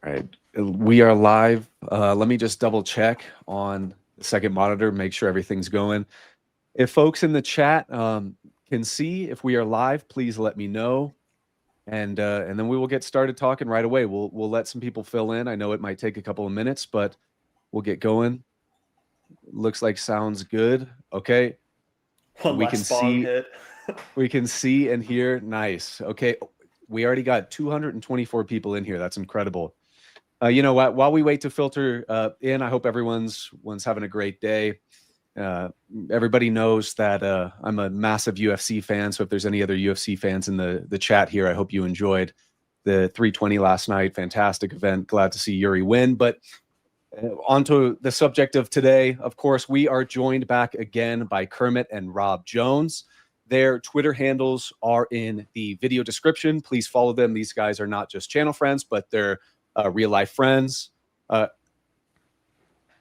Right. We are live. Let me just double check on the second monitor, make sure everything's going. If folks in the chat can see if we are live, please let me know. And then we will get started talking right away. We'll let some people fill in. I know it might take a couple of minutes, but we'll get going. Looks like sounds good. Okay. One last bong hit. We can see and hear. Nice. Okay. We already got 224 people in here. That's incredible. You know what? While we wait to filter in, I hope everyone's having a great day. Everybody knows that I'm a massive UFC fan. So if there's any other UFC fans in the chat here, I hope you enjoyed the 320 last night. Fantastic event. Glad to see Yuri win. But onto the subject of today. Of course, we are joined back again by Kermit and Rob Jones. Their Twitter handles are in the video description. Please follow them. These guys are not just channel friends, but they're real life friends. Rob,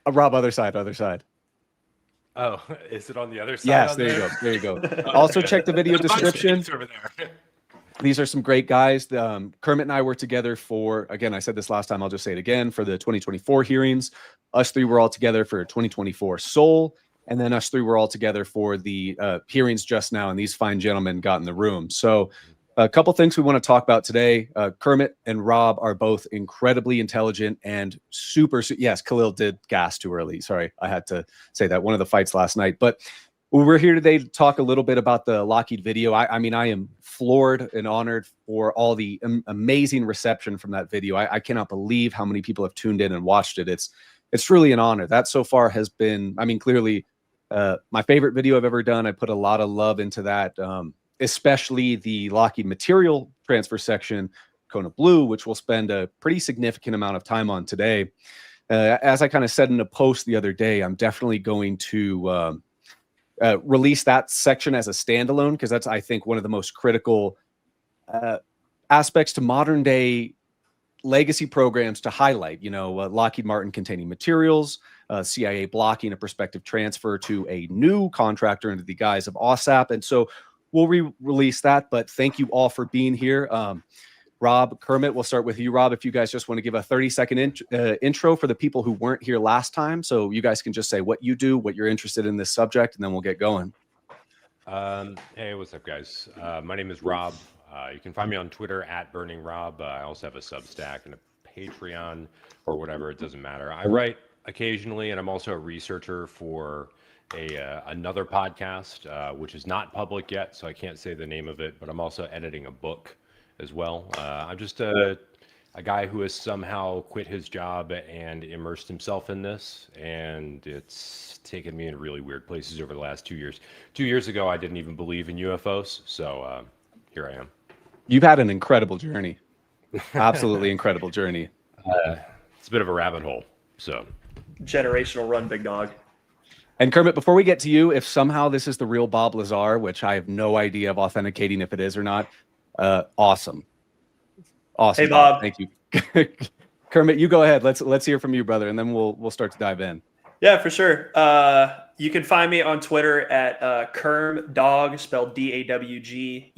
other side. Oh, is it on the other side? Yes, there you go. Also check the video description. Over there. These are some great guys. Kermit and I were together for, again, I said this last time, I'll just say it again, for the 2024 hearings. Us three were all together for 2024 Seoul, and then us three were all together for the hearings just now, and these fine gentlemen got in the room. So a couple things we want to talk about today. Kermit and Rob are both incredibly intelligent and super. Yes, Khalil did gas too early. Sorry, I had to say that. One of the fights last night. But we're here today to talk a little bit about the Lockheed video. I mean, I am floored and honored for all the amazing reception from that video. I cannot believe how many people have tuned in and watched it. It's truly an honor. That so far has been, I mean, clearly my favorite video I've ever done. I put a lot of love into that. Especially the Lockheed material transfer section, Kona Blue, which we'll spend a pretty significant amount of time on today. As I kind of said in a post the other day, I'm definitely going to release that section as a standalone, because that's, I think, one of the most critical aspects to modern day legacy programs to highlight. You know, Lockheed Martin containing materials, CIA blocking a prospective transfer to a new contractor under the guise of OSAP. And so we'll re-release that, but thank you all for being here. Rob, Kermit, we'll start with you. Rob, if you guys just want to give a 30-second intro for the people who weren't here last time, so you guys can just say what you do, what you're interested in this subject, and then we'll get going. Hey, what's up, guys? My name is Rob. You can find me on Twitter at Burning Rob. I also have a Substack and a Patreon or whatever. It doesn't matter. I write occasionally, and I'm also a researcher for another podcast, which is not public yet, so I can't say the name of it, but I'm also editing a book as well. I'm just a guy who has somehow quit his job and immersed himself in this, and it's taken me in really weird places over the last 2 years. 2 years ago, I didn't even believe in UFOs, so here I am. You've had an incredible journey. Absolutely incredible journey. It's a bit of a rabbit hole, so. Generational run, big dog. And Kermit, before we get to you, if somehow this is the real Bob Lazar, which I have no idea of authenticating if it is or not, awesome. Hey, Bob. Thank you. Kermit, you go ahead. Let's hear from you, brother, and then we'll start to dive in. Yeah, for sure. You can find me on Twitter at KermDog, spelled DAWGENT.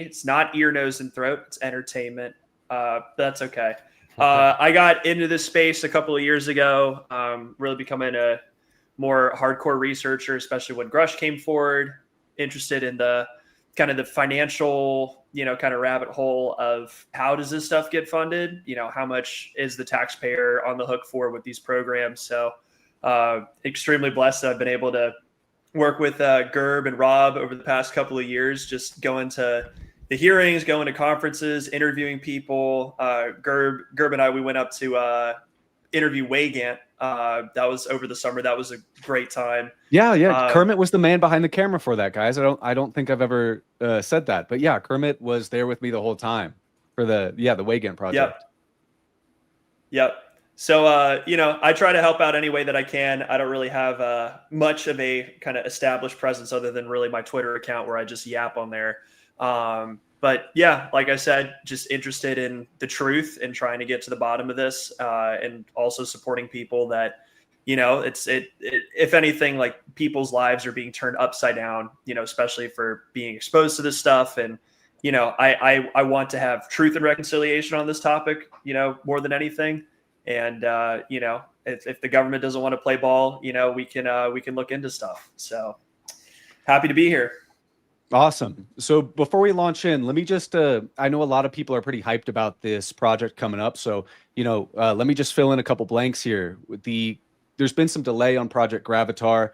It's not ear, nose, and throat. It's entertainment. That's okay. I got into this space a couple of years ago, really becoming a more hardcore researcher, especially when Grush came forward, interested in the kind of the financial, kind of rabbit hole of how does this stuff get funded? How much is the taxpayer on the hook for with these programs? So extremely blessed that I've been able to work with Gerb and Rob over the past couple of years, just going to the hearings, going to conferences, interviewing people. Gerb and I, we went up to interview Weygant. That was over the summer. That was a great time. Yeah. Kermit was the man behind the camera for that, guys. I don't think I've ever said that, but yeah, Kermit was there with me the whole time for the Weygant project. Yep. So, I try to help out any way that I can. I don't really have much of a kind of established presence other than really my Twitter account where I just yap on there. But yeah, like I said, just interested in the truth and trying to get to the bottom of this, and also supporting people that, if anything, like people's lives are being turned upside down, especially for being exposed to this stuff. And, I want to have truth and reconciliation on this topic, more than anything. And, if the government doesn't want to play ball, we can look into stuff. So happy to be here. Awesome. So before we launch in, let me just, I know a lot of people are pretty hyped about this project coming up. So, let me just fill in a couple blanks here. There's been some delay on Project Gravatar.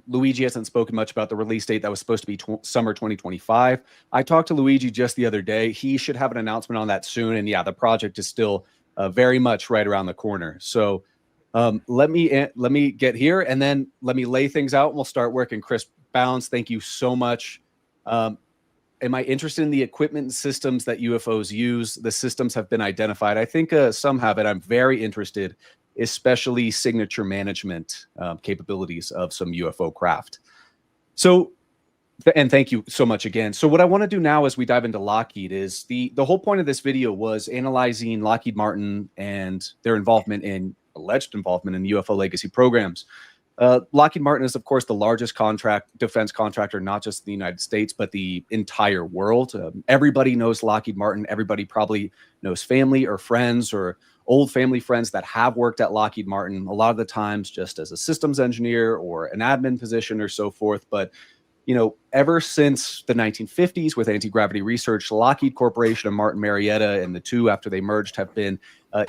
Luigi hasn't spoken much about the release date that was supposed to be summer 2025. I talked to Luigi just the other day. He should have an announcement on that soon. And yeah, the project is still very much right around the corner. So let me get here and then let me lay things out and we'll start working. Chris Bounds, thank you so much. Am I interested in the equipment and systems that UFOs use? The systems have been identified. I think some have it. I'm very interested, especially signature management capabilities of some UFO craft. So, and thank you so much again. So what I want to do now as we dive into Lockheed is the whole point of this video was analyzing Lockheed Martin and their alleged involvement in UFO legacy programs. Lockheed Martin is, of course, the largest defense contractor, not just in the United States, but the entire world. Everybody knows Lockheed Martin. Everybody probably knows family or friends or old family friends that have worked at Lockheed Martin, a lot of the times just as a systems engineer or an admin position or so forth. But, ever since the 1950s with anti-gravity research, Lockheed Corporation and Martin Marietta and the two after they merged have been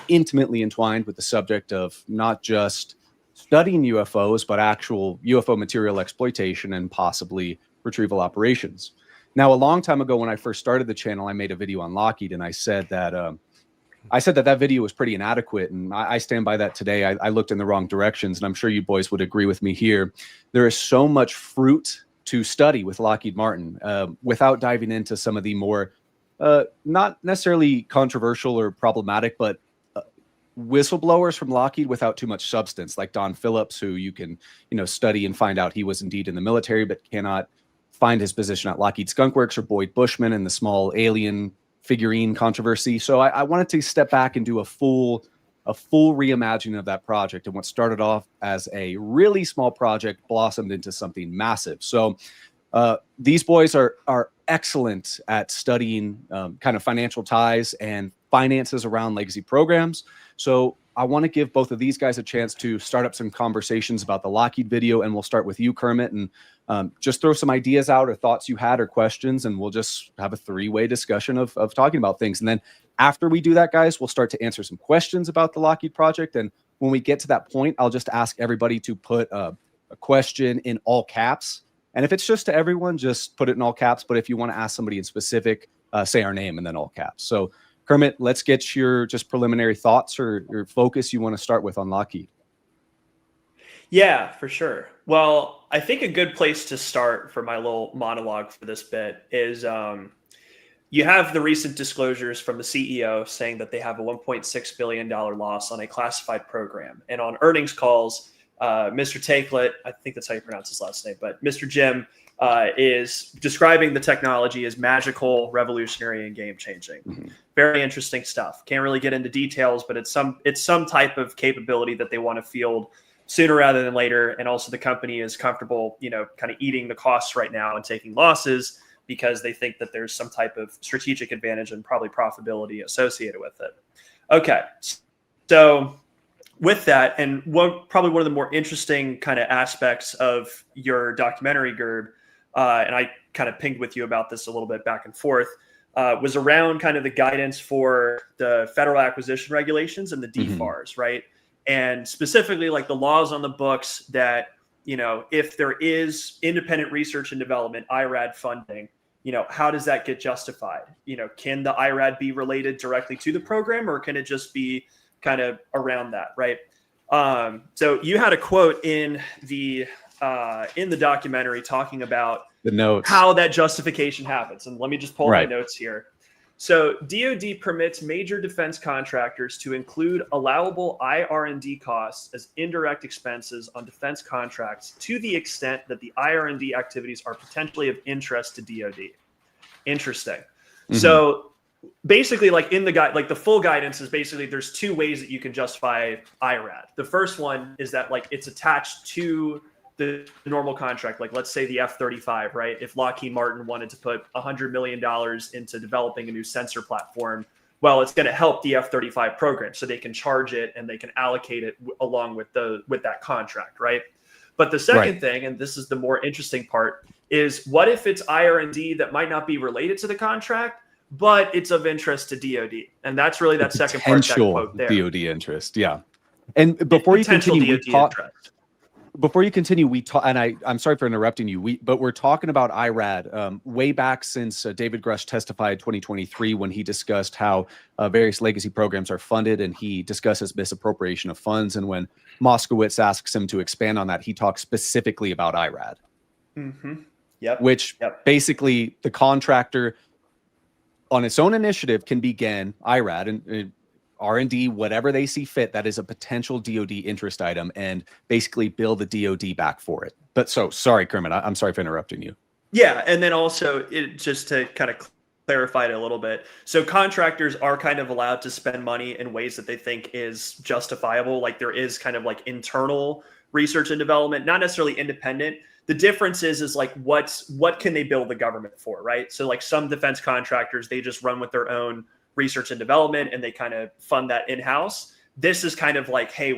intimately entwined with the subject of not just studying UFOs, but actual UFO material exploitation and possibly retrieval operations. Now, a long time ago, when I first started the channel, I made a video on Lockheed, and I said that that video was pretty inadequate, and I stand by that today. I looked in the wrong directions, and I'm sure you boys would agree with me here. There is so much fruit to study with Lockheed Martin without diving into some of the more not necessarily controversial or problematic, but whistleblowers from Lockheed without too much substance, like Don Phillips, who you can, study and find out he was indeed in the military, but cannot find his position at Lockheed Skunk Works, or Boyd Bushman and the small alien figurine controversy. So I wanted to step back and do a full reimagining of that project. And what started off as a really small project blossomed into something massive. So these boys are excellent at studying kind of financial ties and finances around legacy programs. So I want to give both of these guys a chance to start up some conversations about the Lockheed video. And we'll start with you, Kermit, and just throw some ideas out or thoughts you had or questions. And we'll just have a three-way discussion of talking about things. And then after we do that, guys, we'll start to answer some questions about the Lockheed project. And when we get to that point, I'll just ask everybody to put a question in all caps. And if it's just to everyone, just put it in all caps. But if you want to ask somebody in specific, say our name and then all caps. So Kermit, let's get your just preliminary thoughts or your focus you want to start with on Lockheed. Yeah, for sure. Well, I think a good place to start for my little monologue for this bit is you have the recent disclosures from the CEO saying that they have a $1.6 billion loss on a classified program. And on earnings calls, Mr. Takelet, I think that's how you pronounce his last name, but Mr. Jim is describing the technology as magical, revolutionary, and game-changing. Mm-hmm. Very interesting stuff. Can't really get into details, but it's some type of capability that they want to field sooner rather than later. And also the company is comfortable, kind of eating the costs right now and taking losses because they think that there's some type of strategic advantage and probably profitability associated with it. Okay, so with that, and probably one of the more interesting kind of aspects of your documentary, Gerb, and I kind of pinged with you about this a little bit back and forth, was around kind of the guidance for the federal acquisition regulations and the DFARS, right? And specifically like the laws on the books that, if there is independent research and development, IRAD funding, how does that get justified? Can the IRAD be related directly to the program, or can it just be kind of around that, right? So you had a quote in the documentary talking about the notes, how that justification happens. And let me just pull my notes here. So DoD permits major defense contractors to include allowable IR&D costs as indirect expenses on defense contracts to the extent that the IR&D activities are potentially of interest to DoD. Interesting. Mm-hmm. So basically, like in the guide, like the full guidance is basically there's two ways that you can justify IRAD. The first one is that like it's attached to the normal contract, like let's say the F-35, right? If Lockheed Martin wanted to put $100 million into developing a new sensor platform, well, it's going to help the F-35 program, so they can charge it and they can allocate it along with that contract, right? But the second thing, and this is the more interesting part, is what if it's IR&D that might not be related to the contract, but it's of interest to DoD? And that's really that second part of that quote there. DoD interest, yeah. And before you continue, before you continue, and I'm sorry for interrupting you, but we're talking about IRAD way back since David Grush testified 2023 when he discussed how various legacy programs are funded, and he discusses misappropriation of funds. And when Moskowitz asks him to expand on that, he talks specifically about IRAD. Mm-hmm. Which basically the contractor on its own initiative can begin IRAD and R&D, whatever they see fit, that is a potential DoD interest item, and basically bill the DoD back for it. But sorry, Kermit, I'm sorry for interrupting you. Yeah, and then also just to kind of clarify it a little bit. So contractors are kind of allowed to spend money in ways that they think is justifiable. Like there is kind of like internal research and development, not necessarily independent. The difference is like what can they bill the government for, right? So like some defense contractors, they just run with their own research and development and they kind of fund that in-house. This is kind of like, hey,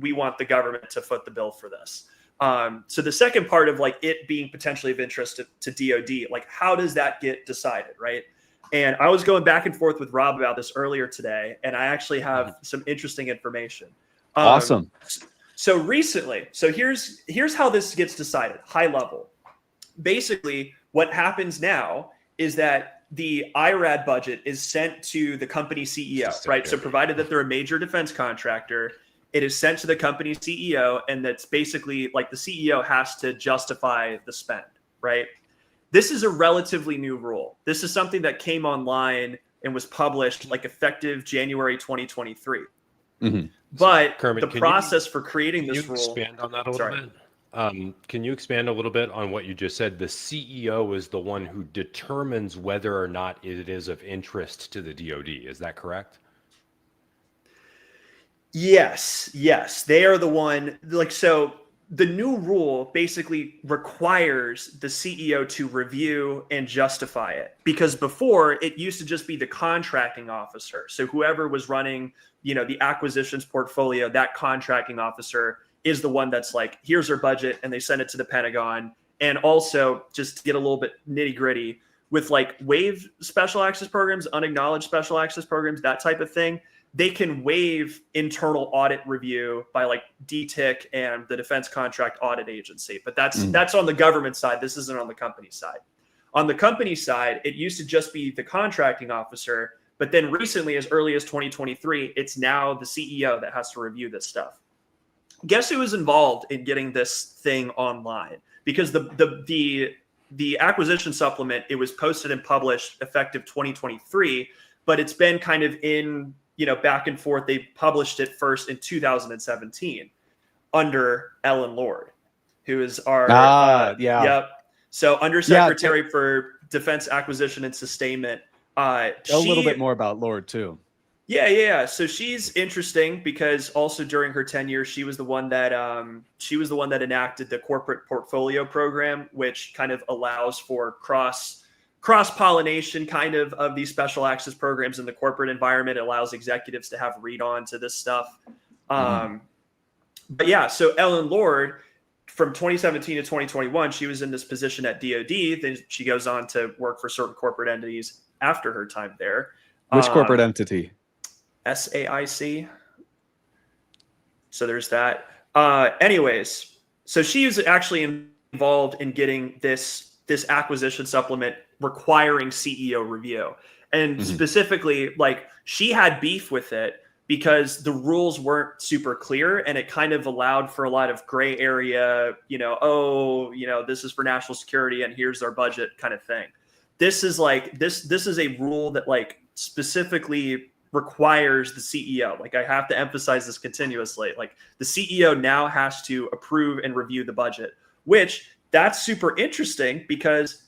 we want the government to foot the bill for this. So the second part of like it being potentially of interest to DoD, like how does that get decided, right? And I was going back and forth with Rob about this earlier today, and I actually have some interesting information. Awesome. So recently, here's how this gets decided, high level. Basically, what happens now is that the IRAD budget is sent to the company CEO, right? So provided that they're a major defense contractor, it is sent to the company CEO, and that's basically like the CEO has to justify the spend, right? This is a relatively new rule. This is something that came online and was published like effective January 2023. Mm-hmm. But Kermit, the process for creating this rule... expand on that a little bit? Can you expand a little bit on what you just said? The CEO is the one who determines whether or not it is of interest to the DoD. Is that correct? Yes. They are the one. Like, so the new rule basically requires the CEO to review and justify it, because before it used to just be the contracting officer. So whoever was running, the acquisitions portfolio, that contracting officer is the one that's like, here's our budget, and they send it to the Pentagon. And also, just to get a little bit nitty gritty, with like waive special access programs, unacknowledged special access programs, that type of thing, they can waive internal audit review by like DTIC and the Defense Contract Audit Agency. But that's on the government side. This isn't on the company side. On the company side, it used to just be the contracting officer. But then recently, as early as 2023, it's now the CEO that has to review this stuff. Guess who was involved in getting this thing online? Because the acquisition supplement, it was posted and published effective 2023, but it's been kind of in, back and forth. They published it first in 2017 under Ellen Lord, who is our Yep. So Undersecretary for Defense Acquisition and Sustainment. A little bit more about Lord too. Yeah. So she's interesting because also during her tenure, she was the one that enacted the corporate portfolio program, which kind of allows for cross-pollination kind of these special access programs in the corporate environment. It allows executives to have read on to this stuff. But yeah, so Ellen Lord, from 2017 to 2021, she was in this position at DoD. Then she goes on to work for certain corporate entities after her time there. Which corporate entity? SAIC. So there's that. Anyways, so she was actually involved in getting this acquisition supplement requiring CEO review. And specifically, like, she had beef with it because the rules weren't super clear, and it kind of allowed for a lot of gray area, this is for national security and here's our budget kind of thing. This is like this is a rule that like specifically requires the CEO. Like, I have to emphasize this continuously. Like, the CEO now has to approve and review the budget, which that's super interesting because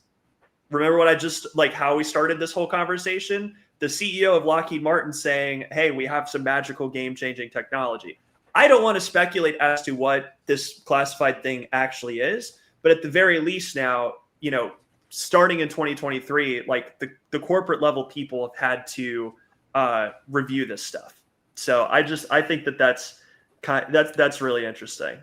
remember what I just, like, how we started this whole conversation? The CEO of Lockheed Martin saying, hey, we have some magical game-changing technology. I don't want to speculate as to what this classified thing actually is, but at the very least now, starting in 2023, like the corporate level people have had to review this stuff. So I think that's really interesting.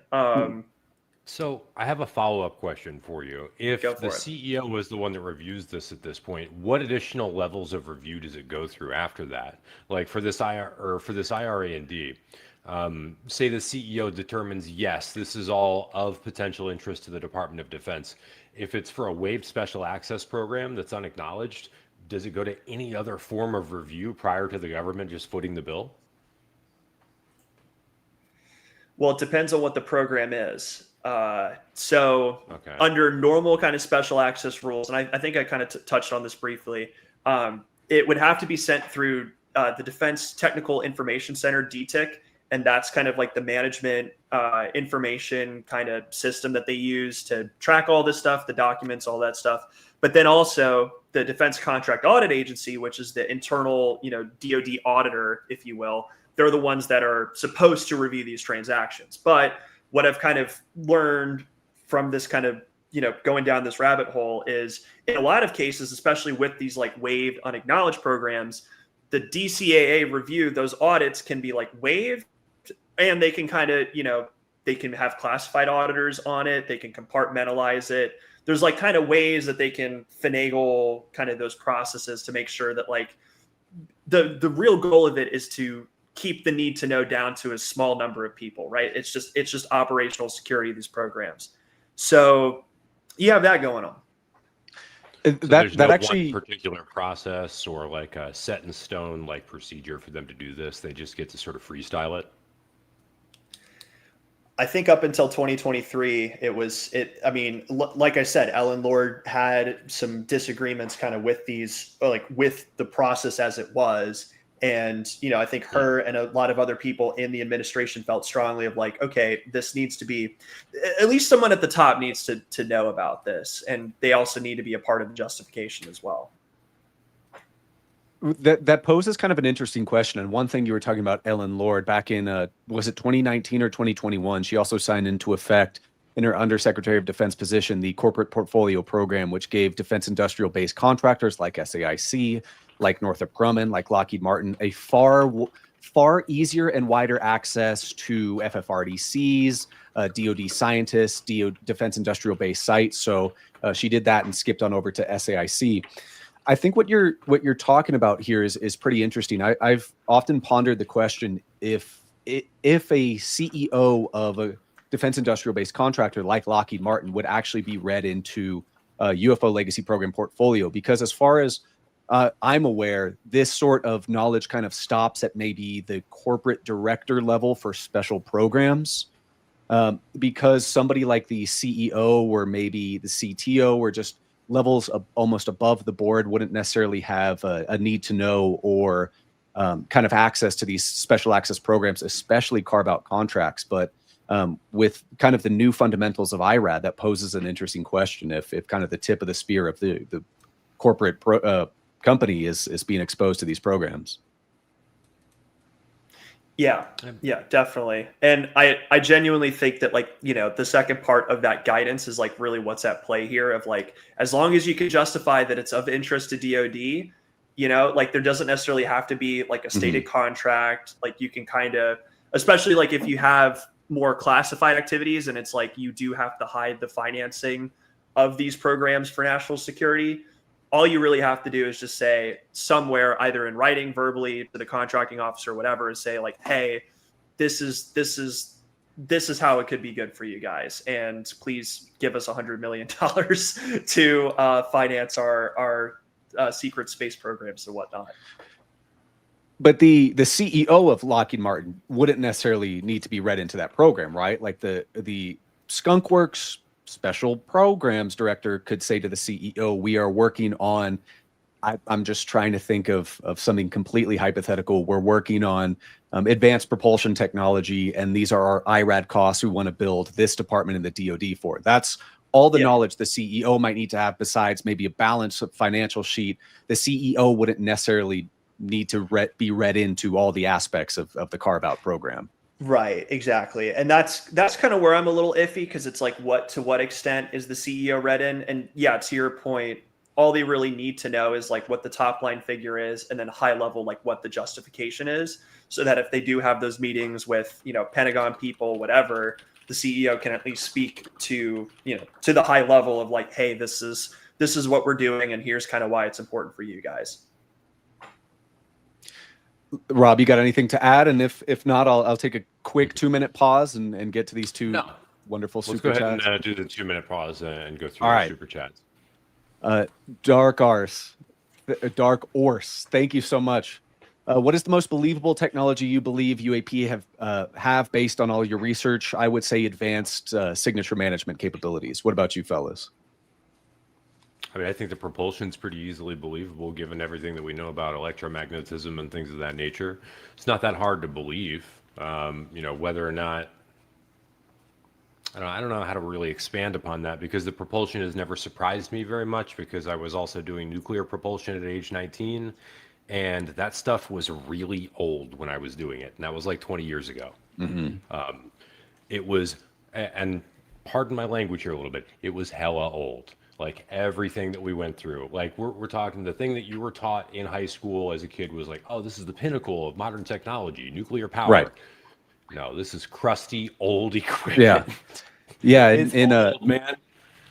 So I have a follow-up question for you. If Go the for it. CEO was the one that reviews this at this point, what additional levels of review does it go through after that? Like for this IRA&D, say the CEO determines, yes, this is all of potential interest to the Department of Defense. If it's for a waived special access program that's unacknowledged, does it go to any other form of review prior to the government just footing the bill? Well, it depends on what the program is. So Okay. under normal kind of special access rules, and I think I kind of touched on this briefly, it would have to be sent through the Defense Technical Information Center, DTIC, and that's kind of like the management information kind of system that they use to track all this stuff, the documents, all that stuff. But then also the Defense Contract Audit Agency, which is the internal, DoD auditor, if you will. They're the ones that are supposed to review these transactions. But what I've kind of learned from this kind of, going down this rabbit hole is in a lot of cases, especially with these like waived, unacknowledged programs, the DCAA review, those audits can be like waived, and they can kind of, they can have classified auditors on it. They can compartmentalize it. There's like kind of ways that they can finagle kind of those processes to make sure that like the real goal of it is to keep the need to know down to a small number of people, right? It's just operational security of these programs. So you have that going on. So there's no actually one particular process or like a set in stone like procedure for them to do this. They just get to sort of freestyle it. I think up until 2023, like I said, Ellen Lord had some disagreements kind of with these, like with the process as it was. And, I think her and a lot of other people in the administration felt strongly of like, okay, this needs to be, at least someone at the top needs to know about this. And they also need to be a part of the justification as well. That poses kind of an interesting question. And one thing you were talking about, Ellen Lord, back in, was it 2019 or 2021? She also signed into effect in her Undersecretary of Defense position, the Corporate Portfolio Program, which gave defense industrial based contractors like SAIC, like Northrop Grumman, like Lockheed Martin, a far easier and wider access to FFRDCs, DoD scientists, defense industrial based sites. So she did that and skipped on over to SAIC. I think what you're talking about here is pretty interesting. I've often pondered the question if a CEO of a defense industrial based contractor like Lockheed Martin would actually be read into a UFO Legacy Program portfolio, because as far as I'm aware, this sort of knowledge kind of stops at maybe the corporate director level for special programs, because somebody like the CEO or maybe the CTO or just levels almost above the board wouldn't necessarily have a need to know or kind of access to these special access programs, especially carve-out contracts. But with kind of the new fundamentals of IRAD, that poses an interesting question if kind of the tip of the spear of the corporate company is being exposed to these programs. Yeah, definitely. And I genuinely think that like, the second part of that guidance is like really what's at play here of like, as long as you can justify that it's of interest to DoD, like there doesn't necessarily have to be like a stated contract. Like you can kind of, especially like if you have more classified activities and it's like you do have to hide the financing of these programs for national security, all you really have to do is just say somewhere, either in writing, verbally to the contracting officer, whatever, and say like, hey, this is how it could be good for you guys. And please give us $100 million to finance our secret space programs and whatnot. But the CEO of Lockheed Martin wouldn't necessarily need to be read into that program, right? Like the Skunk Works special programs director could say to the CEO, we are working on, I'm just trying to think of something completely hypothetical. We're working on advanced propulsion technology, and these are our IRAD costs we want to build this department in the DoD for. That's all the knowledge the CEO might need to have, besides maybe a balanced financial sheet. The CEO wouldn't necessarily need to be read into all the aspects of the carve-out program. Right, exactly. And that's kind of where I'm a little iffy, because it's like, to what extent is the CEO read in? And yeah, to your point, all they really need to know is like what the top line figure is, and then high level like what the justification is, so that if they do have those meetings with, Pentagon people, whatever, the CEO can at least speak to, to the high level of like, hey, this is what we're doing, and here's kind of why it's important for you guys. Rob, you got anything to add? And if not, I'll take a quick 2-minute pause and get to these two No. wonderful Let's super go ahead chats. and do the 2-minute pause and go through All the right. super chats. Dark Orse, thank you so much. What is the most believable technology you believe UAP have based on all your research? I would say advanced signature management capabilities. What about you, fellas? I mean, I think the propulsion's pretty easily believable given everything that we know about electromagnetism and things of that nature. It's not that hard to believe. Whether or not, I don't know how to really expand upon that, because the propulsion has never surprised me very much, because I was also doing nuclear propulsion at age 19, and that stuff was really old when I was doing it, and that was like 20 years ago. It was, and pardon my language here a little bit, it was hella old. Like everything that we went through, like we're talking, the thing that you were taught in high school as a kid was like, oh, this is the pinnacle of modern technology, nuclear power. Right. No, this is crusty old equipment. Yeah. It's old, man.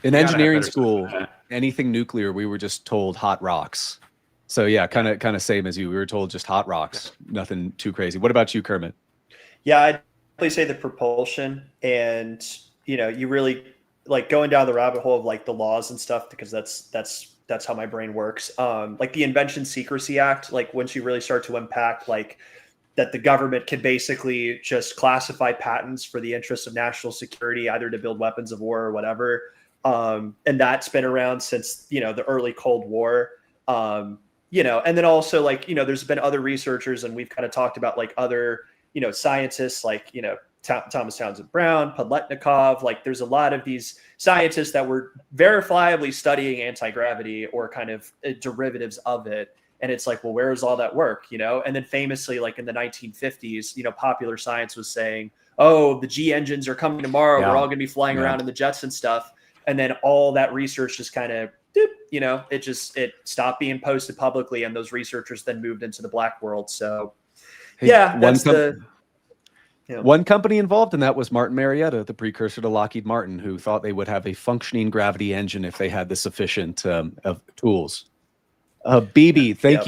In You gotta have engineering better stuff than school, that. anything nuclear, we were just told hot rocks. So yeah, kind of same as you. We were told just hot rocks, nothing too crazy. What about you, Kermit? Yeah, I'd definitely say the propulsion, and you really like going down the rabbit hole of like the laws and stuff, because that's how my brain works. Like the Invention Secrecy Act, like once you really start to unpack like that the government can basically just classify patents for the interests of national security, either to build weapons of war or whatever. And that's been around since, the early Cold War. And then also like, there's been other researchers, and we've kind of talked about like other, scientists like, Thomas Townsend Brown, Podletnikov, like there's a lot of these scientists that were verifiably studying anti-gravity or kind of derivatives of it. And it's like, well, where is all that work, And then famously, like in the 1950s, Popular Science was saying, oh, the G engines are coming tomorrow. Yeah. We're all going to be flying around in the jets and stuff. And then all that research just kind of, it stopped being posted publicly. And those researchers then moved into the black world. So Hey, yeah, that's one company involved in that was Martin Marietta, the precursor to Lockheed Martin, who thought they would have a functioning gravity engine if they had the sufficient of tools. BB, thank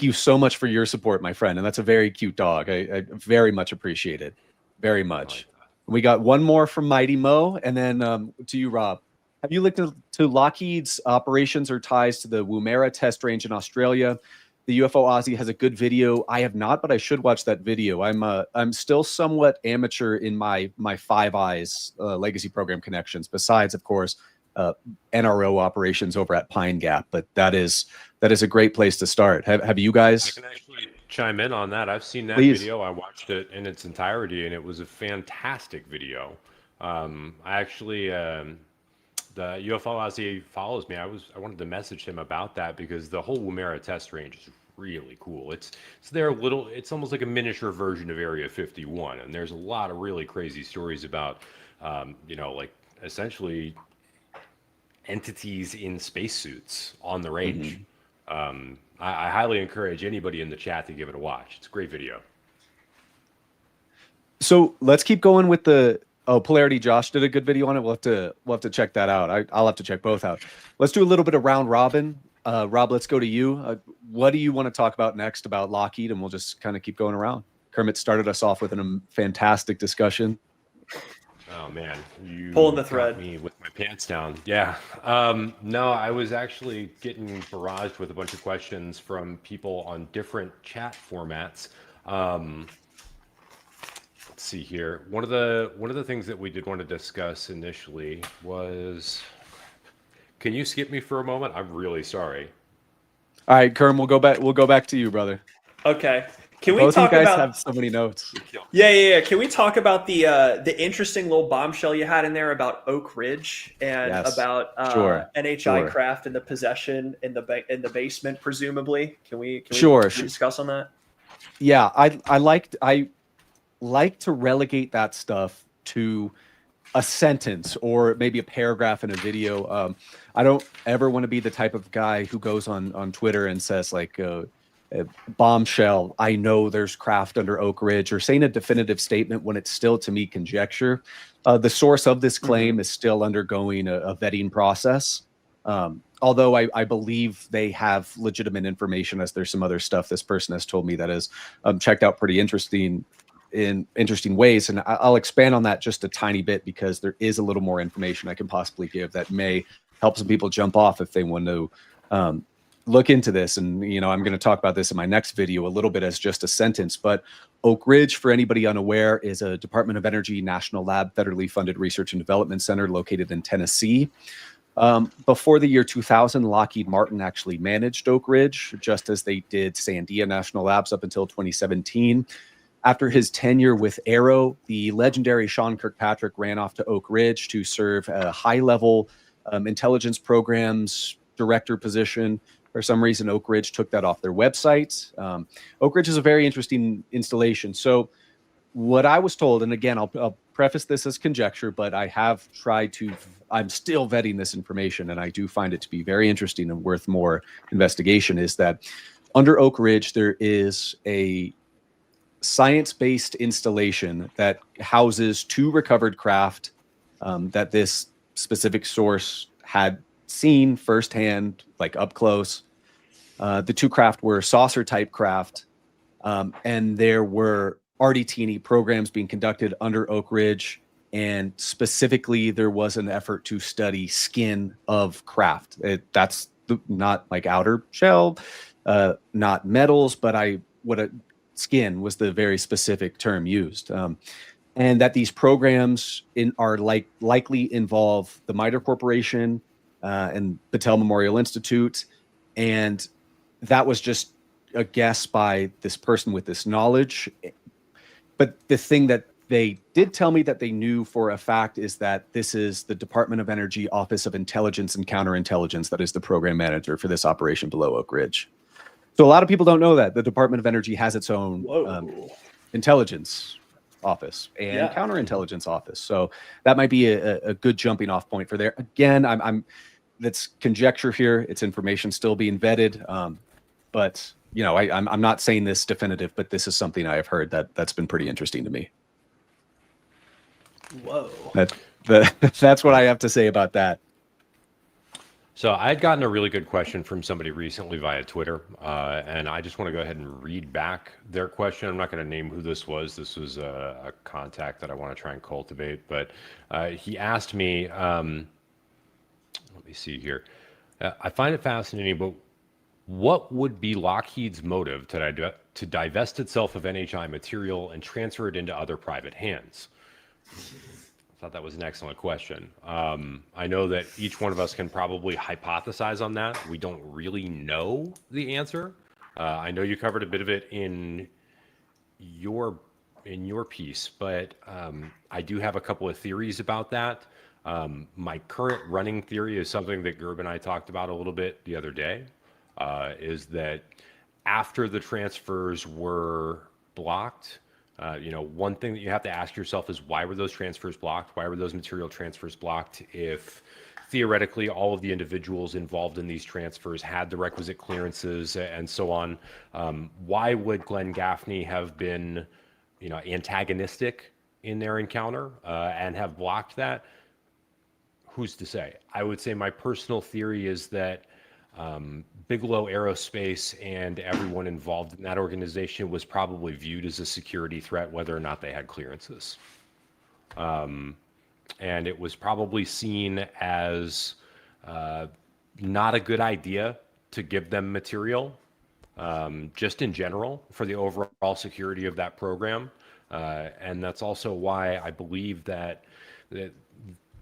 you so much for your support, my friend, and that's a very cute dog. I very much appreciate it, very much. We got one more from Mighty Mo, and then to you, Rob. Have you looked into Lockheed's operations or ties to the Woomera test range in Australia? The UFO Aussie has a good video. I have not, but I should watch that video. I'm still somewhat amateur in my Five Eyes legacy program connections, besides, of course, NRO operations over at Pine Gap. But that is a great place to start. Have you guys? I can actually chime in on that. I've seen that Please. video. I watched it in its entirety, and it was a fantastic video. I actually, the UFO Aussie follows me. I wanted to message him about that, because the whole Woomera test range is really cool. It's almost like a miniature version of Area 51, and there's a lot of really crazy stories about, like essentially entities in spacesuits on the range. I highly encourage anybody in the chat to give it a watch. It's a great video. So let's keep going with the Polarity. Josh did a good video on it. We'll have to check that out. I'll have to check both out. Let's do a little bit of round robin. Rob, let's go to you. What do you want to talk about next about Lockheed? And we'll just kind of keep going around. Kermit started us off with a fantastic discussion. Oh man, you pulling the thread. Got me with my pants down. Yeah. No, I was actually getting barraged with a bunch of questions from people on different chat formats. Let's see here. One of the things that we did want to discuss initially was. Can you skip me for a moment? I'm really sorry. All right, Kerm, we'll go back to you, brother. Okay. Can we Both talk you guys about? Have so many notes. Yeah. Can we talk about the interesting little bombshell you had in there about Oak Ridge and about NHI craft and the possession in the basement, presumably? Can we discuss on that? Yeah, I like to relegate that stuff to a sentence or maybe a paragraph in a video. I don't ever want to be the type of guy who goes on Twitter and says like, bombshell, I know there's craft under Oak Ridge, or saying a definitive statement when it's still, to me, conjecture. The source of this claim is still undergoing a vetting process. Although I believe they have legitimate information, as there's some other stuff this person has told me that is checked out pretty interesting in interesting ways. And I'll expand on that just a tiny bit, because there is a little more information I can possibly give that may help some people jump off if they want to look into this. And, I'm going to talk about this in my next video a little bit as just a sentence. But Oak Ridge, for anybody unaware, is a Department of Energy National Lab federally funded research and development center located in Tennessee. Before the year 2000, Lockheed Martin actually managed Oak Ridge, just as they did Sandia National Labs up until 2017. After his tenure with Arrow, the legendary Sean Kirkpatrick ran off to Oak Ridge to serve a high-level intelligence programs director position. For some reason, Oak Ridge took that off their website. Oak Ridge is a very interesting installation. So what I was told, and again, I'll preface this as conjecture, but I'm still vetting this information, and I do find it to be very interesting and worth more investigation, is that under Oak Ridge, there is a science-based installation that houses 2 recovered craft that this specific source had seen firsthand, like up close. The 2 craft were saucer-type craft, and there were RDT&E programs being conducted under Oak Ridge, and specifically there was an effort to study skin of craft. That's not like outer shell, not metals, but skin was the very specific term used. And that these programs are likely involve the MITRE Corporation and Battelle Memorial Institute. And that was just a guess by this person with this knowledge. But the thing that they did tell me that they knew for a fact is that this is the Department of Energy Office of Intelligence and Counterintelligence that is the program manager for this operation below Oak Ridge. So a lot of people don't know that the Department of Energy has its own intelligence office and counterintelligence office. So that might be a good jumping off point for there. Again, that's conjecture here. It's information still being vetted. But I'm not saying this definitive, but this is something I have heard that's been pretty interesting to me. Whoa. That's what I have to say about that. So I had gotten a really good question from somebody recently via Twitter, and I just want to go ahead and read back their question. I'm not going to name who this was. This was a contact that I want to try and cultivate, but he asked me, let me see here. I find it fascinating, but what would be Lockheed's motive to divest itself of NHI material and transfer it into other private hands? I thought that was an excellent question. I know that each one of us can probably hypothesize on that. We don't really know the answer. I know you covered a bit of it in your piece, but I do have a couple of theories about that. My current running theory is something that Gerb and I talked about a little bit the other day, is that after the transfers were blocked, one thing that you have to ask yourself is, why were those transfers blocked? Why were those material transfers blocked if theoretically all of the individuals involved in these transfers had the requisite clearances and so on? Why would Glenn Gaffney have been, antagonistic in their encounter and have blocked that? Who's to say? I would say my personal theory is that Bigelow Aerospace and everyone involved in that organization was probably viewed as a security threat, whether or not they had clearances. And it was probably seen as not a good idea to give them material, just in general, for the overall security of that program. And that's also why I believe that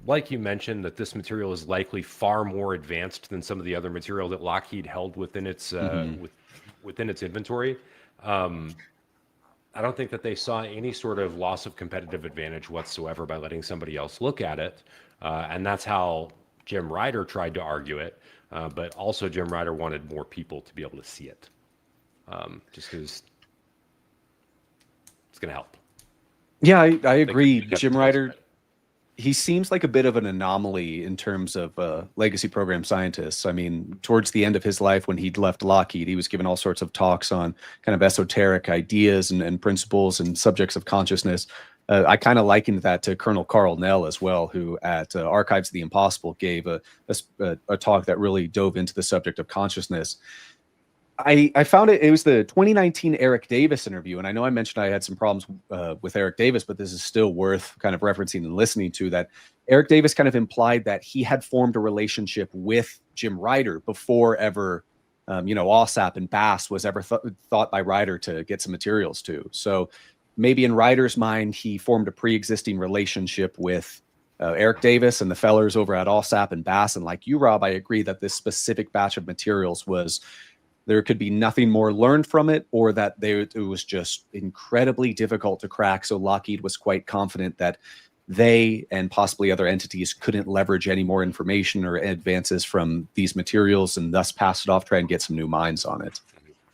like you mentioned, that this material is likely far more advanced than some of the other material that Lockheed held within its within its inventory. I don't think that they saw any sort of loss of competitive advantage whatsoever by letting somebody else look at it, and that's how Jim Ryder tried to argue it. But also, Jim Ryder wanted more people to be able to see it, just because it's going to help. Yeah, I They agree. could have Jim kept Ryder, it. he seems like a bit of an anomaly in terms of legacy program scientists. I mean, towards the end of his life, when he'd left Lockheed, he was given all sorts of talks on kind of esoteric ideas and principles and subjects of consciousness. I kind of likened that to Colonel Carl Nell as well, who at Archives of the Impossible gave a talk that really dove into the subject of consciousness. I found it was the 2019 Eric Davis interview, and I know I mentioned I had some problems with Eric Davis, but this is still worth kind of referencing and listening to. That Eric Davis kind of implied that he had formed a relationship with Jim Ryder before ever OSAP and Bass was ever thought by Ryder to get some materials to. So maybe in Ryder's mind, he formed a pre-existing relationship with Eric Davis and the fellers over at OSAP and Bass. And like you, Rob, I agree that this specific batch of materials was, there could be nothing more learned from it, or that it was just incredibly difficult to crack. So Lockheed was quite confident that they and possibly other entities couldn't leverage any more information or advances from these materials, and thus pass it off, try and get some new minds on it.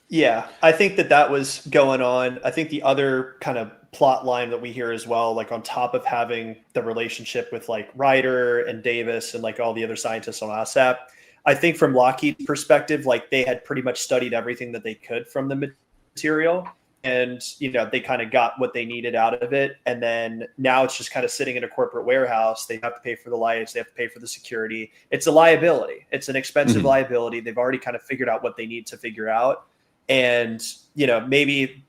Yeah, I think that was going on. I think the other kind of plot line that we hear as well, like on top of having the relationship with like Ryder and Davis and like all the other scientists on OSAP, I think from Lockheed's perspective, like they had pretty much studied everything that they could from the material, and they kind of got what they needed out of it. And then now it's just kind of sitting in a corporate warehouse. They have to pay for the lights, they have to pay for the security. It's a liability. It's an expensive liability. They've already kind of figured out what they need to figure out. And maybe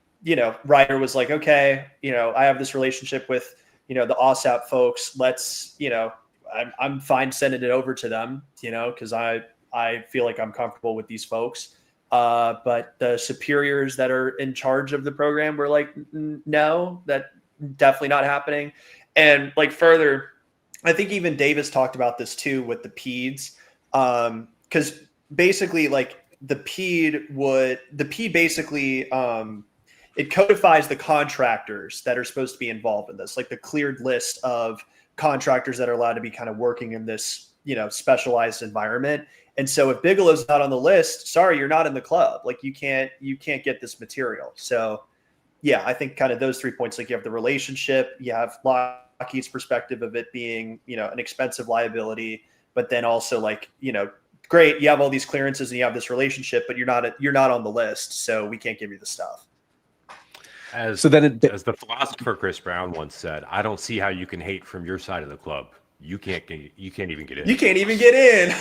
Ryder was like, okay, I have this relationship with the OSAP folks. Let's I'm fine sending it over to them, because I feel like I'm comfortable with these folks. But the superiors that are in charge of the program were like, no, that definitely not happening. And like further, I think even Davis talked about this too with the PEDs, because basically like the PED basically it codifies the contractors that are supposed to be involved in this, like the cleared list of contractors that are allowed to be kind of working in this, specialized environment. And so if Bigelow's not on the list, sorry, you're not in the club. Like you can't get this material. So yeah, I think kind of those 3 points, like you have the relationship, you have Lockheed's perspective of it being, an expensive liability, but then also like, great, you have all these clearances and you have this relationship, but you're not on the list. So we can't give you the stuff. As the philosopher Chris Brown once said, I don't see how you can hate from your side of the club. You can't even get in. You can't even get in.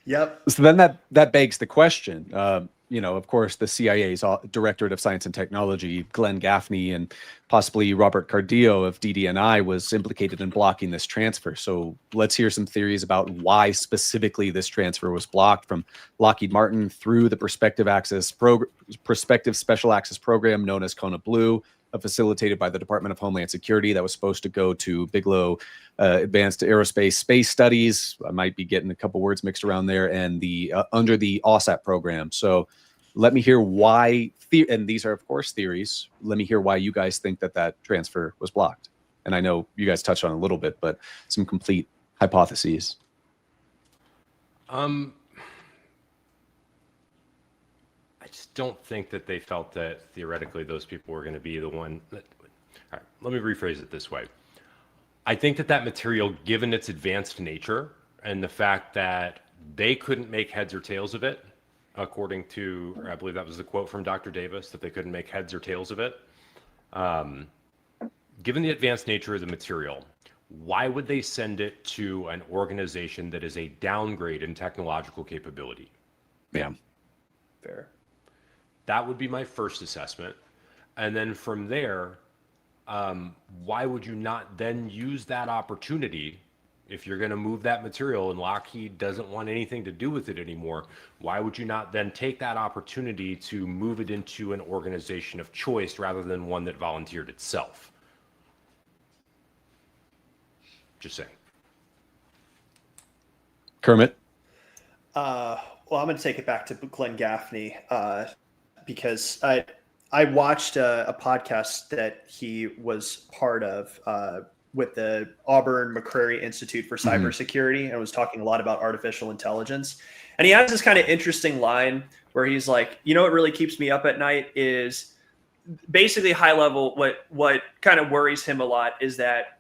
Yep. So then that begs the question. Of course, the CIA's Directorate of Science and Technology, Glenn Gaffney, and possibly Robert Cardillo of DD&I was implicated in blocking this transfer. So let's hear some theories about why specifically this transfer was blocked from Lockheed Martin through the Prospective Special Access Program known as Kona Blue, facilitated by the Department of Homeland Security, that was supposed to go to Bigelow Advanced Aerospace Space Studies. I might be getting a couple words mixed around there, and the under the OSAP program. So let me hear why, and these are of course theories. Let me hear why you guys think that transfer was blocked. And I know you guys touched on it a little bit, but some complete hypotheses. I just don't think that they felt that theoretically those people were going to be the one. All right, let me rephrase it this way. I think that material, given its advanced nature and the fact that they couldn't make heads or tails of it, according to, or I believe that was the quote from Dr. Davis, that they couldn't make heads or tails of it. Given the advanced nature of the material, why would they send it to an organization that is a downgrade in technological capability? Yeah. Fair. That would be my first assessment. And then from there, why would you not then use that opportunity if you're going to move that material and Lockheed doesn't want anything to do with it anymore? Why would you not then take that opportunity to move it into an organization of choice rather than one that volunteered itself? Just saying. Kermit? Well, I'm going to take it back to Glenn Gaffney because I watched a podcast that he was part of with the Auburn McCrary Institute for Cybersecurity, and was talking a lot about artificial intelligence. And he has this kind of interesting line where he's like, what really keeps me up at night is basically high level, what kind of worries him a lot is that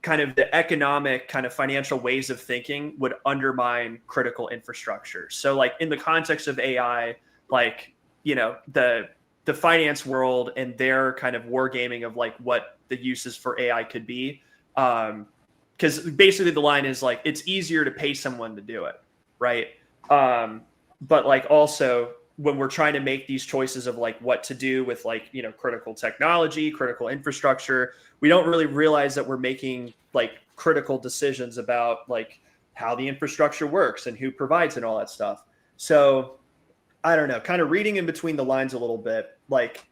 kind of the economic kind of financial ways of thinking would undermine critical infrastructure. So like in the context of AI, like, you know, the finance world and their kind of wargaming of like what the uses for AI could be. Because basically the line is like, it's easier to pay someone to do it, right? But like also when we're trying to make these choices of like what to do with like, you know, critical technology, critical infrastructure, we don't really realize that we're making like critical decisions about like how the infrastructure works and who provides and all that stuff. So I don't know, kind of reading in between the lines a little bit, like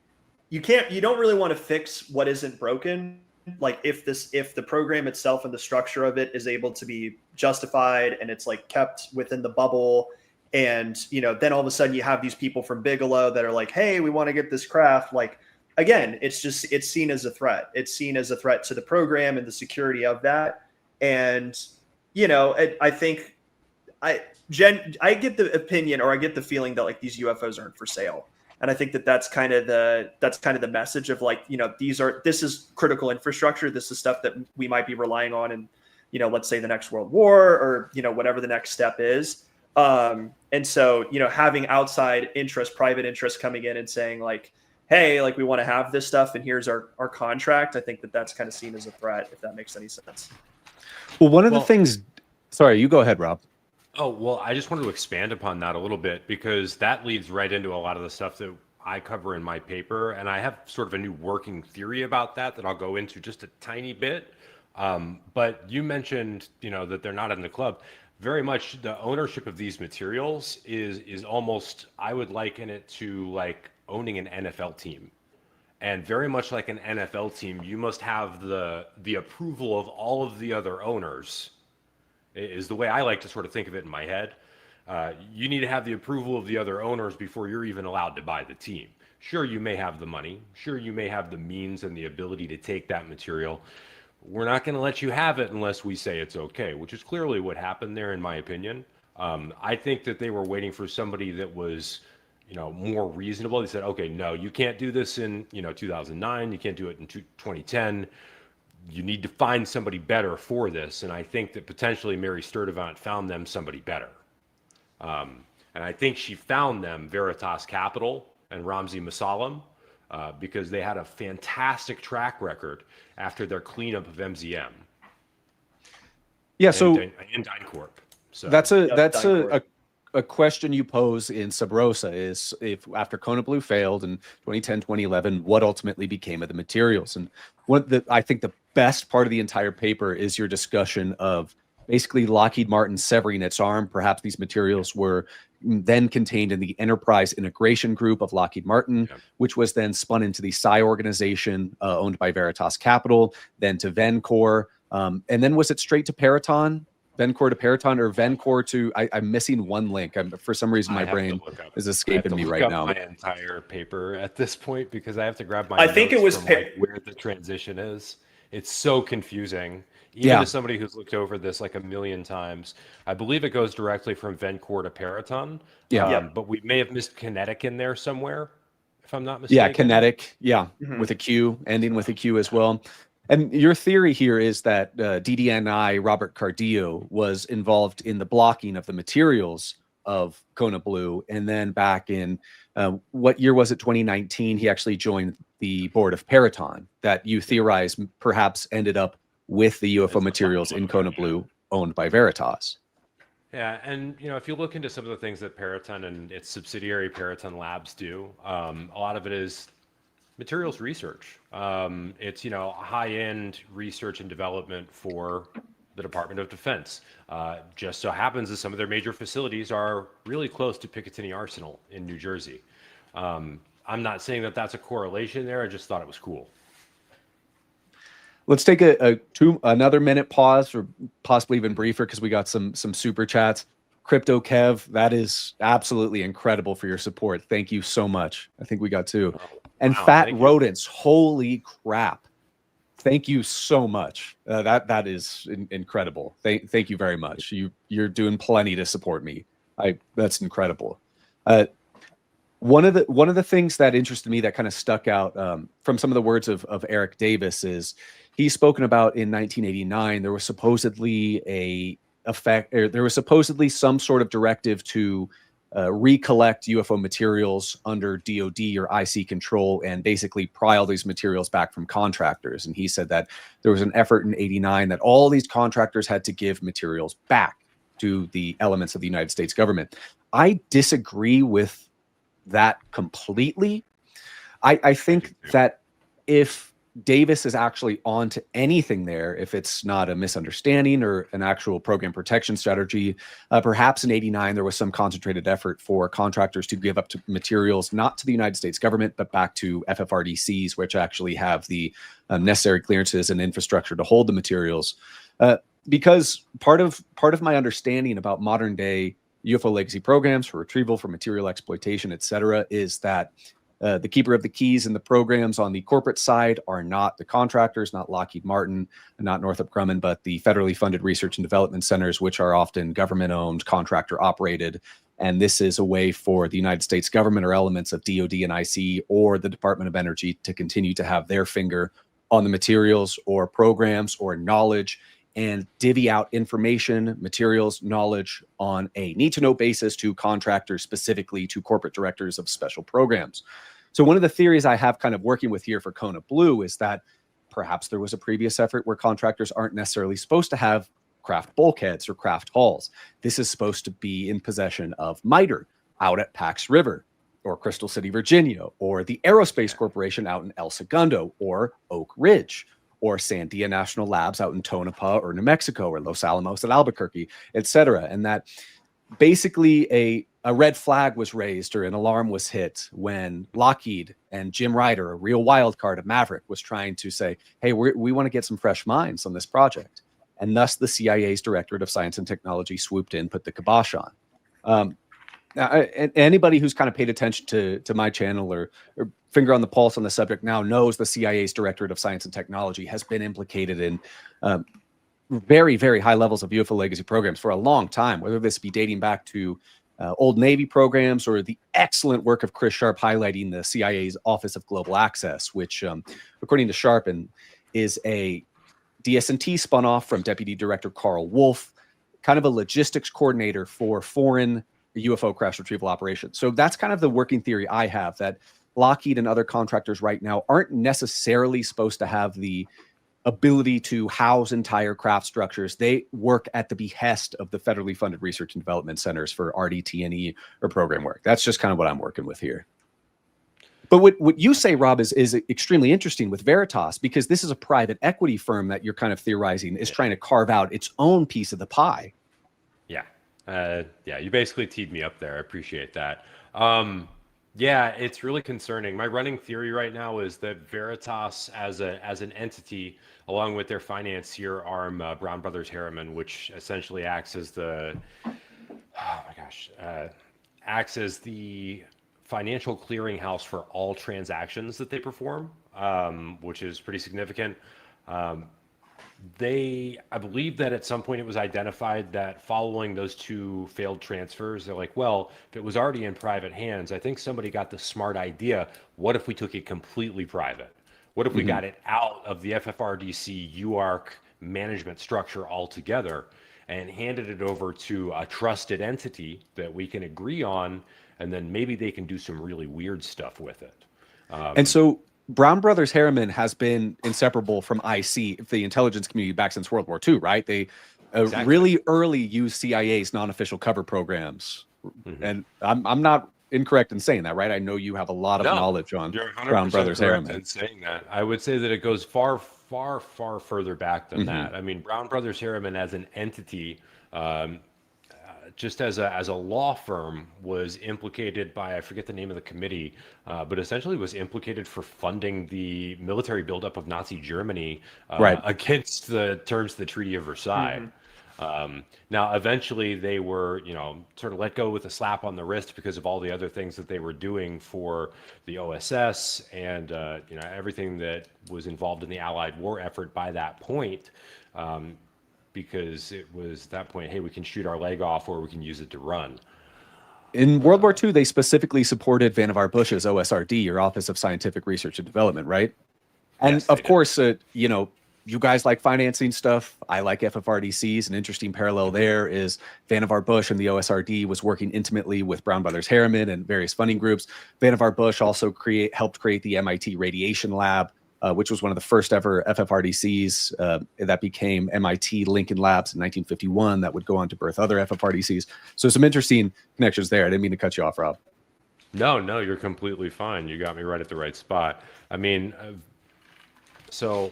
you don't really want to fix what isn't broken. Like if the program itself and the structure of it is able to be justified and it's like kept within the bubble, and you know, then all of a sudden you have these people from Bigelow that are like, hey, we want to get this craft. Like again, it's seen as a threat. It's seen as a threat to the program and the security of that. And you know, I think I get the opinion, or I get the feeling that like these UFOs aren't for sale. And I think that that's kind of the message of like, you know, this is critical infrastructure. This is stuff that we might be relying on in, you know, let's say the next World War, or, you know, whatever the next step is. And so, you know, having outside interest, private interest coming in and saying like, hey, like we want to have this stuff and here's our contract. I think that that's kind of seen as a threat, if that makes any sense. Well, one of the things, sorry, you go ahead, Rob. Oh, well, I just wanted to expand upon that a little bit, because that leads right into a lot of the stuff that I cover in my paper. And I have sort of a new working theory about that I'll go into just a tiny bit. But you mentioned, you know, that they're not in the club. Very much the ownership of these materials is almost, I would liken it to like owning an NFL team. And very much like an NFL team, you must have the approval of all of the other owners, is the way I like to sort of think of it in my head. You need to have the approval of the other owners before you're even allowed to buy the team. Sure, you may have the money. Sure, you may have the means and the ability to take that material. We're not going to let you have it unless we say it's okay, which is clearly what happened there, in my opinion. I think that they were waiting for somebody that was, you know, more reasonable. They said, okay, no, you can't do this in, you know, 2009. You can't do it in 2010. You need to find somebody better for this. And I think that potentially Mary Sturdivant found them somebody better. And I think she found them Veritas Capital and Ramzi Masalam, because they had a fantastic track record after their cleanup of MZM. Yeah, so and DynCorp. So that's a question you pose in Sub Rosa, is if after Kona Blue failed in 2010, 2011, what ultimately became of the materials? And I think the best part of the entire paper is your discussion of basically Lockheed Martin severing its arm. Perhaps these materials were then contained in the Enterprise Integration Group of Lockheed Martin, which was then spun into the Psi organization owned by Veritas Capital, then to Vencor. And then was it straight to Peraton? Vencor to Peraton, or Vencor to, I'm missing one link. For some reason, my brain is escaping me right now. My entire paper at this point, because I have to grab my I think it was from, like, where the transition is. It's so confusing. Even as somebody who's looked over this like a million times, I believe it goes directly from Vencor to Peraton. But we may have missed kinetic in there somewhere, if I'm not mistaken. Yeah, kinetic. Yeah, with a Q, ending with a Q as well. And your theory here is that DDNI Robert Cardillo was involved in the blocking of the materials of Kona Blue. And then back in, what year was it, 2019, he actually joined the board of Peraton, that you theorize perhaps ended up with the UFO materials in Kona Blue owned by Veritas. Yeah, and you know, if you look into some of the things that Peraton and its subsidiary Peraton Labs do, a lot of it is materials research. It's, you know, high-end research and development for the Department of Defense. Just so happens that some of their major facilities are really close to Picatinny Arsenal in New Jersey. I'm not saying that that's a correlation there. I just thought it was cool. Let's take another minute pause, or possibly even briefer, because we got some super chats. Crypto Kev, that is absolutely incredible for your support. Thank you so much. I think we got two. And wow, Fat Rodents, holy crap. Thank you so much. That is incredible. Thank you very much. You're doing plenty to support me. That's incredible. One of the things that interested me that kind of stuck out from some of the words of Eric Davis is he's spoken about in 1989. There was supposedly there was supposedly some sort of directive to recollect UFO materials under DoD or IC control and basically pry all these materials back from contractors. And he said that there was an effort in '89 that all these contractors had to give materials back to the elements of the United States government. I disagree with that completely. I think that if Davis is actually onto anything there, if it's not a misunderstanding or an actual program protection strategy, perhaps in '89 there was some concentrated effort for contractors to give up to materials not to the United States government but back to FFRDCs, which actually have the necessary clearances and infrastructure to hold the materials. Because part of my understanding about modern day UFO legacy programs for retrieval, for material exploitation, et cetera, is that the keeper of the keys in the programs on the corporate side are not the contractors, not Lockheed Martin, not Northrop Grumman, but the federally funded research and development centers, which are often government-owned, contractor-operated. And this is a way for the United States government or elements of DoD and IC or the Department of Energy to continue to have their finger on the materials or programs or knowledge and divvy out information, materials, knowledge on a need-to-know basis to contractors, specifically to corporate directors of special programs. So one of the theories I have kind of working with here for Kona Blue is that perhaps there was a previous effort where contractors aren't necessarily supposed to have craft bulkheads or craft hulls. This is supposed to be in possession of MITRE out at Pax River, or Crystal City, Virginia, or the Aerospace Corporation out in El Segundo, or Oak Ridge, or Sandia National Labs out in Tonopah or New Mexico, or Los Alamos at Albuquerque, et cetera. And that basically a red flag was raised or an alarm was hit when Lockheed and Jim Ryder, a real wild card of Maverick, was trying to say, hey, we want to get some fresh minds on this project. And thus the CIA's Directorate of Science and Technology swooped in, put the kibosh on. Now, anybody who's kind of paid attention to my channel or finger on the pulse on the subject now knows the CIA's Directorate of Science and Technology has been implicated in very, very high levels of UFO legacy programs for a long time, whether this be dating back to old Navy programs or the excellent work of Chris Sharp highlighting the CIA's Office of Global Access, which, according to Sharp, is a DS&T spun off from Deputy Director Carl Wolf, kind of a logistics coordinator for foreign UFO crash retrieval operations. So that's kind of the working theory I have, that Lockheed and other contractors right now aren't necessarily supposed to have the ability to house entire craft structures. They work at the behest of the federally funded research and development centers for RDT&E or program work. That's just kind of what I'm working with here. But what you say, Rob, is extremely interesting with Veritas, because this is a private equity firm that you're kind of theorizing is trying to carve out its own piece of the pie. Yeah, you basically teed me up there. I appreciate that. Yeah, it's really concerning. My running theory right now is that Veritas, as an entity, along with their financier arm, Brown Brothers Harriman, which essentially acts as acts as the financial clearinghouse for all transactions that they perform, which is pretty significant. I believe that at some point it was identified that following those two failed transfers, they're like, well, if it was already in private hands, I think somebody got the smart idea. What if we took it completely private? What if we got it out of the FFRDC UARC management structure altogether and handed it over to a trusted entity that we can agree on, and then maybe they can do some really weird stuff with it. And so Brown Brothers Harriman has been inseparable from IC, the intelligence community, back since World War II, right? They really early used CIA's non-official cover programs. And I'm not incorrect in saying that, right? I know you have a lot of knowledge on Brown Brothers Harriman. In saying that, I would say that it goes far, far, far further back than that. I mean, Brown Brothers Harriman as an entity, just as a law firm, was implicated by, I forget the name of the committee, but essentially was implicated for funding the military buildup of Nazi Germany against the terms of the Treaty of Versailles. Now, eventually they were, sort of let go with a slap on the wrist because of all the other things that they were doing for the OSS and, everything that was involved in the Allied war effort by that point. Because it was at that point, hey, we can shoot our leg off or we can use it to run. In World War II, they specifically supported Vannevar Bush's OSRD, or Office of Scientific Research and Development, right? And Yes, of they did. course, you guys like financing stuff. I like FFRDCs. An interesting parallel there is Vannevar Bush and the OSRD was working intimately with Brown Brothers Harriman and various funding groups. Vannevar Bush also helped create the MIT Radiation Lab, which was one of the first ever FFRDCs that became MIT Lincoln Labs in 1951 that would go on to birth other FFRDCs. So some interesting connections there. I didn't mean to cut you off, Rob. No, you're completely fine. You got me right at the right spot. I mean, so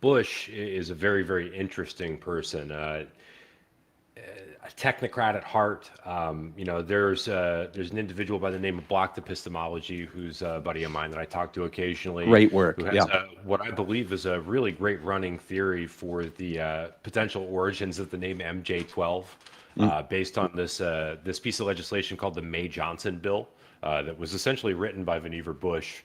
Bush is a very, very interesting person. A technocrat at heart. There's an individual by the name of Blocked Epistemology, who's a buddy of mine that I talk to occasionally. Great work. Who has what I believe is a really great running theory for the potential origins of the name MJ12, based on this piece of legislation called the May-Johnson Bill, that was essentially written by Vannevar Bush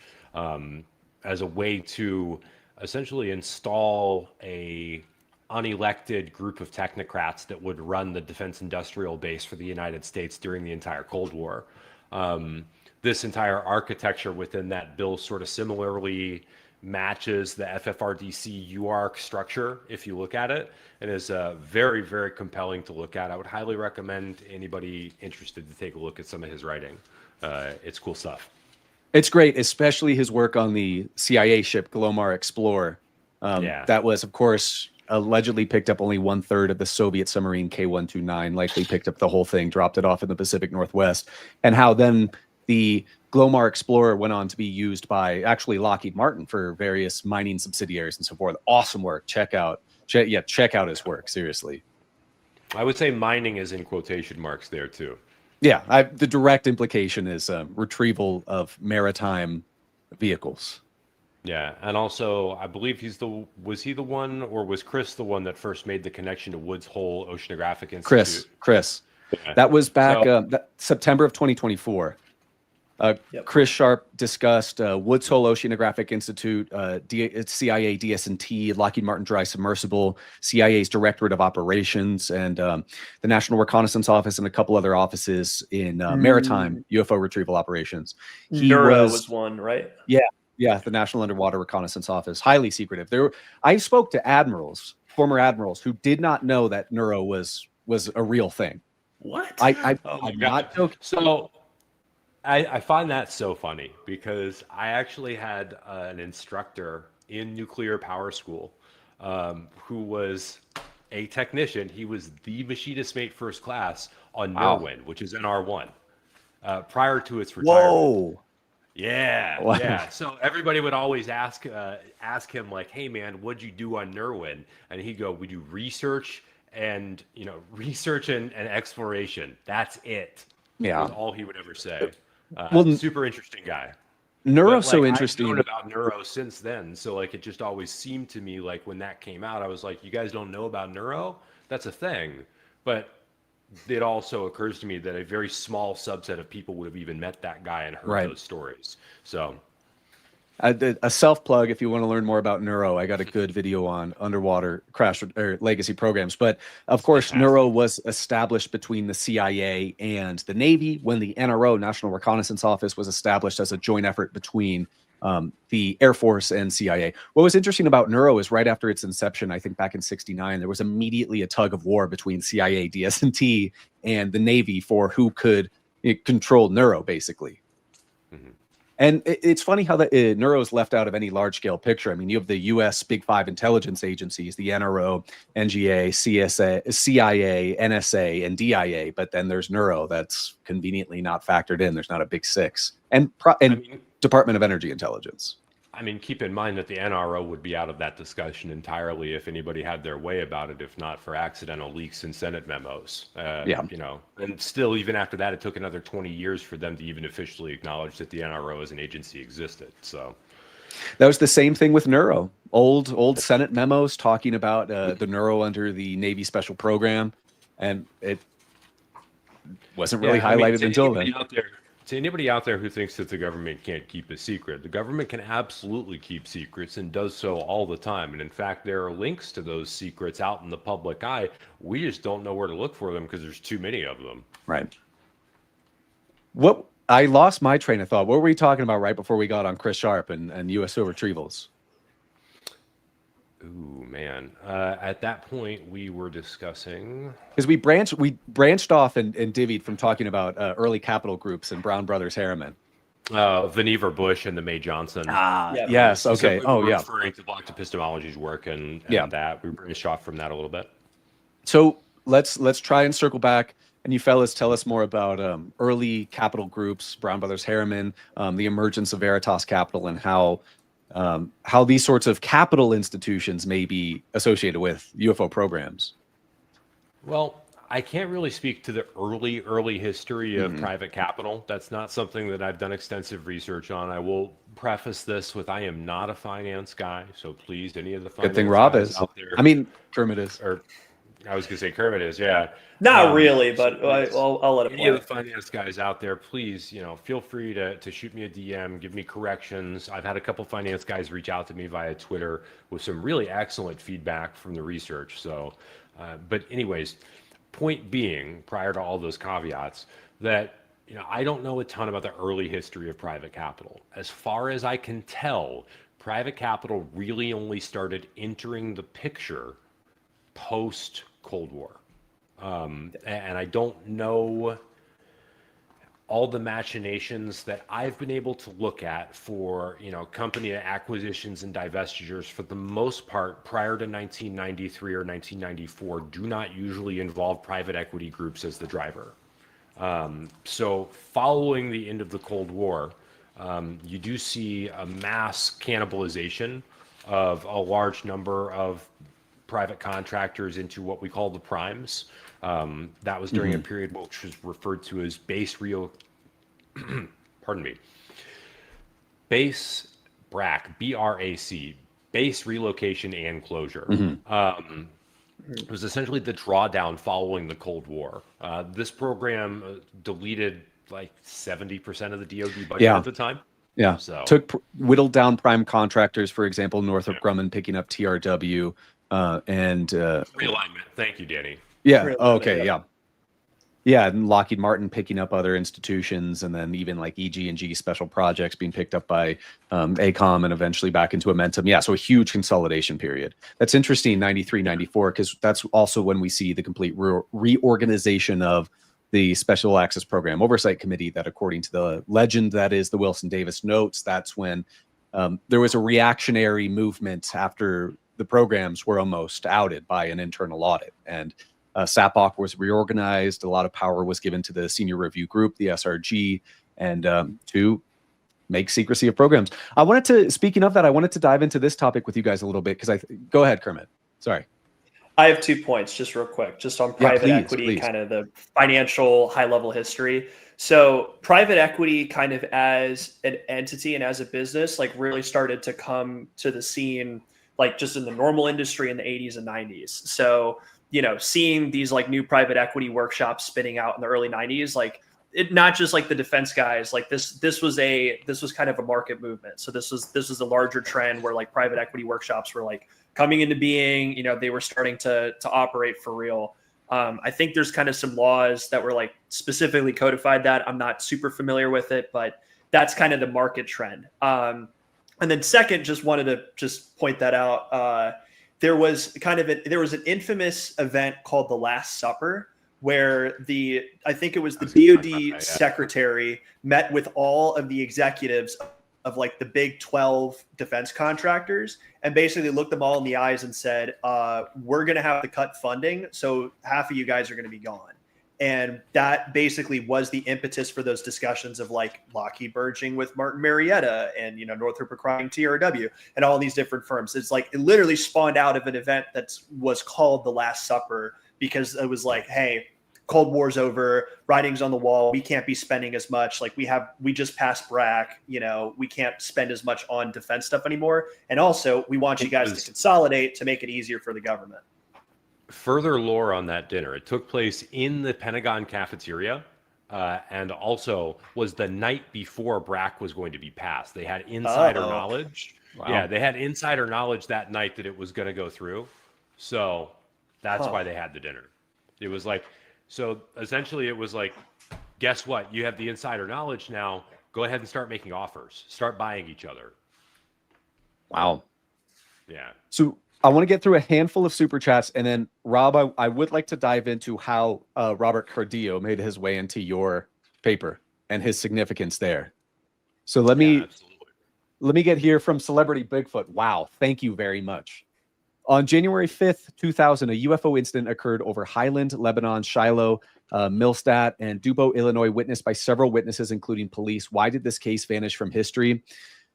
as a way to essentially install a unelected group of technocrats that would run the defense industrial base for the United States during the entire Cold War. This entire architecture within that bill sort of similarly matches the FFRDC UARC structure, if you look at it, and is very, very compelling to look at. I would highly recommend anybody interested to take a look at some of his writing. It's cool stuff. It's great, especially his work on the CIA ship Glomar Explorer. That was, of course, allegedly picked up only 1/3 of the Soviet submarine K-129, likely picked up the whole thing, dropped it off in the Pacific Northwest, and how then the Glomar Explorer went on to be used by actually Lockheed Martin for various mining subsidiaries and so forth. Awesome work. Check out his work, seriously. I would say mining is in quotation marks there too. Yeah, the direct implication is retrieval of maritime vehicles. Yeah, and also I believe was he the one, or was Chris the one that first made the connection to Woods Hole Oceanographic Institute? Chris. Yeah. That was back September of 2024. Chris Sharp discussed Woods Hole Oceanographic Institute, CIA DS&T, Lockheed Martin Dry Submersible, CIA's Directorate of Operations, and the National Reconnaissance Office, and a couple other offices in maritime UFO retrieval operations. Neuro was one, right? Yeah, the National Underwater Reconnaissance Office, highly secretive. I spoke to former admirals, who did not know that Neuro was a real thing. What? I'm not joking. So I find that so funny, because I actually had an instructor in nuclear power school who was a technician. He was the machinist mate first class on Merwin, which is NR1, prior to its retirement. Whoa. Yeah, Wow. yeah. So everybody would always ask him, like, "Hey, man, what'd you do on Nerwin?" And he'd go, "We do research and exploration. That's it." Yeah, was all he would ever say. Super interesting guy. Neuro's so interesting. I've known about Neuro since then, so like it just always seemed to me like when that came out, I was like, "You guys don't know about Neuro? That's a thing." But it also occurs to me that a very small subset of people would have even met that guy and heard those stories. So a self plug, if you want to learn more about Neuro, I got a good video on underwater crash or legacy programs. But of course, Neuro was established between the CIA and the Navy when the NRO, National Reconnaissance Office, was established as a joint effort between the Air Force and CIA. What was interesting about Neuro is right after its inception, I think back in '69, there was immediately a tug of war between CIA, DS&T, and the Navy for who could control Neuro, basically. Mm-hmm. And it's funny how Neuro is left out of any large-scale picture. I mean, you have the U.S. Big Five intelligence agencies, the NRO, NGA, CSA, CIA, NSA, and DIA, but then there's Neuro that's conveniently not factored in. There's not a Big Six. And Department of Energy Intelligence. I mean, keep in mind that the NRO would be out of that discussion entirely if anybody had their way about it, if not for accidental leaks in Senate memos. And still, even after that, it took another 20 years for them to even officially acknowledge that the NRO as an agency existed. So that was the same thing with Neuro. Old Senate memos talking about the Neuro under the Navy Special Program, and it wasn't really highlighted until then. To anybody out there who thinks that the government can't keep a secret, the government can absolutely keep secrets and does so all the time. And in fact, there are links to those secrets out in the public eye. We just don't know where to look for them because there's too many of them. Right. What I lost my train of thought. What were we talking about right before we got on Chris Sharp and USO retrievals? Ooh, man. At that point, we were discussing. Because we branched off and divvied from talking about early capital groups and Brown Brothers Harriman. Vannevar Bush and the May Johnson. Yeah. Yes. Okay. We Oh, were yeah. referring to blocked epistemology's work and Yeah. that we branched off from that a little bit. So let's try and circle back. And you fellas tell us more about early capital groups, Brown Brothers Harriman, the emergence of Veritas Capital, and how these sorts of capital institutions may be associated with UFO programs. Well, I can't really speak to the early history of private capital. That's not something that I've done extensive research on. I will preface this with I am not a finance guy, so please, any of the finance Good thing Rob guys is. out there, I mean, Kermit is. or I was going to say Kermit is, yeah. Not really, so but please, I'll let it any of play. the finance guys out there, please, feel free to shoot me a DM, give me corrections. I've had a couple finance guys reach out to me via Twitter with some really excellent feedback from the research. So, but anyways, point being, prior to all those caveats, that I don't know a ton about the early history of private capital. As far as I can tell, private capital really only started entering the picture post Cold War. And I don't know all the machinations that I've been able to look at for, company acquisitions and divestitures, for the most part, prior to 1993 or 1994, do not usually involve private equity groups as the driver. So following the end of the Cold War, you do see a mass cannibalization of a large number of private contractors into what we call the primes. That was during a period which was referred to as base BRAC, B-R-A-C, base relocation and closure. It was essentially the drawdown following the Cold War. This program deleted like 70% of the DoD budget at the time. Yeah, so whittled down prime contractors, for example, Northrop Grumman picking up TRW and realignment. Thank you, Danny. Yeah. Realignment, Okay. Yeah. Yeah, and Lockheed Martin picking up other institutions, and then even like EG&G special projects being picked up by ACOM and eventually back into Amentum. Yeah, so a huge consolidation period. That's interesting, 93, 94, because that's also when we see the complete reorganization of the Special Access Program Oversight Committee that, according to the legend that is the Wilson Davis notes, that's when there was a reactionary movement after the programs were almost outed by an internal audit. And SAPOC was reorganized. A lot of power was given to the senior review group, the SRG, and to make secrecy of programs. Speaking of that, I wanted to dive into this topic with you guys a little bit because go ahead, Kermit. Sorry. I have 2 points, just real quick, just on private equity, kind of the financial high-level history. So private equity kind of as an entity and as a business, like really started to come to the scene, like just in the normal industry in the 80s and 90s. So seeing these like new private equity workshops spinning out in the early 90s, like it, not just like the defense guys, like this was kind of a market movement. So this was a larger trend where like private equity workshops were like coming into being, they were starting to operate for real. I think there's kind of some laws that were like specifically codified that. I'm not super familiar with it, but that's kind of the market trend. And then second, just wanted to just point that out. There was an infamous event called the Last Supper, where I think it was the DoD secretary met with all of the executives of like the big 12 defense contractors and basically looked them all in the eyes and said, we're going to have to cut funding. So half of you guys are going to be gone. And that basically was the impetus for those discussions of like Lockheed merging with Martin Marietta and, Northrop acquiring TRW and all these different firms. It's like, it literally spawned out of an event that was called the Last Supper, because it was like, hey, Cold War's over, writing's on the wall. We can't be spending as much. Like we just passed BRAC, we can't spend as much on defense stuff anymore. And also we want you guys to consolidate to make it easier for the government. Further lore on that dinner. It took place in the Pentagon cafeteria, and also was the night before BRAC was going to be passed. They had insider knowledge. Wow. Yeah, they had insider knowledge that night that it was going to go through. So that's why they had the dinner. It was like, so essentially it was like guess what? You have the insider knowledge now. Go ahead and start making offers. Start buying each other. Wow. Yeah. So I want to get through a handful of super chats, and then Rob, I would like to dive into how Robert Cardillo made his way into your paper and his significance there. So let me get here from Celebrity Bigfoot. Wow, thank you very much. On January 5th, 2000, a UFO incident occurred over Highland, Lebanon, Shiloh, Millstadt, and Dubo, Illinois, witnessed by several witnesses, including police. Why did this case vanish from history?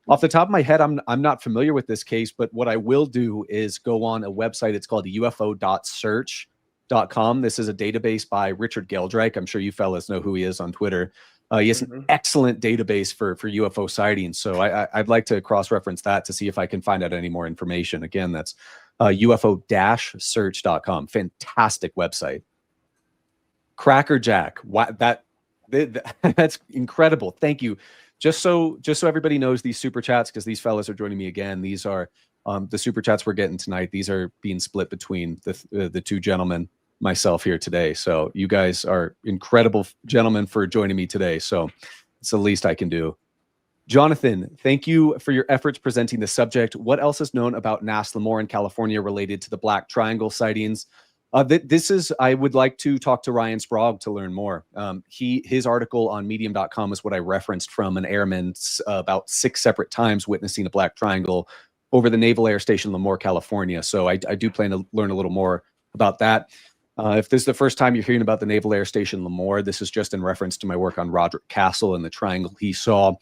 Off the top of my head, I'm not familiar with this case, but what I will do is go on a website. It's called ufo.search.com. This is a database by Richard Geldreich. I'm sure you fellas know who he is on Twitter. He has an excellent database for UFO sightings. So I'd like to cross-reference that to see if I can find out any more information. Again, that's ufo-search.com. Fantastic website. Crackerjack. That's incredible. Thank you. Just so everybody knows, these super chats, because these fellas are joining me again. These are the super chats we're getting tonight. These are being split between the two gentlemen, myself here today. So you guys are incredible gentlemen for joining me today. So it's the least I can do. Jonathan, thank you for your efforts presenting the subject. What else is known about Nas Lamore in California related to the Black Triangle sightings? I would like to talk to Ryan Sprague to learn more. His article on medium.com is what I referenced from an airman about 6 separate times witnessing a Black Triangle over the Naval Air Station, Lemoore, California. So I do plan to learn a little more about that. If this is the first time you're hearing about the Naval Air Station, Lemoore, this is just in reference to my work on Roderick Castle and the triangle he saw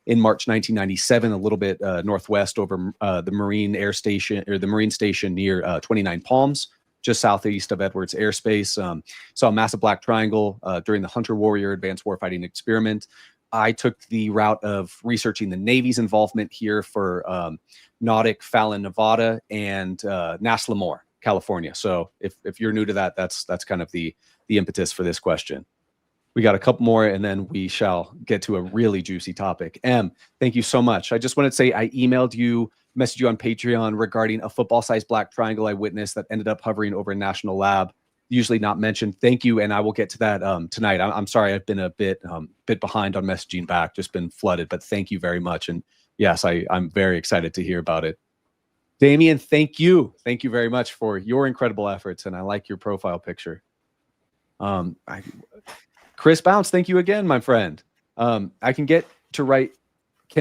in March 1997, a little bit northwest over the Marine Air Station, or the Marine Station near 29 Palms, just southeast of Edwards Airspace. Saw a massive Black Triangle during the Hunter Warrior Advanced Warfighting Experiment. I took the route of researching the Navy's involvement here for Nautic, Fallon, Nevada, and Nas Lamore, California. So if you're new to that, that's kind of the impetus for this question. We got a couple more, and then we shall get to a really juicy topic. M, thank you so much. I just wanted to say I emailed you, messaged you on Patreon regarding a football-sized Black Triangle I witnessed that ended up hovering over a national lab, usually not mentioned. Thank you, and I will get to that tonight. I'm sorry I've been a bit behind on messaging back, just been flooded, but thank you very much. And yes, I'm very excited to hear about it. Damien, thank you. Thank you very much for your incredible efforts, and I like your profile picture. Chris Bounce, thank you again, my friend. Can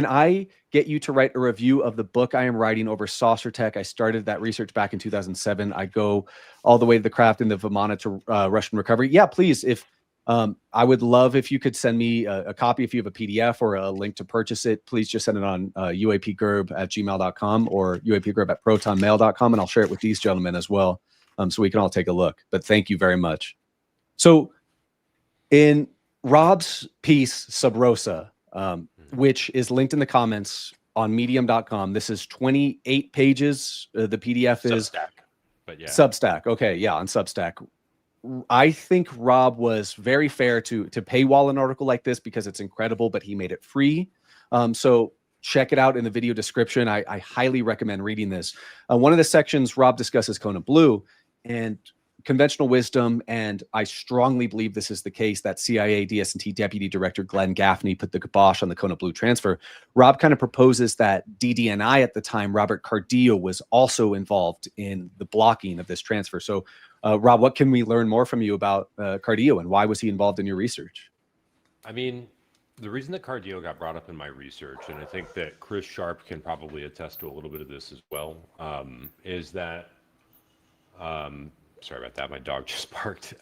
I get you to write a review of the book I am writing over saucer tech? I started that research back in 2007. I go all the way to the craft and the Vimana to Russian recovery. Yeah, please. If I would love if you could send me a copy. If you have a PDF or a link to purchase it, please just send it on uapgerb@gmail.com or uapgerb@protonmail.com, and I'll share it with these gentlemen as well, so we can all take a look. But thank you very much. So in Rob's piece, Sub Rosa, which is linked in the comments on medium.com, this is 28 pages. The PDF is Substack, but yeah. Substack. Okay, yeah, on Substack. I think Rob was very fair to paywall an article like this because it's incredible, but he made it free. So check it out in the video description. I highly recommend reading this. One of the sections, Rob discusses Kona Blue and conventional wisdom, and I strongly believe this is the case, that CIA DS&T Deputy Director Glenn Gaffney put the kibosh on the Kona Blue transfer. Rob kind of proposes that DD&I at the time, Robert Cardillo, was also involved in the blocking of this transfer. So, Rob, what can we learn more from you about Cardillo, and why was he involved in your research? I mean, the reason that Cardillo got brought up in my research, and I think that Chris Sharp can probably attest to a little bit of this as well, is that sorry about that. My dog just barked.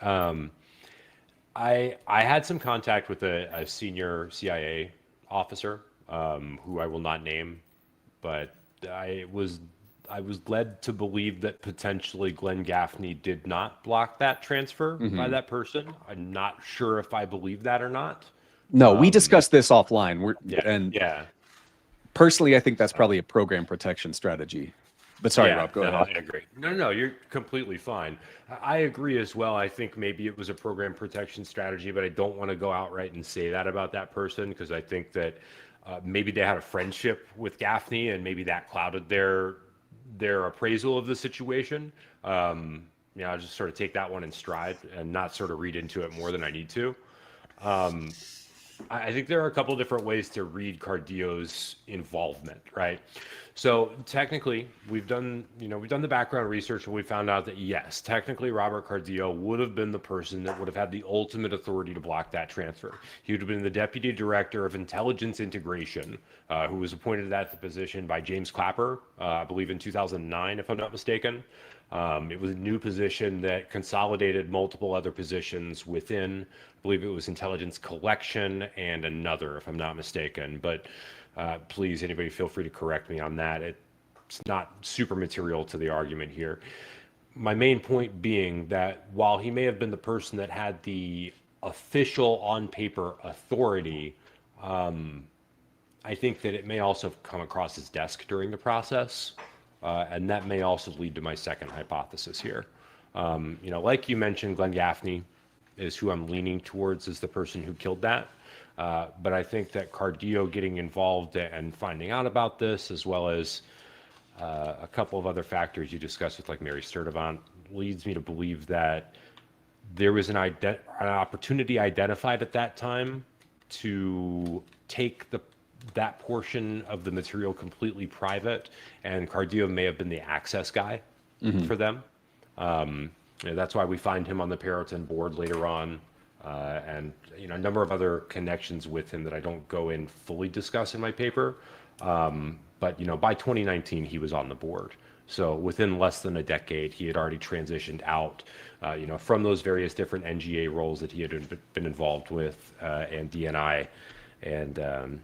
I had some contact with a senior CIA officer who I will not name, but I was led to believe that potentially Glenn Gaffney did not block that transfer by that person. I'm not sure if I believe that or not. No, we discussed this offline. Personally, I think that's probably a program protection strategy. But sorry, Rob, go ahead. I agree. No, you're completely fine. I agree as well. I think maybe it was a program protection strategy, but I don't want to go outright and say that about that person, because I think that maybe they had a friendship with Gaffney, and maybe that clouded their appraisal of the situation. I'll just sort of take that one in stride and not sort of read into it more than I need to. I think there are a couple different ways to read Cardillo's involvement, right? So technically, we've done the background research, and we found out that yes, technically Robert Cardillo would have been the person that would have had the ultimate authority to block that transfer. He would have been the deputy director of intelligence integration, who was appointed at the position by James Clapper, I believe in 2009, if I'm not mistaken. It was a new position that consolidated multiple other positions within, I believe it was intelligence collection and another, if I'm not mistaken. But please, anybody feel free to correct me on that. It's not super material to the argument here. My main point being that while he may have been the person that had the official on paper authority, I think that it may also have come across his desk during the process. And that may also lead to my second hypothesis here. Like you mentioned, Glenn Gaffney is who I'm leaning towards as the person who killed that. But I think that Cardillo getting involved and finding out about this, as well as a couple of other factors you discussed with like Mary Sturtevant, leads me to believe that there was an opportunity identified at that time to take that portion of the material completely private, and Cardillo may have been the access guy for them. That's why we find him on the Peroton board later on, and a number of other connections with him that I don't go in fully discuss in my paper. But by 2019 he was on the board. So within less than a decade, he had already transitioned out, from those various different NGA roles that he had been involved with, and DNI, and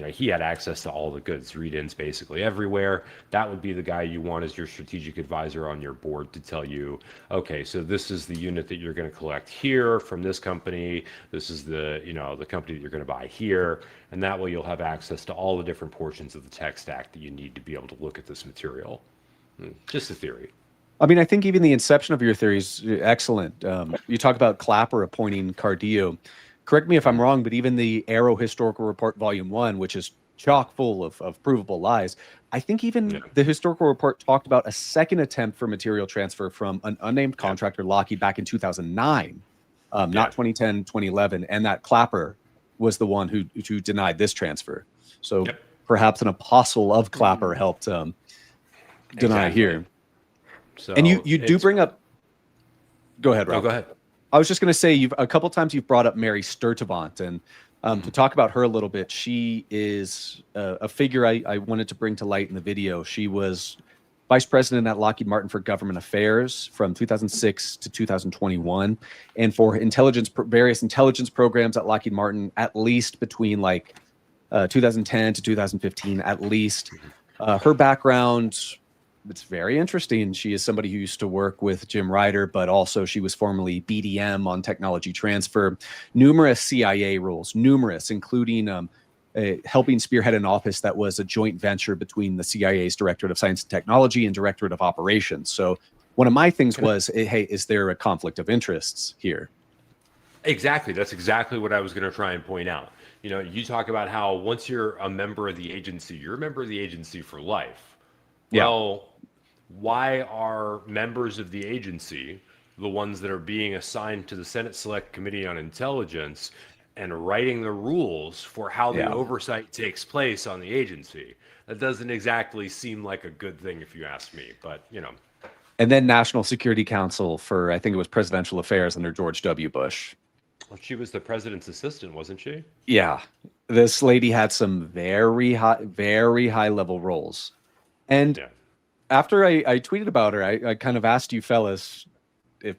he had access to all the goods, read-ins basically everywhere. That would be the guy you want as your strategic advisor on your board to tell you, okay, so this is the unit that you're going to collect here from this company. This is the company that you're going to buy here. And that way you'll have access to all the different portions of the tech stack that you need to be able to look at this material. Just a theory. I mean, I think even the inception of your theory is excellent. You talk about Clapper appointing Cardillo. Correct me if I'm wrong, but even the Arrow Historical Report Volume 1, which is chock full of provable lies, I think even the historical report talked about a second attempt for material transfer from an unnamed contractor, Lockheed, back in 2009, not 2010, 2011, and that Clapper was the one who denied this transfer. So perhaps an apostle of Clapper helped deny here. So and you do bring up... Go ahead, Rob. No, go ahead. I was just going to say, a couple times you've brought up Mary Sturtevant, and to talk about her a little bit, she is a figure I wanted to bring to light in the video. She was vice president at Lockheed Martin for government affairs from 2006 to 2021, and for various intelligence programs at Lockheed Martin, at least between 2010 to 2015, at least. Her background... It's very interesting. She is somebody who used to work with Jim Ryder, but also she was formerly BDM on technology transfer. Numerous CIA roles, including helping spearhead an office that was a joint venture between the CIA's Directorate of Science and Technology and Directorate of Operations. So one of my things was, hey, is there a conflict of interests here? Exactly. That's exactly what I was going to try and point out. You talk about how once you're a member of the agency, you're a member of the agency for life. Well, why are members of the agency the ones that are being assigned to the Senate Select Committee on Intelligence and writing the rules for how the oversight takes place on the agency? That doesn't exactly seem like a good thing if you ask me, but And then National Security Council for, I think it was presidential affairs under George W. Bush. Well, she was the president's assistant, wasn't she? Yeah. This lady had some very high level roles. And after I tweeted about her, I kind of asked you fellas if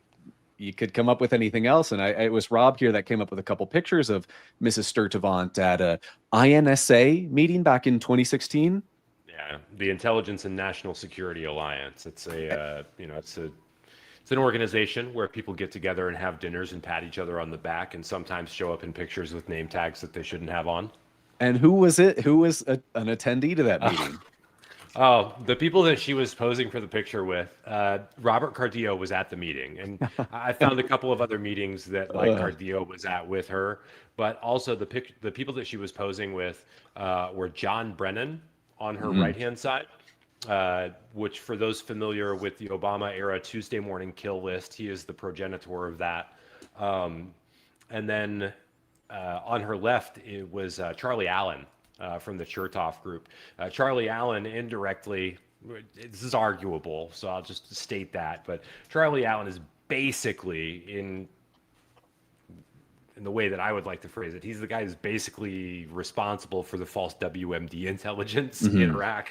you could come up with anything else. And it was Rob here that came up with a couple pictures of Mrs. Sturtevant at a INSA meeting back in 2016. Yeah, the Intelligence and National Security Alliance. It's it's an organization where people get together and have dinners and pat each other on the back and sometimes show up in pictures with name tags that they shouldn't have on. And who was it? Who was an attendee to that meeting? Oh, the people that she was posing for the picture with, Robert Cardillo was at the meeting, and I found a couple of other meetings that Cardillo was at with her, but also the people that she was posing with were John Brennan on her right-hand side, which for those familiar with the Obama era Tuesday morning kill list, he is the progenitor of that. And then on her left, it was Charlie Allen from the Chertoff group. Charlie Allen indirectly, this is arguable, so I'll just state that, but Charlie Allen is basically, in the way that I would like to phrase it, he's the guy who's basically responsible for the false WMD intelligence in Iraq.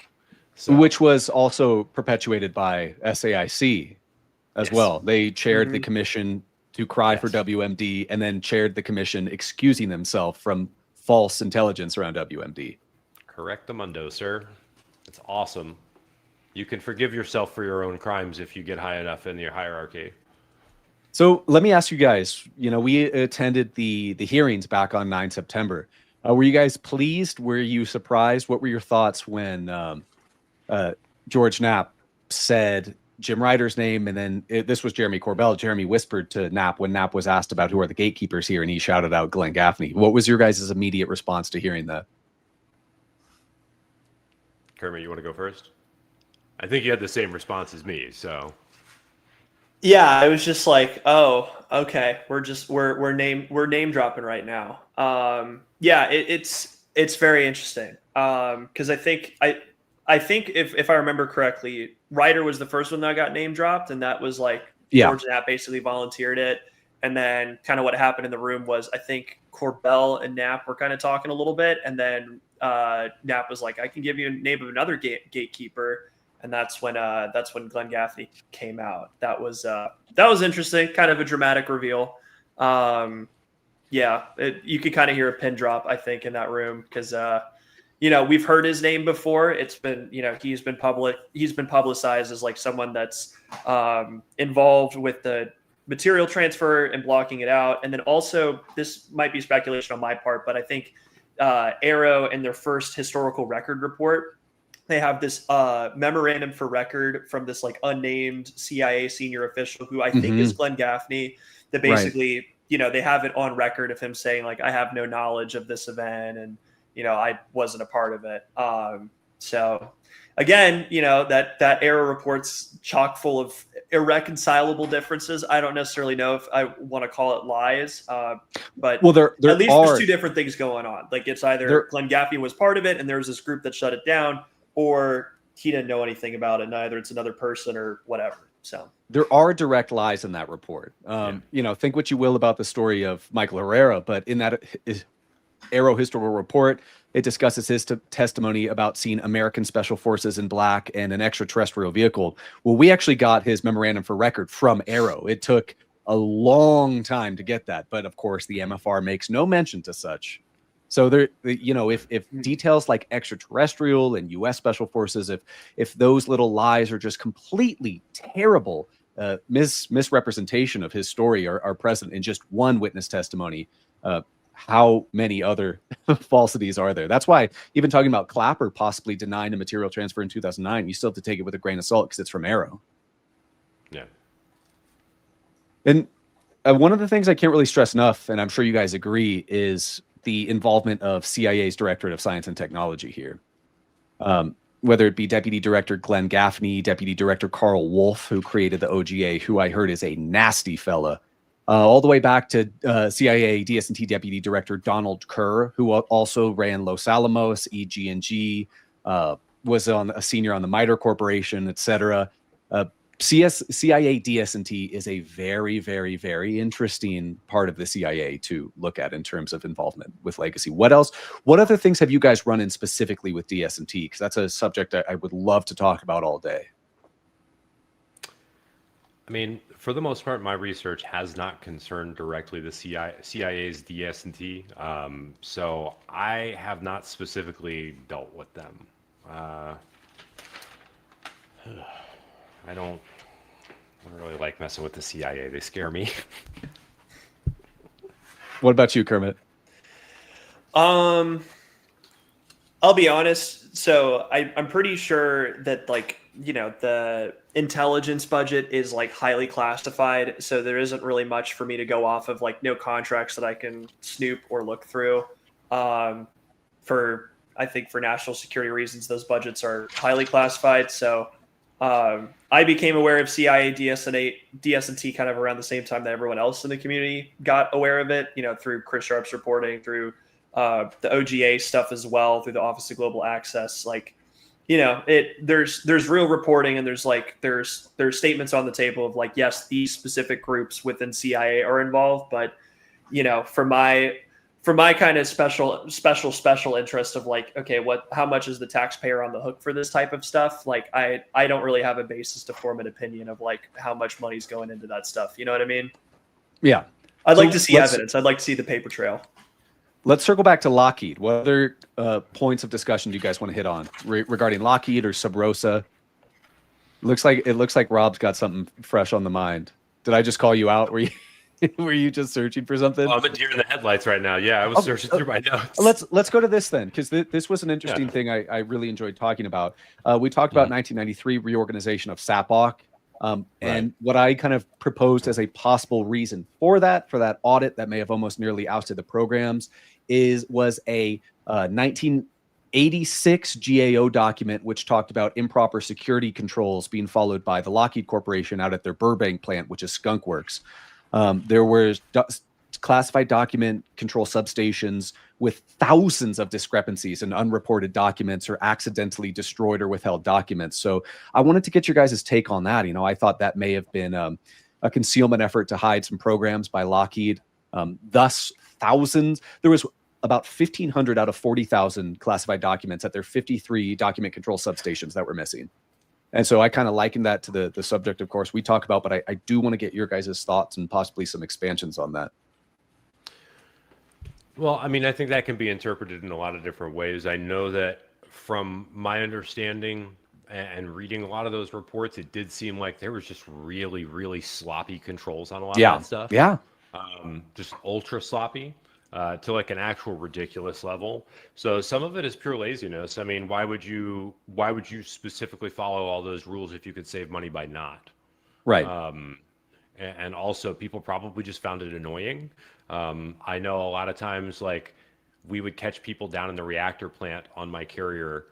So, which was also perpetuated by SAIC as Yes. well. They chaired the commission to cry for WMD, and then chaired the commission excusing themselves from false intelligence around WMD. correctamundo, sir. It's awesome. You can forgive yourself for your own crimes if you get high enough in your hierarchy. So let me ask you guys, we attended the hearings back on 9 September. Were you guys pleased? Were you surprised? What were your thoughts when George Knapp said Jim Ryder's name, and then this was Jeremy Corbell. Jeremy whispered to Knapp when Knapp was asked about who are the gatekeepers here, and he shouted out Glenn Gaffney. What was your guys' immediate response to hearing that? Kermit, you want to go first? I think you had the same response as me, so. Yeah, I was just like, oh, okay, we're name dropping right now. Yeah, it's very interesting. Because I think if I remember correctly, Ryder was the first one that got name dropped, and that was like George Knapp basically volunteered it. And then kind of what happened in the room was I think Corbell and Knapp were kind of talking a little bit, and then Knapp was like, I can give you a name of another gatekeeper. And that's when Glenn Gaffney came out. That was interesting, kind of a dramatic reveal. Yeah, you could kind of hear a pin drop, I think, in that room because we've heard his name before. It's been he's been publicized as like someone that's involved with the material transfer and blocking it out. And then also, this might be speculation on my part, but I think Arrow in their first historical record report, they have this memorandum for record from this like unnamed CIA senior official who I think is Glenn Gaffney, that basically, they have it on record of him saying like, I have no knowledge of this event and, I wasn't a part of it. So again, that Arrow report's chock full of irreconcilable differences. I don't necessarily know if I want to call it lies, but there at least are, there's two different things going on. Like it's either Glenn Gaffney was part of it and there's this group that shut it down, or he didn't know anything about it. Neither it's another person or whatever. So there are direct lies in that report. Think what you will about the story of Michael Herrera, but in that Arrow historical report, it discusses his testimony about seeing American Special Forces in black and an extraterrestrial vehicle. Well, we actually got his memorandum for record from Arrow. It took a long time to get that, but of course the MFR makes no mention to such. So there, if details like extraterrestrial and U.S. Special Forces, if those little lies are just completely terrible misrepresentation of his story are present in just one witness testimony, how many other falsities are there? That's why even talking about Clapper possibly denying a material transfer in 2009, you still have to take it with a grain of salt because it's from Arrow. Yeah. And one of the things I can't really stress enough, and I'm sure you guys agree, is the involvement of CIA's Directorate of Science and Technology here. Whether it be Deputy Director Glenn Gaffney, Deputy Director Carl Wolf, who created the OGA, who I heard is a nasty fella, all the way back to CIA DS&T Deputy Director Donald Kerr, who also ran Los Alamos, EG&G, was a senior on the MITRE Corporation, etc. CIA DS&T is a very, very, very interesting part of the CIA to look at in terms of involvement with legacy. What else? What other things have you guys run in specifically with DS&T? Because that's a subject I would love to talk about all day. I mean, for the most part, my research has not concerned directly the CIA's DS&T, so I have not specifically dealt with them. I don't really like messing with the CIA. They scare me. What about you, Kermit? I'll be honest. So I'm pretty sure that the intelligence budget is like highly classified. So there isn't really much for me to go off of, no contracts that I can snoop or look through. I think for national security reasons, those budgets are highly classified. So I became aware of CIA DS&T kind of around the same time that everyone else in the community got aware of it, through Chris Sharp's reporting, through the OGA stuff as well, through the Office of Global Access. Like, there's real reporting, and there's statements on the table of like, yes, these specific groups within CIA are involved, but for my kind of special interest of like, okay, how much is the taxpayer on the hook for this type of stuff? Like, I don't really have a basis to form an opinion of like how much money's going into that stuff. You know what I mean? Yeah. I'd like to see evidence. I'd like to see the paper trail. Let's circle back to Lockheed. What other points of discussion do you guys want to hit on regarding Lockheed or Sub Rosa? It looks like Rob's got something fresh on the mind. Did I just call you out? Were you just searching for something? I'm a deer in the headlights right now. Yeah, I was searching through my notes. Let's go to this then, because this was an interesting thing I really enjoyed talking about. We talked about 1993 reorganization of SAPOC. And what I kind of proposed as a possible reason for that audit that may have almost nearly ousted the programs was a 1986 GAO document, which talked about improper security controls being followed by the Lockheed Corporation out at their Burbank plant, which is Skunk Works. There were classified document control substations with thousands of discrepancies and unreported documents or accidentally destroyed or withheld documents. So I wanted to get your guys' take on that. I thought that may have been a concealment effort to hide some programs by Lockheed. Thus, thousands. There was about 1,500 out of 40,000 classified documents at their 53 document control substations that were missing. And so I kind of liken that to the subject, of course, we talk about, but I do want to get your guys' thoughts and possibly some expansions on that. Well, I mean, I think that can be interpreted in a lot of different ways. I know that from my understanding and reading a lot of those reports, it did seem like there was just really, really sloppy controls on a lot of that stuff. Yeah. Just ultra sloppy. To like an actual ridiculous level. So some of it is pure laziness. I mean, why would you specifically follow all those rules if you could save money by not? Right. And also people probably just found it annoying. I know a lot of times, like, we would catch people down in the reactor plant on my carrier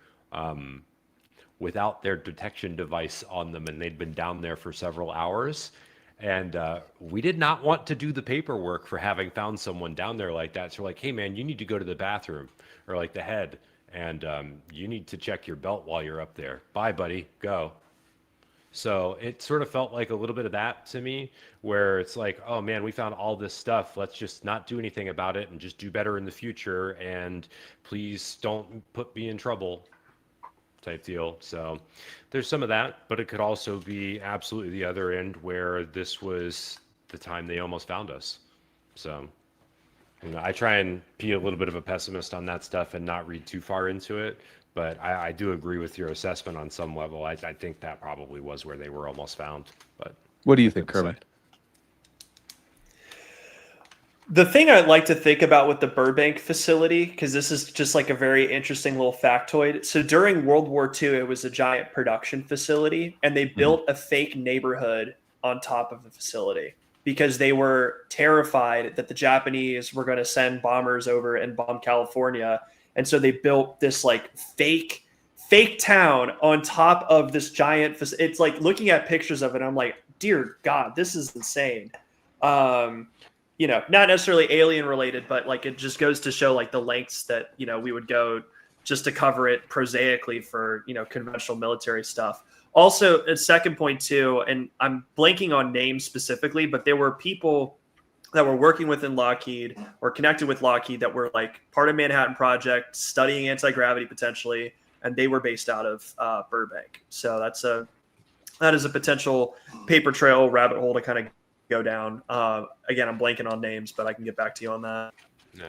without their detection device on them, and they'd been down there for several hours. And we did not want to do the paperwork for having found someone down there like that. So we're like, hey, man, you need to go to the bathroom, or like the head, and you need to check your belt while you're up there. Bye, buddy. Go. So it sort of felt like a little bit of that to me, where it's like, oh, man, we found all this stuff. Let's just not do anything about it and just do better in the future. And please don't put me in trouble, type deal. So there's some of that, but it could also be absolutely the other end, where this was the time they almost found us. So I try and be a little bit of a pessimist on that stuff and not read too far into it, but I do agree with your assessment on some level. I think that probably was where they were almost found. But what do you think, Kermit? The thing I'd like to think about with the Burbank facility, because this is just like a very interesting little factoid. So during World War II, it was a giant production facility, and they built a fake neighborhood on top of the facility because they were terrified that the Japanese were going to send bombers over and bomb California. And so they built this like fake town on top of this giant facility. It's like looking at pictures of it, I'm like, dear God, this is insane. Not necessarily alien related, but like it just goes to show like the lengths that, we would go just to cover it prosaically for, conventional military stuff. Also, a second point too, and I'm blanking on names specifically, but there were people that were working within Lockheed or connected with Lockheed that were like part of Manhattan Project, studying anti-gravity potentially, and they were based out of Burbank. So that is a potential paper trail rabbit hole to kind of go down. Again, I'm blanking on names, but I can get back to you on that. No.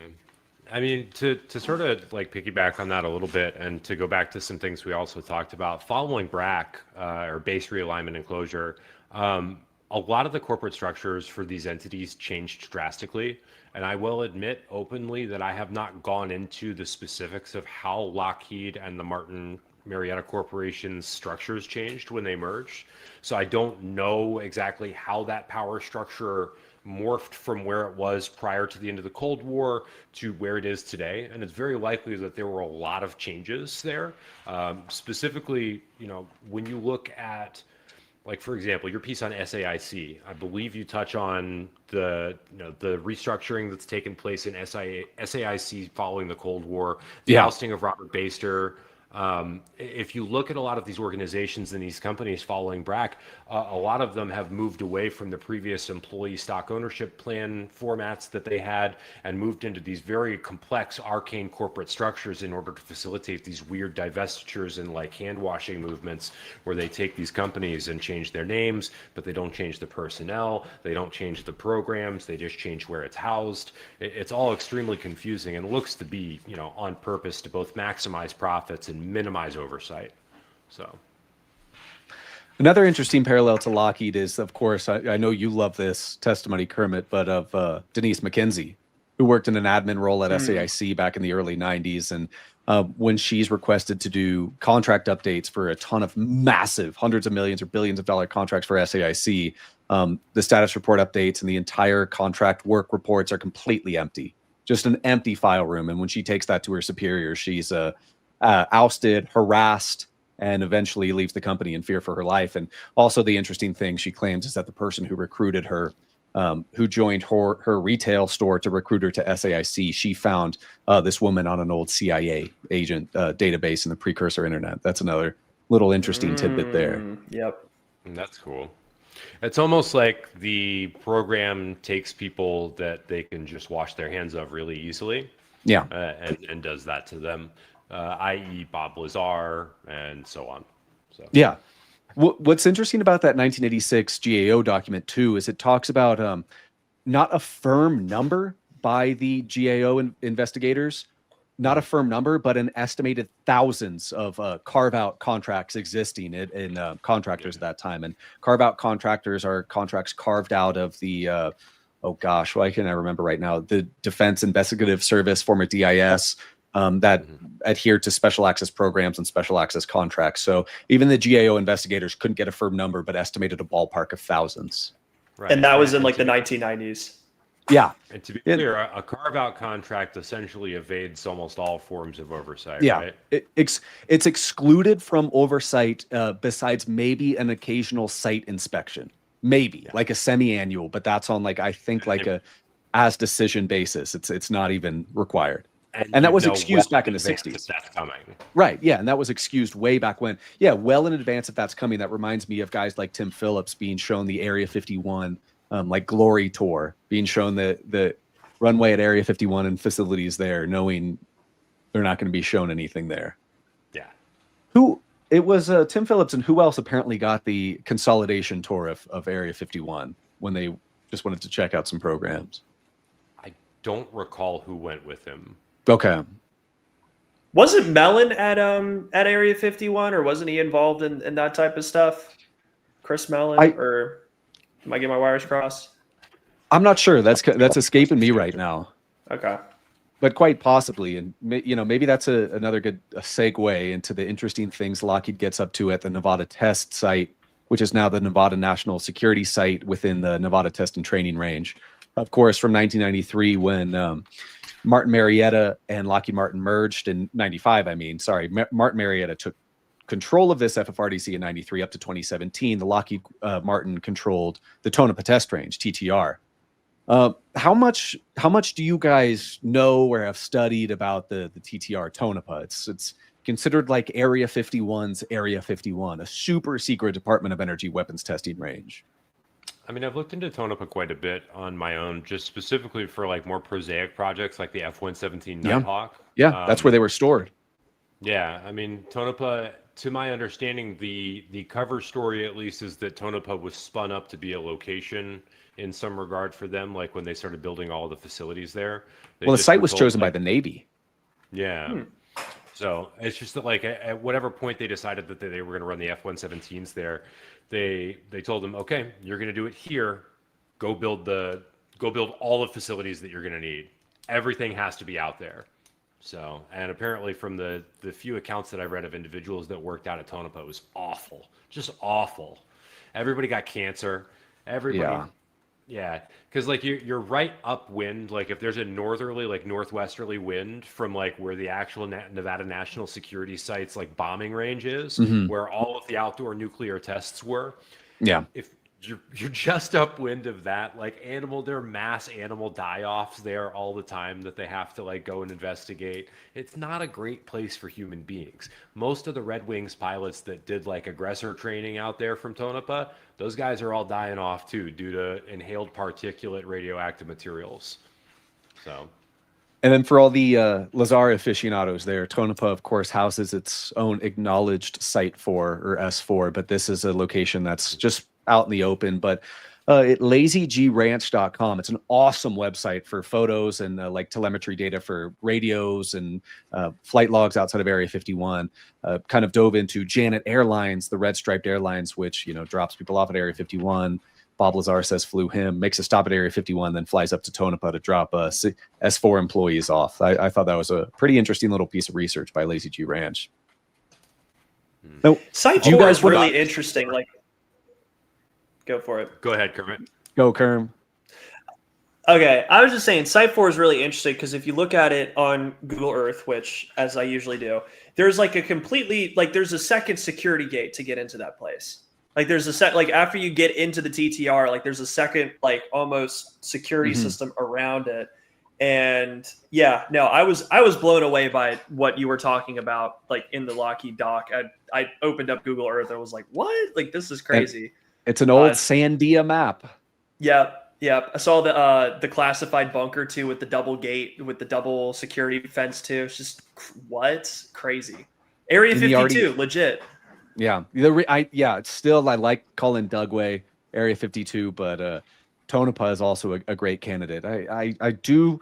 I mean, to sort of like piggyback on that a little bit, and to go back to some things we also talked about, following BRAC, or base realignment and closure, a lot of the corporate structures for these entities changed drastically. And I will admit openly that I have not gone into the specifics of how Lockheed and the Martin Marietta Corporation's structures changed when they merged. So I don't know exactly how that power structure morphed from where it was prior to the end of the Cold War to where it is today. And it's very likely that there were a lot of changes there. Specifically, when you look at, like, for example, your piece on SAIC, I believe you touch on the restructuring that's taken place in SAIC following the Cold War, the ousting of Robert Baster. If you look at a lot of these organizations and these companies following back, a lot of them have moved away from the previous employee stock ownership plan formats that they had and moved into these very complex, arcane corporate structures in order to facilitate these weird divestitures and like hand washing movements where they take these companies and change their names, but they don't change the personnel, they don't change the programs, they just change where it's housed. It's all extremely confusing and looks to be, on purpose to both maximize profits and minimize oversight. So another interesting parallel to Lockheed is, of course, I know you love this testimony, Kermit, but of Denise McKenzie, who worked in an admin role at SAIC back in the early 90s. And when she's requested to do contract updates for a ton of massive hundreds of millions or billions of dollar contracts for SAIC, the status report updates and the entire contract work reports are completely empty, just an empty file room. And when she takes that to her superior, she's ousted, harassed, and eventually leaves the company in fear for her life. And also the interesting thing she claims is that the person who recruited her, who joined her retail store to recruit her to SAIC, she found this woman on an old CIA agent database in the precursor internet. That's another little interesting tidbit there. Yep. That's cool. It's almost like the program takes people that they can just wash their hands of really easily. Yeah. And does that to them. I.e. Bob Lazar and so on. So yeah. What's interesting about that 1986 GAO document too is it talks about not a firm number by the GAO investigators, not a firm number, but an estimated thousands of carve-out contracts existing in contractors at that time. And carve-out contractors are contracts carved out of the oh gosh, why can't I remember right now? The Defense Investigative Service, former DIS. That adhere to special access programs and special access contracts. So even the GAO investigators couldn't get a firm number, but estimated a ballpark of thousands. Right. And that was in like the 1990s. Yeah. And to be clear, a carve-out contract essentially evades almost all forms of oversight, yeah. right? It's excluded from oversight besides maybe an occasional site inspection. Maybe, like a semi-annual, but that's on like, I think like a as decision basis. It's not even required. And that was excused back in the 60s. That's coming. Right. Yeah. And that was excused way back when. Yeah. Well in advance if that's coming. That reminds me of guys like Tim Phillips being shown the Area 51, like glory tour, being shown the runway at Area 51 and facilities there, knowing they're not going to be shown anything there. Yeah. It was Tim Phillips, and who else apparently got the consolidation tour of Area 51 when they just wanted to check out some programs? I don't recall who went with him. Okay. Wasn't Mellon at Area 51, or wasn't he involved in that type of stuff? Chris Mellon, or am I getting my wires crossed? I'm not sure. That's escaping me right now. Okay. But quite possibly, and maybe that's another good segue into the interesting things Lockheed gets up to at the Nevada Test Site, which is now the Nevada National Security Site within the Nevada Test and Training Range. Of course, from 1993 when Martin Marietta and Lockheed Martin merged in 95. Martin Marietta took control of this FFRDC in 93 up to 2017. The Lockheed Martin controlled the Tonopah Test Range, TTR. How much do you guys know or have studied about the TTR Tonopah? It's considered like Area 51's Area 51, a super secret Department of Energy weapons testing range. I mean, I've looked into Tonopah quite a bit on my own, just specifically for like more prosaic projects like the F-117 Nighthawk. Yeah, that's where they were stored. Yeah, I mean, Tonopah, to my understanding, the cover story at least is that Tonopah was spun up to be a location in some regard for them, like when they started building all the facilities there. Well, the site was chosen by the Navy. Yeah. So it's just that like at whatever point they decided that they were going to run the F-117s there, they told them, okay, you're going to do it here. Go build all the facilities that you're going to need. Everything has to be out there. So, and apparently from the few accounts that I read of individuals that worked out at Tonopah, it was awful, just awful. Everybody got cancer. Everybody Yeah, because like you're right upwind. Like if there's a northerly, like northwesterly wind from like where the actual Nevada National Security Site's like bombing range is, Mhm. where all of the outdoor nuclear tests were. Yeah. If you're just upwind of that, like there are mass animal die-offs there all the time that they have to like go and investigate. It's not a great place for human beings. Most of the Red Wings pilots that did like aggressor training out there from Tonopah, those guys are all dying off too due to inhaled particulate radioactive materials. So And then for all the Lazar aficionados there, Tonopah, of course, houses its own acknowledged Site 4 or S4, but this is a location that's just out in the open. But at lazygranch.com, it's an awesome website for photos and like telemetry data for radios and flight logs outside of Area 51. Kind of dove into Janet Airlines, the red striped airlines, which, drops people off at Area 51. Bob Lazar says flew him, makes a stop at Area 51, then flies up to Tonopah to drop S4 employees off. I thought that was a pretty interesting little piece of research by Lazy G Ranch. Now, Site do you 4 guys is really interesting. Like, go for it. go ahead, Kermit. Go, Kerm. Okay, I was just saying, Site 4 is really interesting because if you look at it on Google Earth, which as I usually do, there's like there's a second security gate to get into that place. Like there's after you get into the TTR, like there's a second like almost security system around it. And yeah, no, I was blown away by what you were talking about, like in the Lockheed doc. I opened up Google Earth and was like, what? Like this is crazy. And it's an old Sandia map. Yeah. I saw the classified bunker too with the double gate with the double security fence too. It's just what? Crazy. Area 52, legit. Yeah, it's still I like calling Dugway Area 52, but Tonopah is also a great candidate. I do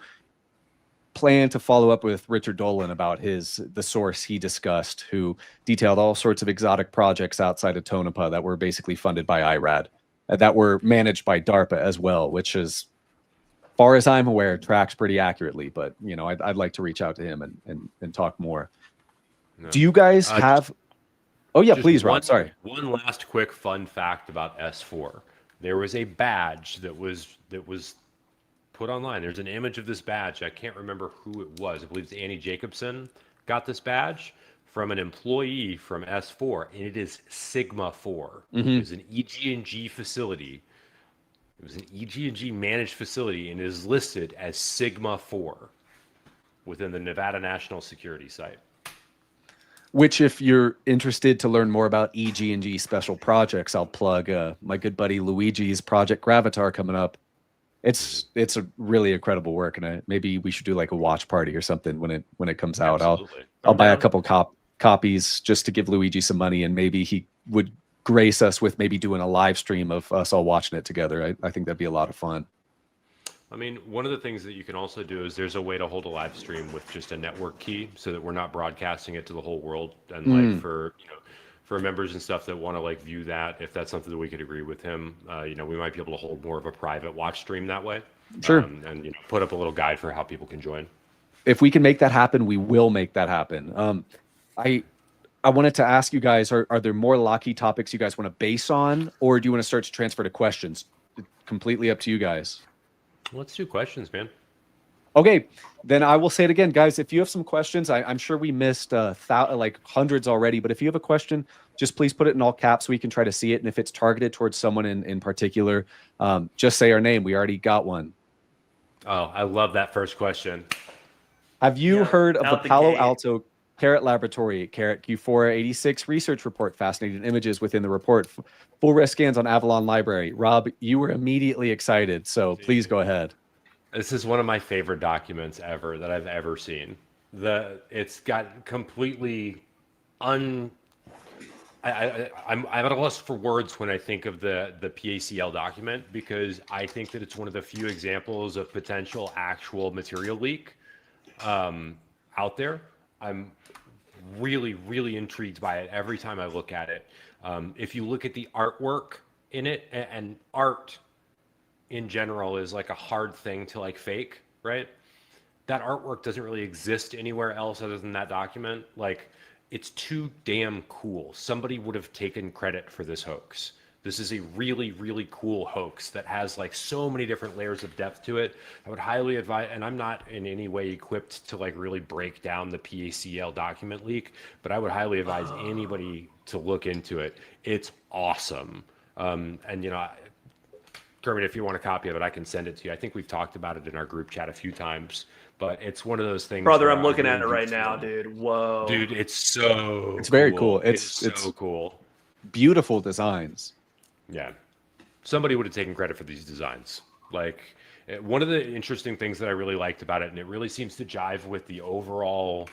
plan to follow up with Richard Dolan about the source he discussed, who detailed all sorts of exotic projects outside of Tonopah that were basically funded by IRAD, that were managed by DARPA as well, which is, far as I'm aware, tracks pretty accurately. But I'd like to reach out to him and talk more. No. Do you guys have? Oh, yeah, please, Rob. Sorry. One last quick fun fact about S4. There was a badge that was put online. There's an image of this badge. I can't remember who it was. I believe it's Annie Jacobson got this badge from an employee from S4, and it is Sigma 4. Mm-hmm. It was an EG&G facility. It was an EG&G managed facility, and it is listed as Sigma 4 within the Nevada National Security Site. Which, if you're interested to learn more about EG&G special projects, I'll plug my good buddy Luigi's Project Gravatar coming up. It's a really incredible work, and maybe we should do like a watch party or something when it comes out. Absolutely. I'll buy a couple copies just to give Luigi some money, and maybe he would grace us with maybe doing a live stream of us all watching it together. I think that'd be a lot of fun. I mean, one of the things that you can also do is there's a way to hold a live stream with just a network key so that we're not broadcasting it to the whole world. And like for members and stuff that want to like view that, if that's something that we could agree with him, we might be able to hold more of a private watch stream that way. Sure. And put up a little guide for how people can join. If we can make that happen, we will make that happen. I wanted to ask you guys, are there more Lockheed topics you guys want to base on, or do you want to start to transfer to questions? Completely up to you guys. Let's do questions, man. Okay, then I will say it again, guys. If you have some questions, I'm sure we missed like hundreds already, but if you have a question, just please put it in all caps so we can try to see it. And if it's targeted towards someone in particular, just say our name. We already got one. Oh, I love that first question. Have you heard of the Palo Alto Carrot Laboratory Carrot Q486 research report? Fascinating images within the report. Full risk scans on Avalon Library. Rob, you were immediately excited, so please go ahead. This is one of my favorite documents ever that I've ever seen. It's got completely I'm at a loss for words when I think of the PACL document, because I think that it's one of the few examples of potential actual material leak out there. I'm really, really intrigued by it every time I look at it. If you look at the artwork in it, and art in general is like a hard thing to like fake, right? That artwork doesn't really exist anywhere else other than that document. Like, it's too damn cool. Somebody would have taken credit for this hoax. This is a really, really cool hoax that has like so many different layers of depth to it. I would highly advise, and I'm not in any way equipped to like really break down the PACL document leak, but I would highly advise anybody to look into it. It's awesome. And you know, Kermit, if you want a copy of it, I can send it to you. I think we've talked about it in our group chat a few times, but it's one of those things. Brother, I'm looking at it right now, dude. Whoa. Dude, it's very cool. It's so cool. Beautiful designs. Yeah. Somebody would have taken credit for these designs. Like, one of the interesting things that I really liked about it, and it really seems to jive with the overall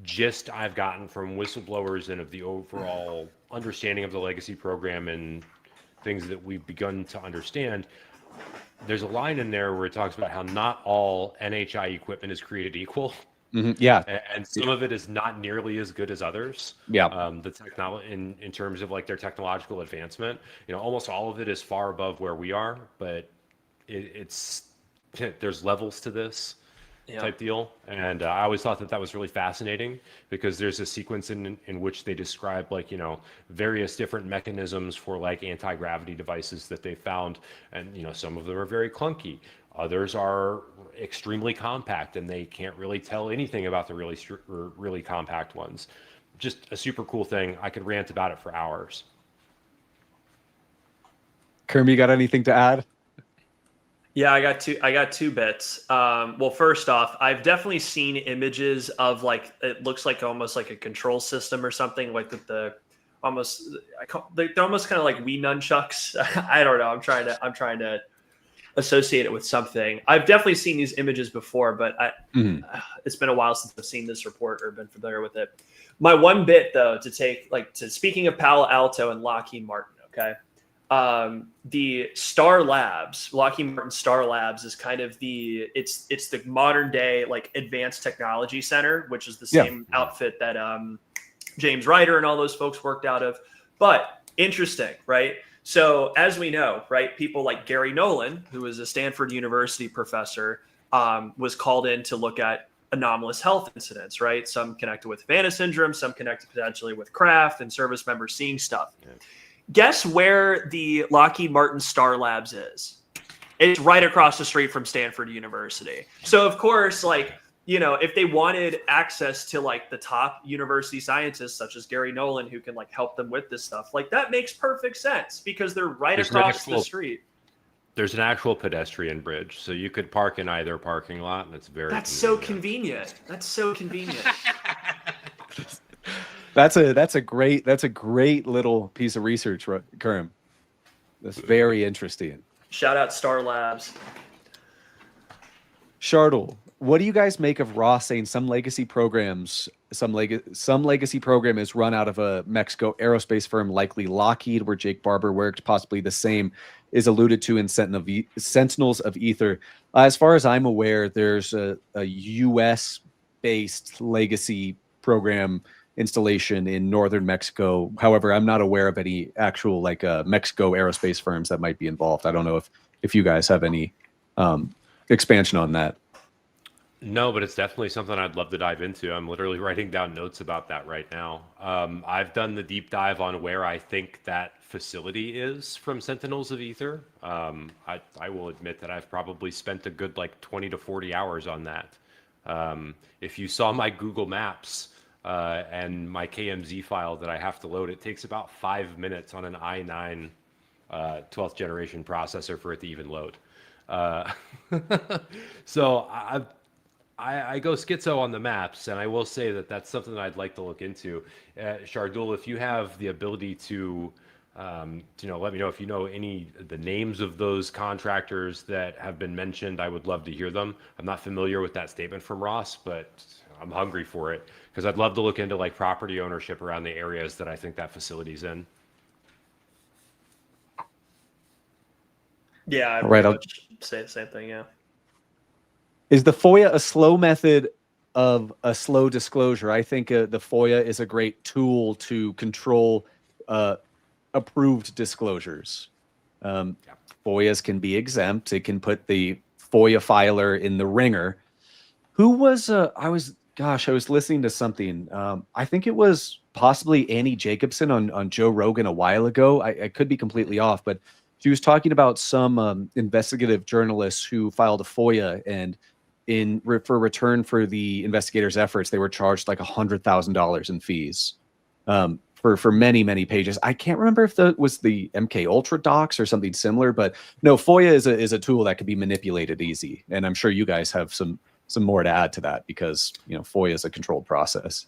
gist I've gotten from whistleblowers and of the overall understanding of the legacy program and things that we've begun to understand. There's a line in there where it talks about how not all NHI equipment is created equal. Mm-hmm. Yeah. And some of it is not nearly as good as others. Yeah. The technology in terms of like their technological advancement, you know, almost all of it is far above where we are, but it's there's levels to this type deal. And I always thought that was really fascinating because there's a sequence in which they describe like, you know, various different mechanisms for like anti-gravity devices that they found. And, you know, some of them are very clunky. Others are extremely compact and they can't really tell anything about the really compact ones. Just a super cool thing. I could rant about it for hours. Kermit, you got anything to add? Yeah, I got two bits. Well, first off, I've definitely seen images of like, it looks like almost like a control system or something, like they're almost kind of like Wii nunchucks. I don't know. I'm trying to associate it with something. I've definitely seen these images before, but it's been a while since I've seen this report or been familiar with it. My one bit though, speaking of Palo Alto and Lockheed Martin, okay. The Star Labs, Lockheed Martin Star Labs is kind of it's the modern day like advanced technology center, which is the same outfit that James Ryder and all those folks worked out of. But interesting, right? So as we know, right, people like Gary Nolan, who is a Stanford University professor, was called in to look at anomalous health incidents, right? Some connected with Vanna syndrome, some connected potentially with Kraft and service members seeing stuff. Yeah. Guess where the Lockheed Martin Star Labs is? It's right across the street from Stanford University. So of course, like, you know, if they wanted access to like the top university scientists, such as Gary Nolan, who can like help them with this stuff, like that makes perfect sense because they're across the street. There's an actual pedestrian bridge, so you could park in either parking lot, and it's That's so convenient. That's so convenient. That's a great little piece of research, Kerm. That's very interesting. Shout out Star Labs. Shardle, what do you guys make of Ross saying some legacy program is run out of a Mexico aerospace firm, likely Lockheed, where Jake Barber worked? Possibly the same is alluded to in Sentinels of Ether. As far as I'm aware, there's a U.S.-based legacy program installation in northern Mexico. However, I'm not aware of any actual like Mexico aerospace firms that might be involved. I don't know if you guys have any expansion on that. No, but it's definitely something I'd love to dive into. I'm literally writing down notes about that right now. I've done the deep dive on where I think that facility is from Sentinels of Ether. I will admit that I've probably spent a good like 20 to 40 hours on that. If you saw my Google Maps and my KMZ file that I have to load, it takes about 5 minutes on an i9 12th generation processor for it to even load. So I go schizo on the maps, and I will say that that's something that I'd like to look into. Shardul, if you have the ability to, let me know if you know the names of those contractors that have been mentioned. I would love to hear them. I'm not familiar with that statement from Ross, but I'm hungry for it because I'd love to look into like property ownership around the areas that I think that facility's in. Yeah, I'll say the same thing. Yeah. Is the FOIA a slow method of a slow disclosure? I think the FOIA is a great tool to control approved disclosures. FOIAs can be exempt. It can put the FOIA filer in the ringer. Who was I was gosh, I was listening to something. I think it was possibly Annie Jacobson on Joe Rogan a while ago. I could be completely off, but she was talking about some investigative journalists who filed a FOIA, and for return for the investigators' efforts, they were charged like $100,000 in fees for many pages. I can't remember if that was the MK Ultra docs or something similar, but no, FOIA is a tool that can be manipulated easy, and I'm sure you guys have some more to add to that because FOIA is a controlled process.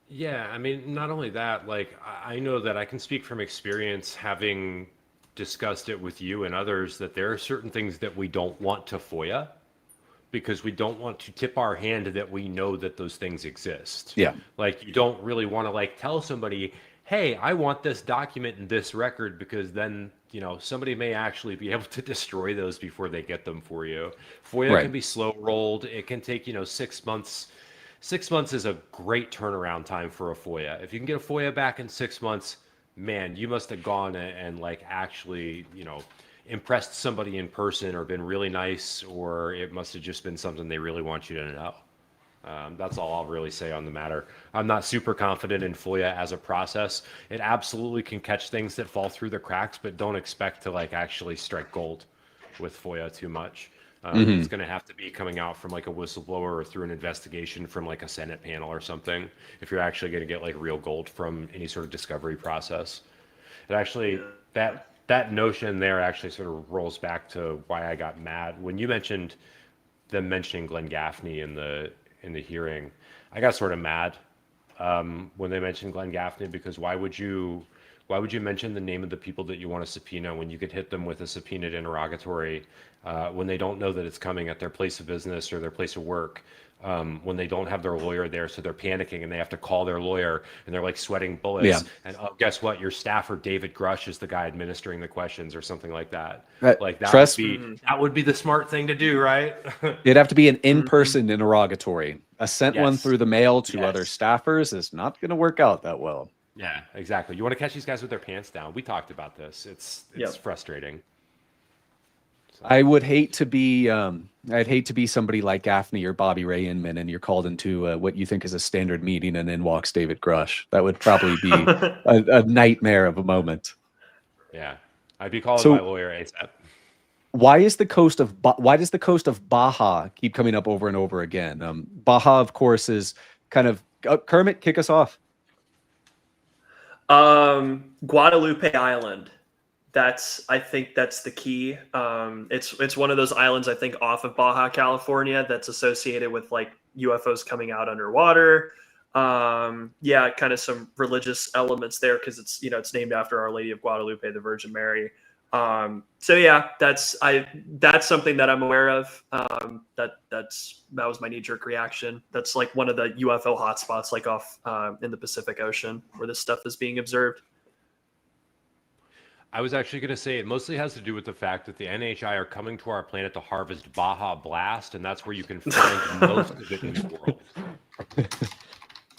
Yeah, I mean, not only that, like I know that I can speak from experience having discussed it with you and others that there are certain things that we don't want to FOIA because we don't want to tip our hand that we know that those things exist. Yeah. Like you don't really want to like tell somebody, hey, I want this document and this record because then, somebody may actually be able to destroy those before they get them for you. FOIA can be slow rolled. It can take, 6 months. 6 months is a great turnaround time for a FOIA. If you can get a FOIA back in 6 months, man, you must have gone and like actually, impressed somebody in person or been really nice, or it must have just been something they really want you to know. That's all I'll really say on the matter. I'm not super confident in FOIA as a process. It absolutely can catch things that fall through the cracks, but don't expect to like actually strike gold with FOIA too much. It's going to have to be coming out from like a whistleblower or through an investigation from like a Senate panel or something if you're actually going to get like real gold from any sort of discovery process. It actually, that notion there actually sort of rolls back to why I got mad when you mentioned them mentioning Glenn Gaffney in the hearing. I got sort of mad when they mentioned Glenn Gaffney because why would you mention the name of the people that you want to subpoena when you could hit them with a subpoenaed interrogatory when they don't know that it's coming at their place of business or their place of work, when they don't have their lawyer there, so they're panicking and they have to call their lawyer and they're like sweating bullets. Yeah. And guess what? Your staffer David Grush is the guy administering the questions or something like that. Like that would be the smart thing to do, right? It'd have to be an in-person interrogatory. A sent one Yes. through the mail to other staffers is not going to work out that well. Yeah, exactly. You want to catch these guys with their pants down. We talked about this. It's frustrating. So. I would hate to be I'd hate to be somebody like Gaffney or Bobby Ray Inman and you're called into what you think is a standard meeting and in walks David Grush. That would probably be a nightmare of a moment. Yeah. I'd be calling my lawyer ASAP. Why does the coast of Baja keep coming up over and over again? Baja, of course, is kind of Kermit, kick us off. Guadalupe Island. I think that's the key. It's one of those islands, I think, off of Baja, California, that's associated with like UFOs coming out underwater. Kind of some religious elements there because it's named after Our Lady of Guadalupe, the Virgin Mary. That's something that I'm aware of. That was my knee-jerk reaction. That's like one of the UFO hotspots, like off in the Pacific Ocean, where this stuff is being observed. I was actually going to say it mostly has to do with the fact that the NHI are coming to our planet to harvest Baja Blast, and that's where you can find most of it in the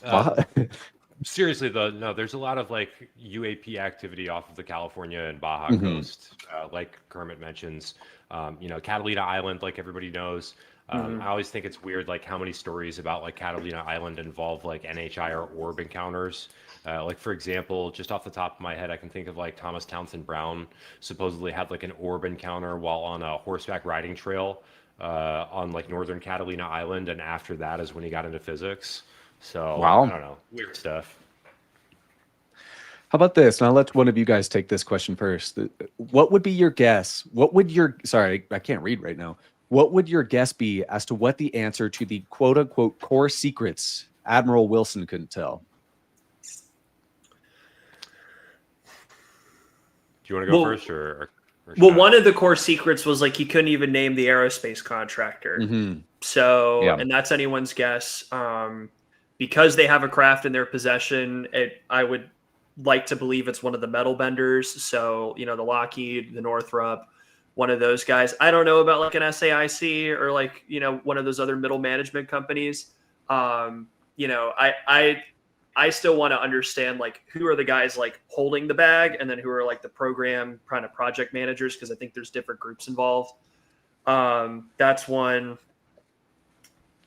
world. Seriously, though, no, there's a lot of like UAP activity off of the California and Baja coast, like Kermit mentions. Catalina Island, like everybody knows. I always think it's weird, like how many stories about like Catalina Island involve like NHI or orb encounters. Like for example, just off the top of my head, I can think of like Thomas Townsend Brown supposedly had like an orb encounter while on a horseback riding trail on like northern Catalina Island, and after that is when he got into physics. So I don't know, weird stuff. How about this? Now let one of you guys take this question first. What would be your guess? Sorry, I can't read right now. What would your guess be as to what the answer to the quote unquote core secrets Admiral Wilson couldn't tell? Do you want to go first or one of the core secrets was like he couldn't even name the aerospace contractor. So, and that's anyone's guess. Because they have a craft in their possession, I would like to believe it's one of the metal benders. So, the Lockheed, the Northrop, one of those guys. I don't know about like an SAIC or like, one of those other middle management companies. I still want to understand like who are the guys like holding the bag and then who are like the program kind of project managers, because I think there's different groups involved. That's one.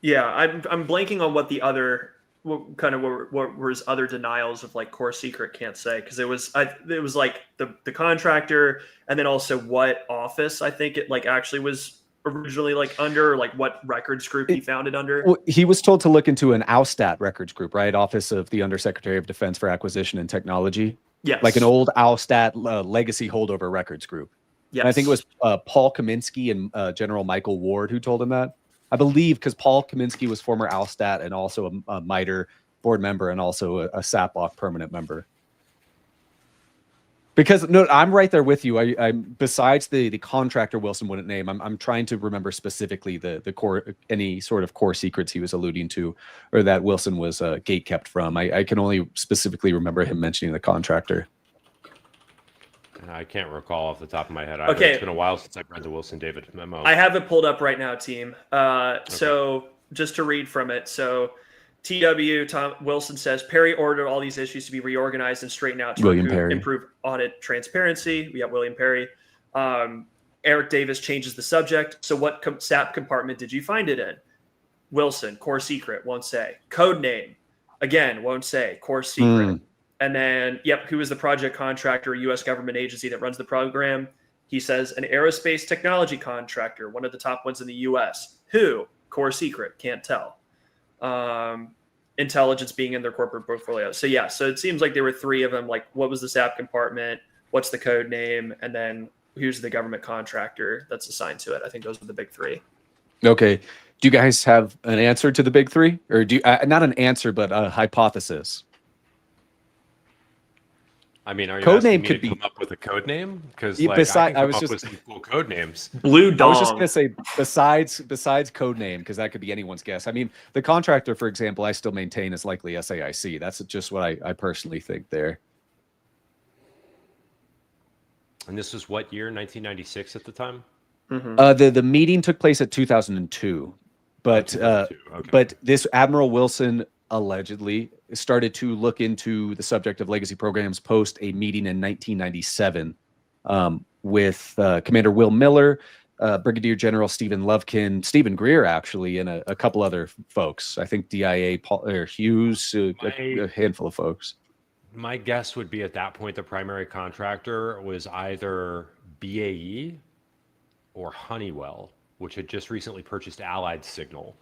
Yeah, I'm blanking on what the other what were his other denials of like core secret can't say, because it was like the contractor, and then also what office I think it like actually was originally like under, or like what records group he It, found it under. well, he was told to look into an OWSTAT records group, right? Office of the Undersecretary of Defense for Acquisition and Technology, like an Yes. old OWSTAT legacy holdover records group. And I think it Yes. was Paul Kaminsky and General Michael Ward who told him that. I believe because Paul Kaminsky was former OWSTAT and also a MITRE board member and also a SAPOC permanent member. Because no, I'm right there with you. I'm besides the contractor Wilson wouldn't name. I'm trying to remember specifically the core, any sort of core secrets he was alluding to, or that Wilson was gate kept from. I can only specifically remember him mentioning the contractor. I can't recall off the top of my head either. Okay. It's been a while since I've read the Wilson David memo. I have it pulled up right now, team. So just to read from it. So TW Tom Wilson says Perry ordered all these issues to be reorganized and straightened out to improve audit transparency. We have William Perry. Eric Davis changes the subject. So what SAP compartment did you find it in? Wilson, core secret, won't say. Code name, again, won't say. Core secret. And then, who is the project contractor, U.S. government agency that runs the program? He says an aerospace technology contractor, one of the top ones in the U.S. Who? Core secret, can't tell. Intelligence being in their corporate portfolio. So so it seems like there were three of them. Like, what was the SAP compartment? What's the code name? And then who's the government contractor that's assigned to it? I think those are the big three. Okay. Do you guys have an answer to the big three, or do you, not an answer, but a hypothesis? I mean, are you code asking name me could to be come up with a code name? Because Yeah, like, I can come was up just with some cool code names. Blue Dong. I was just gonna say besides code name, because that could be anyone's guess. I mean, the contractor, for example, I still maintain is likely SAIC. That's just what I personally think there. And this was what year? 1996 at the time. The meeting took place at 2002, but 2002. Okay. but this Admiral Wilson allegedly started to look into the subject of legacy programs post a meeting in 1997 with Commander Will Miller, Brigadier General Stephen Lovekin, Stephen Greer, actually, and a couple other folks. I think DIA Paul, or Hughes, a handful of folks. My guess would be at that point the primary contractor was either BAE or Honeywell, which had just recently purchased Allied Signal.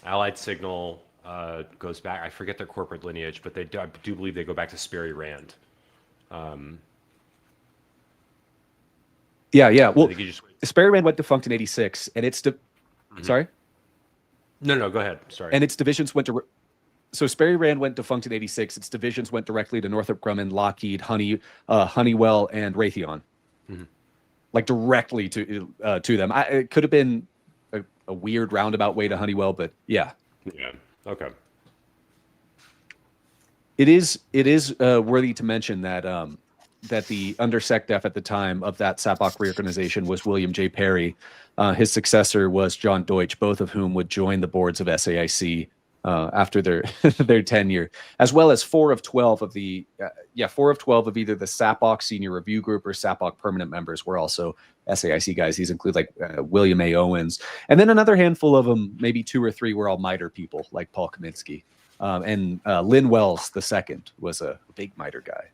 Allied Signal goes back, I forget their corporate lineage, but I do believe they go back to Sperry Rand. Yeah. Well, Sperry Rand went defunct in '86, and it's sorry. No, go ahead. Sorry. And its divisions went to. So Sperry Rand went defunct in '86. Its divisions went directly to Northrop Grumman, Lockheed, Honeywell, and Raytheon, like directly to them. It could have been a weird roundabout way to Honeywell, but yeah. Yeah. Okay. It is worthy to mention that that the Undersecdef at the time of that SAPOC reorganization was William J. Perry. His successor was John Deutsch, both of whom would join the boards of SAIC after their their tenure, as well as 4 of 12 of the 4 of 12 of either the SAPOC Senior Review Group or SAPOC permanent members were also SAIC guys. These include like William A. Owens, and then another handful of them, maybe 2 or 3, were all MITRE people like Paul Kaminsky, and Lynn Wells II was a big MITRE guy.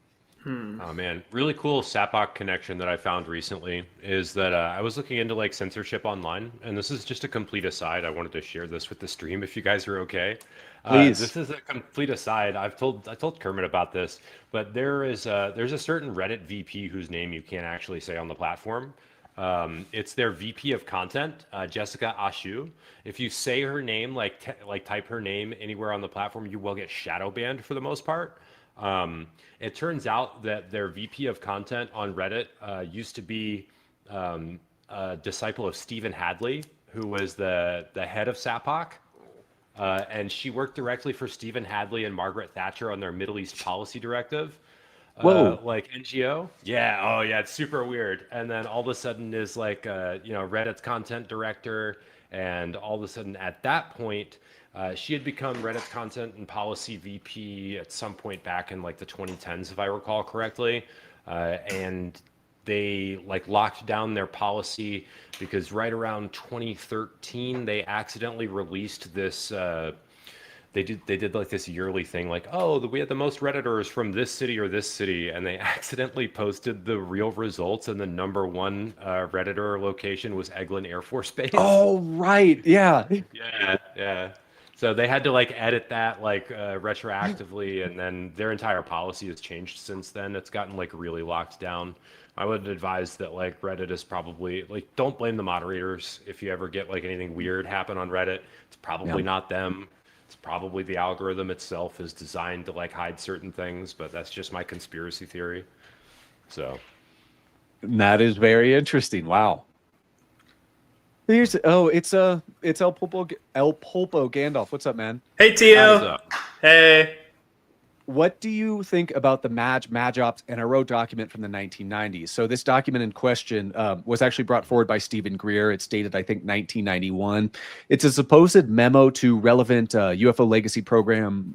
Oh man, really cool SAPOC connection that I found recently is that I was looking into like censorship online, and this is just a complete aside. I wanted to share this with the stream if you guys are okay. Please. This is a complete aside. I told Kermit about this, but there's a certain Reddit VP whose name you can't actually say on the platform. It's their VP of content, Jessica Ashu. If you say her name, like type her name anywhere on the platform, you will get shadow banned for the most part. It turns out that their VP of content on Reddit used to be a disciple of Stephen Hadley, who was the head of SAPOC. And she worked directly for Stephen Hadley and Margaret Thatcher on their Middle East policy directive. Like NGO. Yeah. Oh yeah. It's super weird. And then all of a sudden is like, Reddit's content director. And all of a sudden at that point, she had become Reddit's content and policy VP at some point back in like the 2010s, if I recall correctly. And they like locked down their policy because right around 2013 they accidentally released this. They did like this yearly thing, like, oh, we had the most Redditors from this city or this city, and they accidentally posted the real results, and the number one Redditor location was Eglin Air Force Base. Oh, right. Yeah. Yeah. So they had to like edit that like retroactively, and then their entire policy has changed since then. It's gotten like really locked down. I would advise that like Reddit is probably like, don't blame the moderators if you ever get like anything weird happen on Reddit. It's probably not them. It's probably the algorithm itself is designed to like hide certain ththings, but that's just my conspiracy theory. So That is very interesting. Wow. It's El Pulpo Gandalf. What's up, man? Hey, Tio. Hey. What do you think about the MAGOPS NRO document from the 1990s? So this document in question was actually brought forward by Stephen Greer. It's dated, I think, 1991. It's a supposed memo to relevant UFO Legacy Program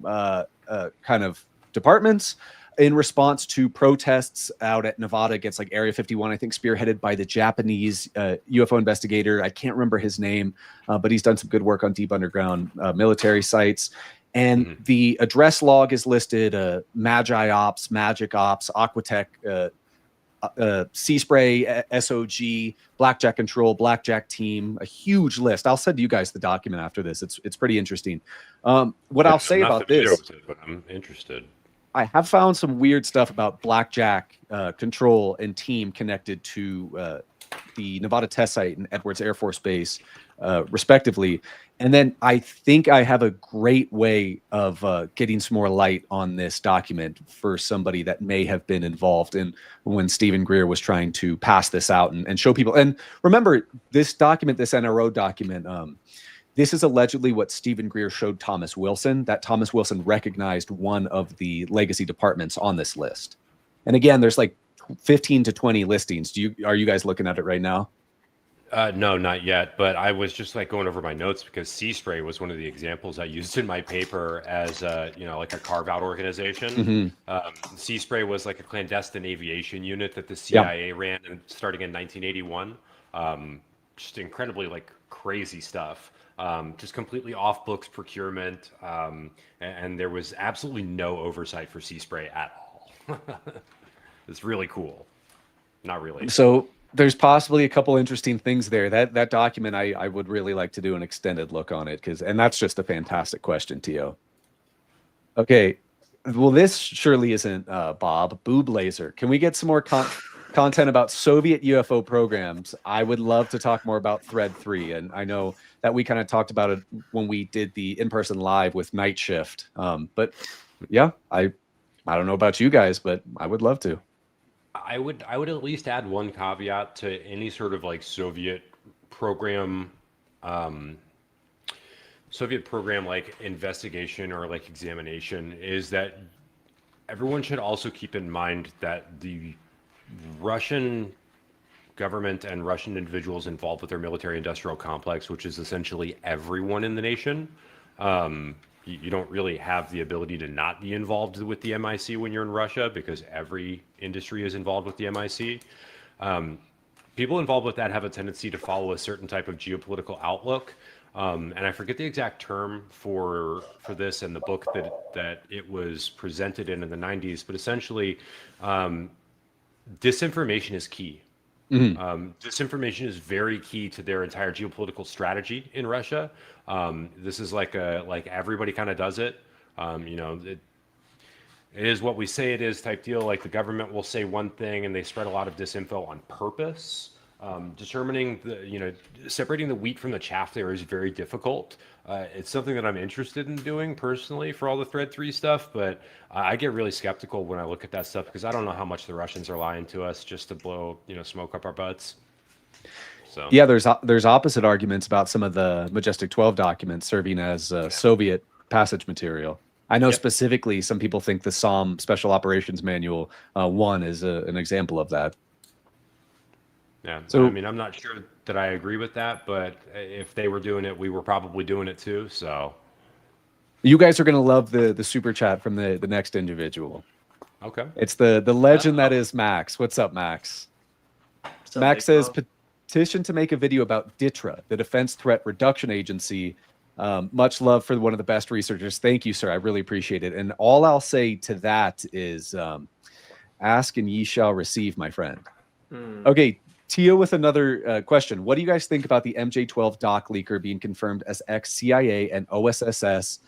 kind of departments in response to protests out at Nevada against like Area 51, I think spearheaded by the Japanese UFO investigator. I can't remember his name, but he's done some good work on deep underground military sites. And the address log is listed, Magi Ops, Magic Ops, Aquatech, Seaspray, SOG, Blackjack Control, Blackjack Team, a huge list. I'll send you guys the document after this. It's pretty interesting. What I'll say about this, but I'm interested. I have found some weird stuff about Blackjack Control and Team connected to the Nevada test site and Edwards Air Force Base, respectively. And then I think I have a great way of getting some more light on this document for somebody that may have been involved in when Stephen Greer was trying to pass this out and show people. And remember, this document, this NRO document, this is allegedly what Stephen Greer showed Thomas Wilson, that Thomas Wilson recognized one of the legacy departments on this list. And again, there's like 15 to 20 listings. Are you guys looking at it right now? No, not yet. But I was just like going over my notes because Seaspray was one of the examples I used in my paper as like a carve-out organization. Seaspray was like a clandestine aviation unit that the CIA ran and starting in 1981. Just incredibly like crazy stuff. Just completely off books procurement, and there was absolutely no oversight for Seaspray at all. It's really cool. Not really. So there's possibly a couple interesting things there. That document, I would really like to do an extended look on it, and that's just a fantastic question, Tio. Okay, well, this surely isn't Bob. Boob Laser. Can we get some more content about Soviet UFO programs? I would love to talk more about Thread 3, and I know that we kind of talked about it when we did the in-person live with Night Shift. But yeah, I don't know about you guys, but I would love to. I would at least add one caveat to any sort of like Soviet program like investigation or like examination, is that everyone should also keep in mind that the Russian government and Russian individuals involved with their military industrial complex, which is essentially everyone in the nation, you don't really have the ability to not be involved with the MIC when you're in Russia, because every industry is involved with the MIC. People involved with that have a tendency to follow a certain type of geopolitical outlook. And I forget the exact term for this in the book that it was presented in the 90s, but essentially disinformation is key. Disinformation is very key to their entire geopolitical strategy in Russia. This is like everybody kind of does it. It is what we say it is type deal. Like the government will say one thing and they spread a lot of disinfo on purpose. Determining separating the wheat from the chaff there is very difficult. It's something that I'm interested in doing personally for all the Thread 3 stuff, but I get really skeptical when I look at that stuff because I don't know how much the Russians are lying to us just to blow smoke up our butts. So yeah, there's opposite arguments about some of the Majestic 12 documents serving as Soviet passage material. I know specifically some people think the SOM Special Operations Manual 1 is an example of that. Yeah, so I mean, I'm not sure that I agree with that, but if they were doing it, we were probably doing it too. So you guys are gonna love the super chat from the next individual. Okay, it's the legend that is Max. What's up, Max? Max says petition to make a video about DITRA, the Defense Threat Reduction Agency. Much love for one of the best researchers. Thank you, sir. I really appreciate it. And all I'll say to that is ask and ye shall receive, my friend. Okay, Tia with another question. What do you guys think about the MJ-12 doc leaker being confirmed as ex-CIA and OSSS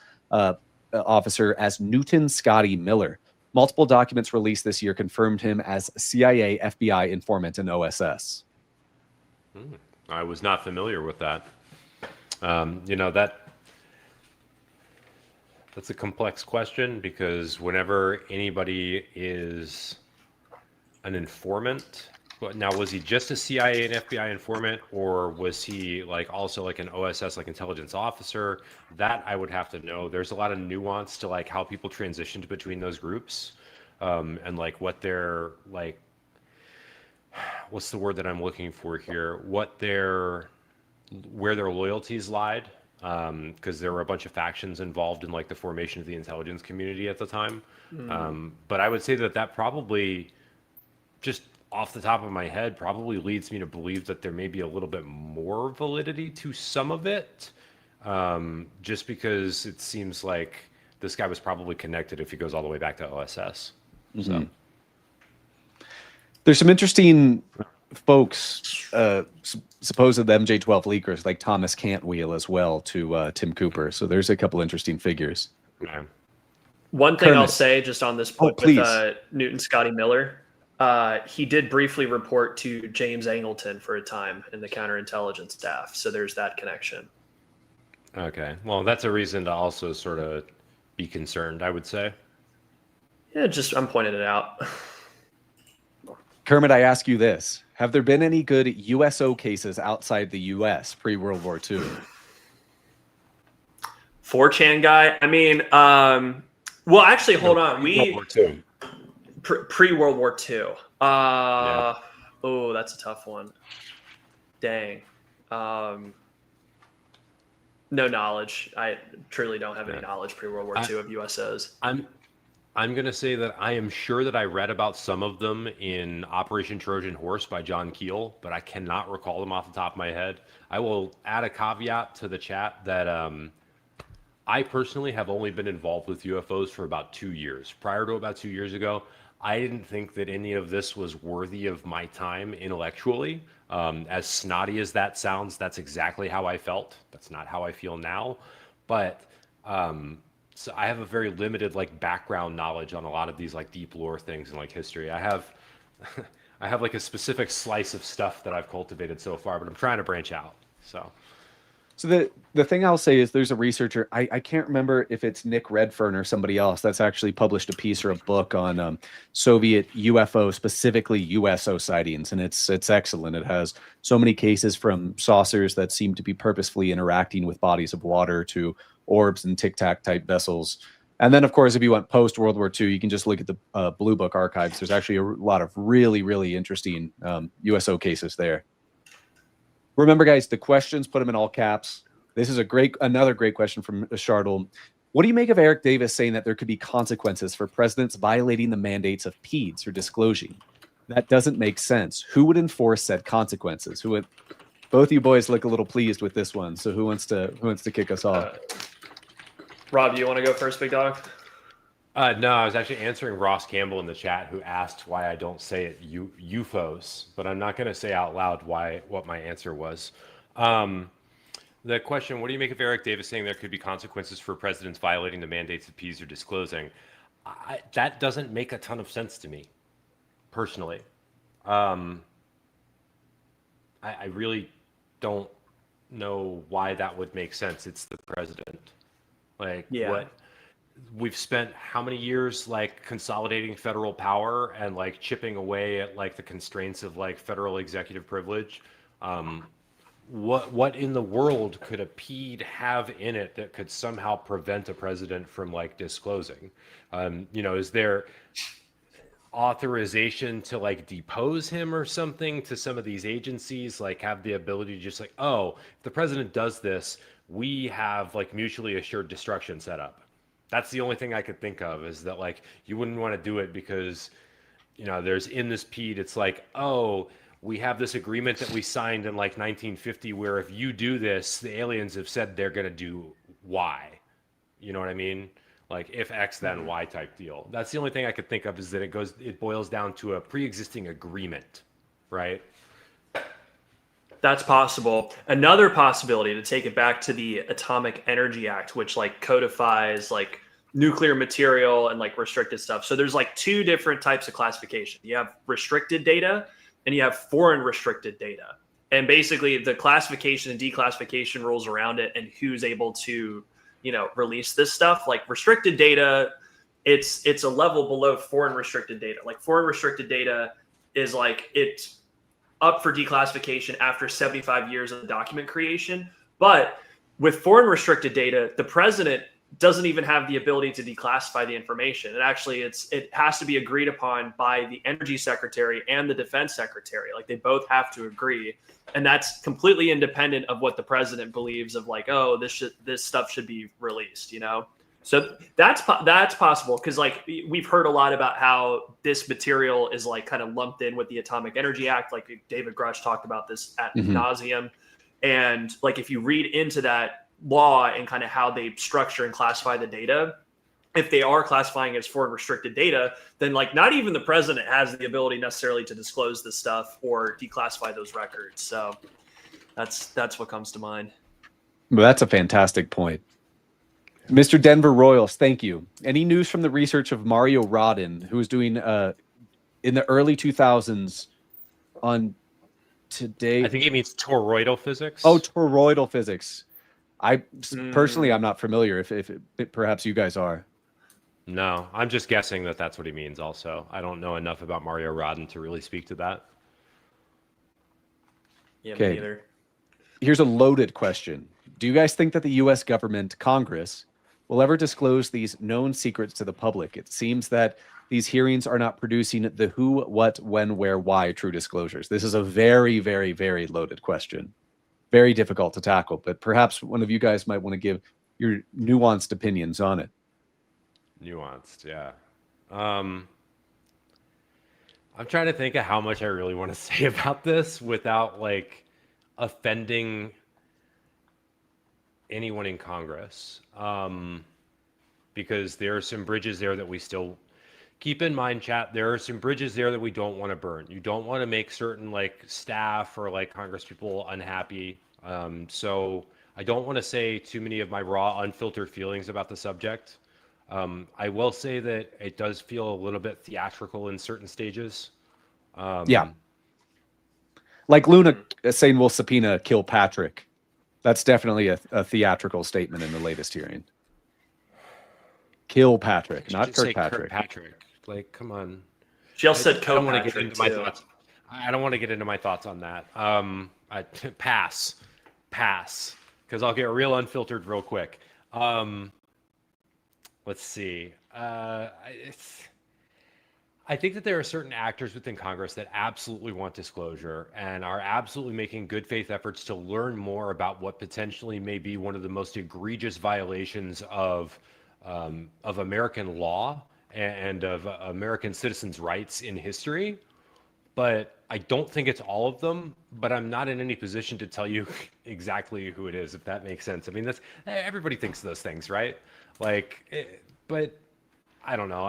officer as Newton Scotty Miller? Multiple documents released this year confirmed him as CIA, FBI informant, and OSS. I was not familiar with that. That's a complex question, because whenever anybody is an informant, now was he just a CIA and FBI informant, or was he like also like an OSS, like intelligence officer? That I would have to know. There's a lot of nuance to like how people transitioned between those groups, and like what their like, what's the word that I'm looking for here? Where their loyalties lied, because there were a bunch of factions involved in like the formation of the intelligence community at the time. But I would say that probably, just off the top of my head, probably leads me to believe that there may be a little bit more validity to some of it, just because it seems like this guy was probably connected if he goes all the way back to OSS. So there's some interesting folks, supposed MJ-12 leakers like Thomas Cantwheel as well to Tim Cooper. So there's a couple interesting figures. Okay. One thing Kermit. I'll say just on this point with Newton Scotty Miller, he did briefly report to James Angleton for a time in the counterintelligence staff. So there's that connection. Okay. Well, that's a reason to also sort of be concerned, I would say. Yeah, I'm pointing it out. Kermit, I ask you this. Have there been any good USO cases outside the U.S. pre-World War II? 4chan guy. I mean, well, actually, hold on. World War II. Pre-World War II. Yeah. Oh, that's a tough one. Dang. No knowledge. I truly don't have any knowledge pre-World War II of USOs. I'm going to say that I am sure that I read about some of them in Operation Trojan Horse by John Keel, but I cannot recall them off the top of my head. I will add a caveat to the chat that I personally have only been involved with UFOs for about 2 years. Prior to about 2 years ago, I didn't think that any of this was worthy of my time intellectually. As snotty as that sounds, that's exactly how I felt. That's not how I feel now. But so I have a very limited like background knowledge on a lot of these like deep lore things and like history. I have like a specific slice of stuff that I've cultivated so far, but I'm trying to branch out. So the thing I'll say is there's a researcher, I can't remember if it's Nick Redfern or somebody else, that's actually published a piece or a book on Soviet UFO, specifically USO sightings, and it's excellent. It has so many cases from saucers that seem to be purposefully interacting with bodies of water to orbs and tic-tac type vessels. And then, of course, if you want post-World War II, you can just look at the Blue Book archives. There's actually a lot of really, really interesting USO cases there. Remember, guys, the questions, put them in all caps. This is another great question from Shardle. What do you make of Eric Davis saying that there could be consequences for presidents violating the mandates of PEDS or disclosing? That doesn't make sense. Who would enforce said consequences? Both you boys look a little pleased with this one. So who wants to kick us off? Rob, you want to go first, big dog? No, I was actually answering Ross Campbell in the chat, who asked why I don't say it UFOs, but I'm not going to say out loud what my answer was. The question, what do you make of Eric Davis saying there could be consequences for presidents violating the mandates of PEDS or disclosing? That doesn't make a ton of sense to me, personally. I really don't know why that would make sense. It's the president. What we've spent how many years like consolidating federal power and like chipping away at like the constraints of like federal executive privilege. What in the world could a PED have in it that could somehow prevent a president from like disclosing? Is there authorization to like depose him or something to some of these agencies, like have the ability to just like, oh, if the president does this, we have like mutually assured destruction set up. That's the only thing I could think of, is that like you wouldn't want to do it because there's in this PED, it's like, oh, we have this agreement that we signed in like 1950 where if you do this, the aliens have said they're going to do Y. You know what I mean? Like if X then Y type deal. That's the only thing I could think of, is that it boils down to a pre-existing agreement, right? That's possible. Another possibility, to take it back to the Atomic Energy Act, which like codifies like nuclear material and like restricted stuff. So there's like two different types of classification. You have restricted data and you have foreign restricted data. And basically the classification and declassification rules around it and who's able to, you know, release this stuff. Like restricted data, it's a level below foreign restricted data. Like foreign restricted data is like it's up for declassification after 75 years of document creation. But with foreign restricted data, the president doesn't even have the ability to declassify the information. And actually it has to be agreed upon by the energy secretary and the defense secretary. Like they both have to agree. And that's completely independent of what the president believes of like, oh, this stuff should be released, you know? So that's possible, because like we've heard a lot about how this material is like kind of lumped in with the Atomic Energy Act. Like David Grush talked about this ad nauseum. And like if you read into that law and kind of how they structure and classify the data, if they are classifying as foreign restricted data, then like not even the president has the ability necessarily to disclose this stuff or declassify those records. So that's what comes to mind. Well, that's a fantastic point. Mr. Denver Royals, thank you. Any news from the research of Mario Rodin, who was doing in the early 2000s on today? I think he means toroidal physics. Oh, toroidal physics. Personally, I'm not familiar. If perhaps you guys are. No, I'm just guessing that that's what he means also. I don't know enough about Mario Rodin to really speak to that. Yeah, okay. Me neither. Here's a loaded question. Do you guys think that the U.S. government, Congress, will ever disclose these known secrets to the public? It seems that these hearings are not producing the who, what, when, where, why true disclosures. This is a very, very, very loaded question. Very difficult to tackle, but perhaps one of you guys might want to give your nuanced opinions on it. Nuanced, yeah. I'm trying to think of how much I really want to say about this without like offending anyone in Congress, because there are some bridges there that we still keep in mind, chat. There are some bridges there that we don't want to burn. You don't want to make certain like staff or like Congress people unhappy. So I don't want to say too many of my raw, unfiltered feelings about the subject. I will say that it does feel a little bit theatrical in certain stages. Yeah. Like Luna saying we'll subpoena Kilpatrick. That's definitely a theatrical statement in the latest hearing. Kilpatrick, not Kirkpatrick. Kirkpatrick. Like, come on. She also said I don't want to get Kilpatrick into my too. thoughts. I don't want to get into my thoughts on that. Pass, because I'll get real unfiltered real quick. Let's see. I think that there are certain actors within Congress that absolutely want disclosure and are absolutely making good faith efforts to learn more about what potentially may be one of the most egregious violations of American law and of American citizens' rights in history. But I don't think it's all of them, but I'm not in any position to tell you exactly who it is, if that makes sense. I mean, that's everybody thinks those things, right? Like, but I don't know.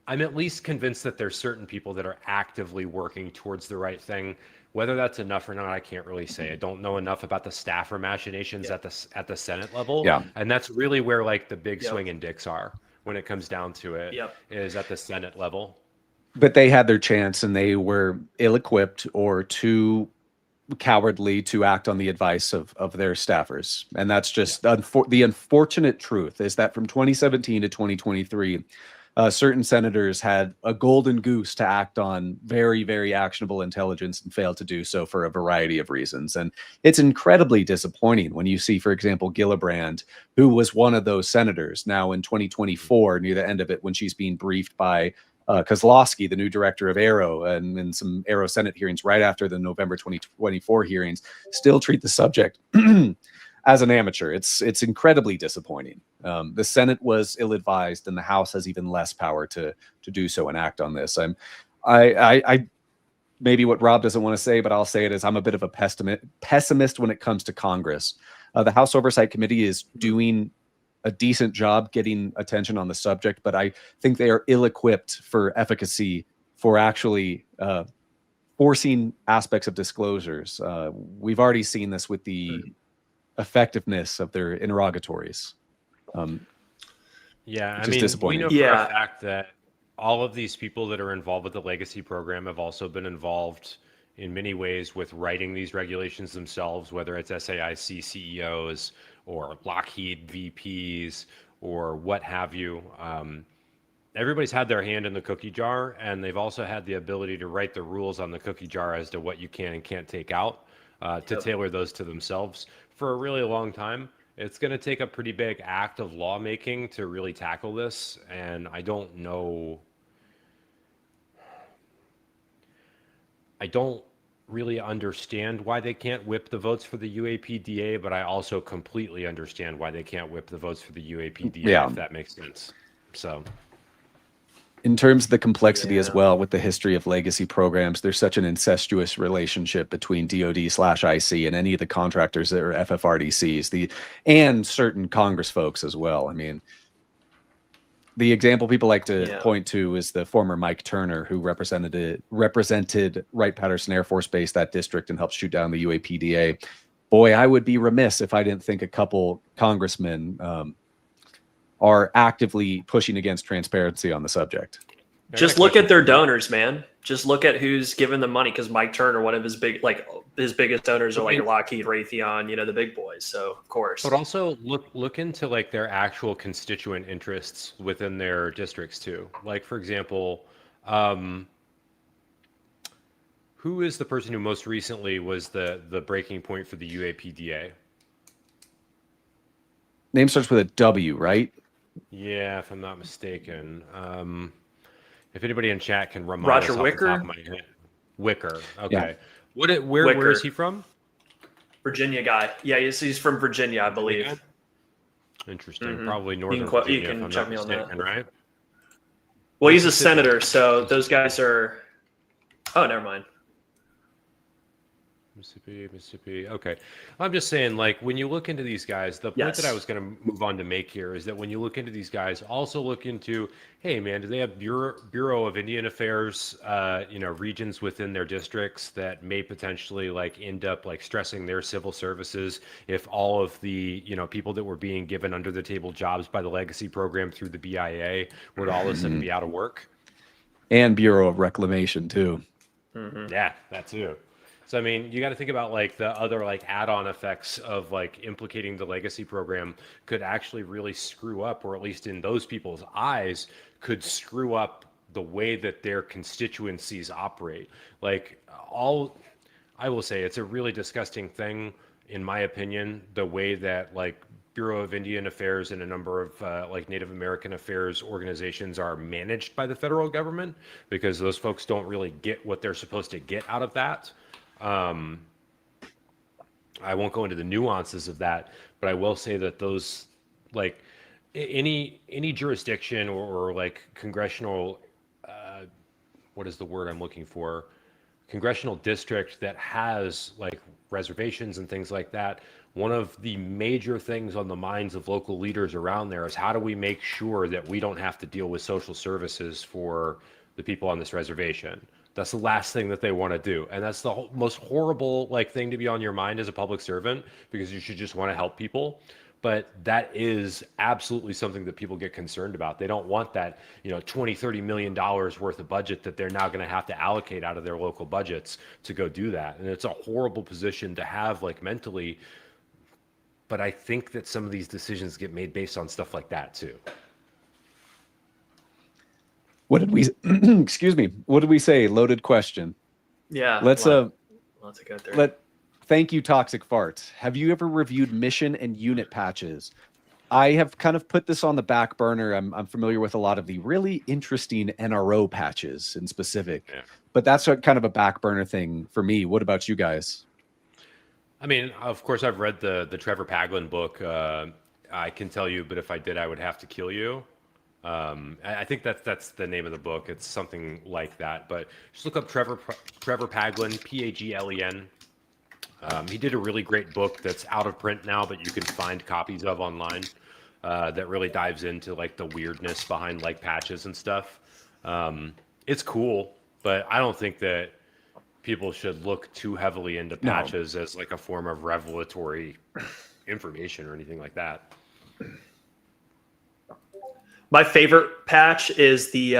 I'm at least convinced that there's certain people that are actively working towards the right thing. Whether that's enough or not, I can't really say. I don't know enough about the staffer machinations at the Senate level. Yeah. And that's really where like the big swinging dicks are when it comes down to it, is at the Senate level. But they had their chance and they were ill-equipped or too cowardly to act on the advice of their staffers. And that's just the unfortunate truth is that from 2017 to 2023, certain senators had a golden goose to act on very, very actionable intelligence and failed to do so for a variety of reasons. And it's incredibly disappointing when you see, for example, Gillibrand, who was one of those senators now in 2024, near the end of it, when she's being briefed by Kozlowski, the new director of Aero, and in some Aero Senate hearings right after the November 2024 hearings, still treat the subject as an amateur. It's incredibly disappointing. The Senate was ill-advised, and the House has even less power to do so and act on this. I maybe what Rob doesn't want to say, but I'll say it, is I'm a bit of a pessimist when it comes to Congress. The House Oversight Committee is doing a decent job getting attention on the subject, but I think they are ill-equipped for efficacy for actually forcing aspects of disclosures. We've already seen this with the effectiveness of their interrogatories. Yeah, I is mean, we disappointing. know for a fact that all of these people that are involved with the Legacy Program have also been involved in many ways with writing these regulations themselves, whether it's SAIC CEOs or Lockheed VPs or what have you. Everybody's had their hand in the cookie jar, and they've also had the ability to write the rules on the cookie jar as to what you can and can't take out, to tailor those to themselves for a really long time. It's going to take a pretty big act of lawmaking to really tackle this, and I don't really understand why they can't whip the votes for the UAPDA, but I also completely understand why they can't whip the votes for the UAPDA, if that makes sense. So, in terms of the complexity as well with the history of legacy programs, there's such an incestuous relationship between DoD/IC and any of the contractors that are FFRDCs, and certain Congress folks as well. I mean, the example people like to point to is the former Mike Turner, who represented Wright-Patterson Air Force Base, that district, and helped shoot down the UAPDA. Boy, I would be remiss if I didn't think a couple congressmen are actively pushing against transparency on the subject. Just look at their donors, man. Just look at who's giving them money, because Mike Turner, one of his biggest donors are like Lockheed, Raytheon, the big boys. So of course. But also look into like their actual constituent interests within their districts too. Like, for example, who is the person who most recently was the breaking point for the UAPDA? Name starts with a W, right? Yeah, if I'm not mistaken. If anybody in chat can remind Roger us off Wicker? the top of my head. Wicker. Okay. Yeah. Where is he from? Virginia guy. Yeah, he's from Virginia, I believe. Interesting. Mm-hmm. Probably Northern Virginia. You can check me on that. Right? Well, he's a senator, so those guys are. Oh, never mind. Mississippi. Okay. I'm just saying, like, when you look into these guys, the point that I was going to move on to make here is that when you look into these guys, also look into, hey, man, do they have Bureau of Indian Affairs, regions within their districts that may potentially, like, end up, like, stressing their civil services if all of the, people that were being given under the table jobs by the Legacy Program through the BIA would all of a sudden be out of work? And Bureau of Reclamation, too. Mm-hmm. Yeah, that too. So, I mean, you got to think about like the other like add-on effects of like implicating the Legacy Program could actually really screw up, or at least in those people's eyes, could screw up the way that their constituencies operate. Like I will say it's a really disgusting thing, in my opinion, the way that like Bureau of Indian Affairs and a number of like Native American affairs organizations are managed by the federal government, because those folks don't really get what they're supposed to get out of that. I won't go into the nuances of that, but I will say that those, like, any jurisdiction or like congressional, what is the word I'm looking for? Congressional district that has like reservations and things like that. One of the major things on the minds of local leaders around there is, how do we make sure that we don't have to deal with social services for the people on this reservation? That's the last thing that they want to do. And that's the most horrible like thing to be on your mind as a public servant, because you should just want to help people. But that is absolutely something that people get concerned about. They don't want that, $20-30 million worth of budget that they're now going to have to allocate out of their local budgets to go do that. And it's a horrible position to have, like, mentally. But I think that some of these decisions get made based on stuff like that too. What did we excuse me, what did we say? Loaded question. Yeah. Let's go there. Thank you, Toxic Farts. Have you ever reviewed mission and unit patches? I have kind of put this on the back burner. I'm familiar with a lot of the really interesting NRO patches in specific, but that's kind of a back burner thing for me. What about you guys? I mean, of course, I've read the Trevor Paglin book. I can tell you, but if I did, I would have to kill you. I think that's the name of the book. It's something like that. But just look up Trevor Paglen, Paglen. He did a really great book that's out of print now, but you can find copies of online. That really dives into like the weirdness behind like patches and stuff. It's cool, but I don't think that people should look too heavily into patches as like a form of revelatory information or anything like that. My favorite patch is the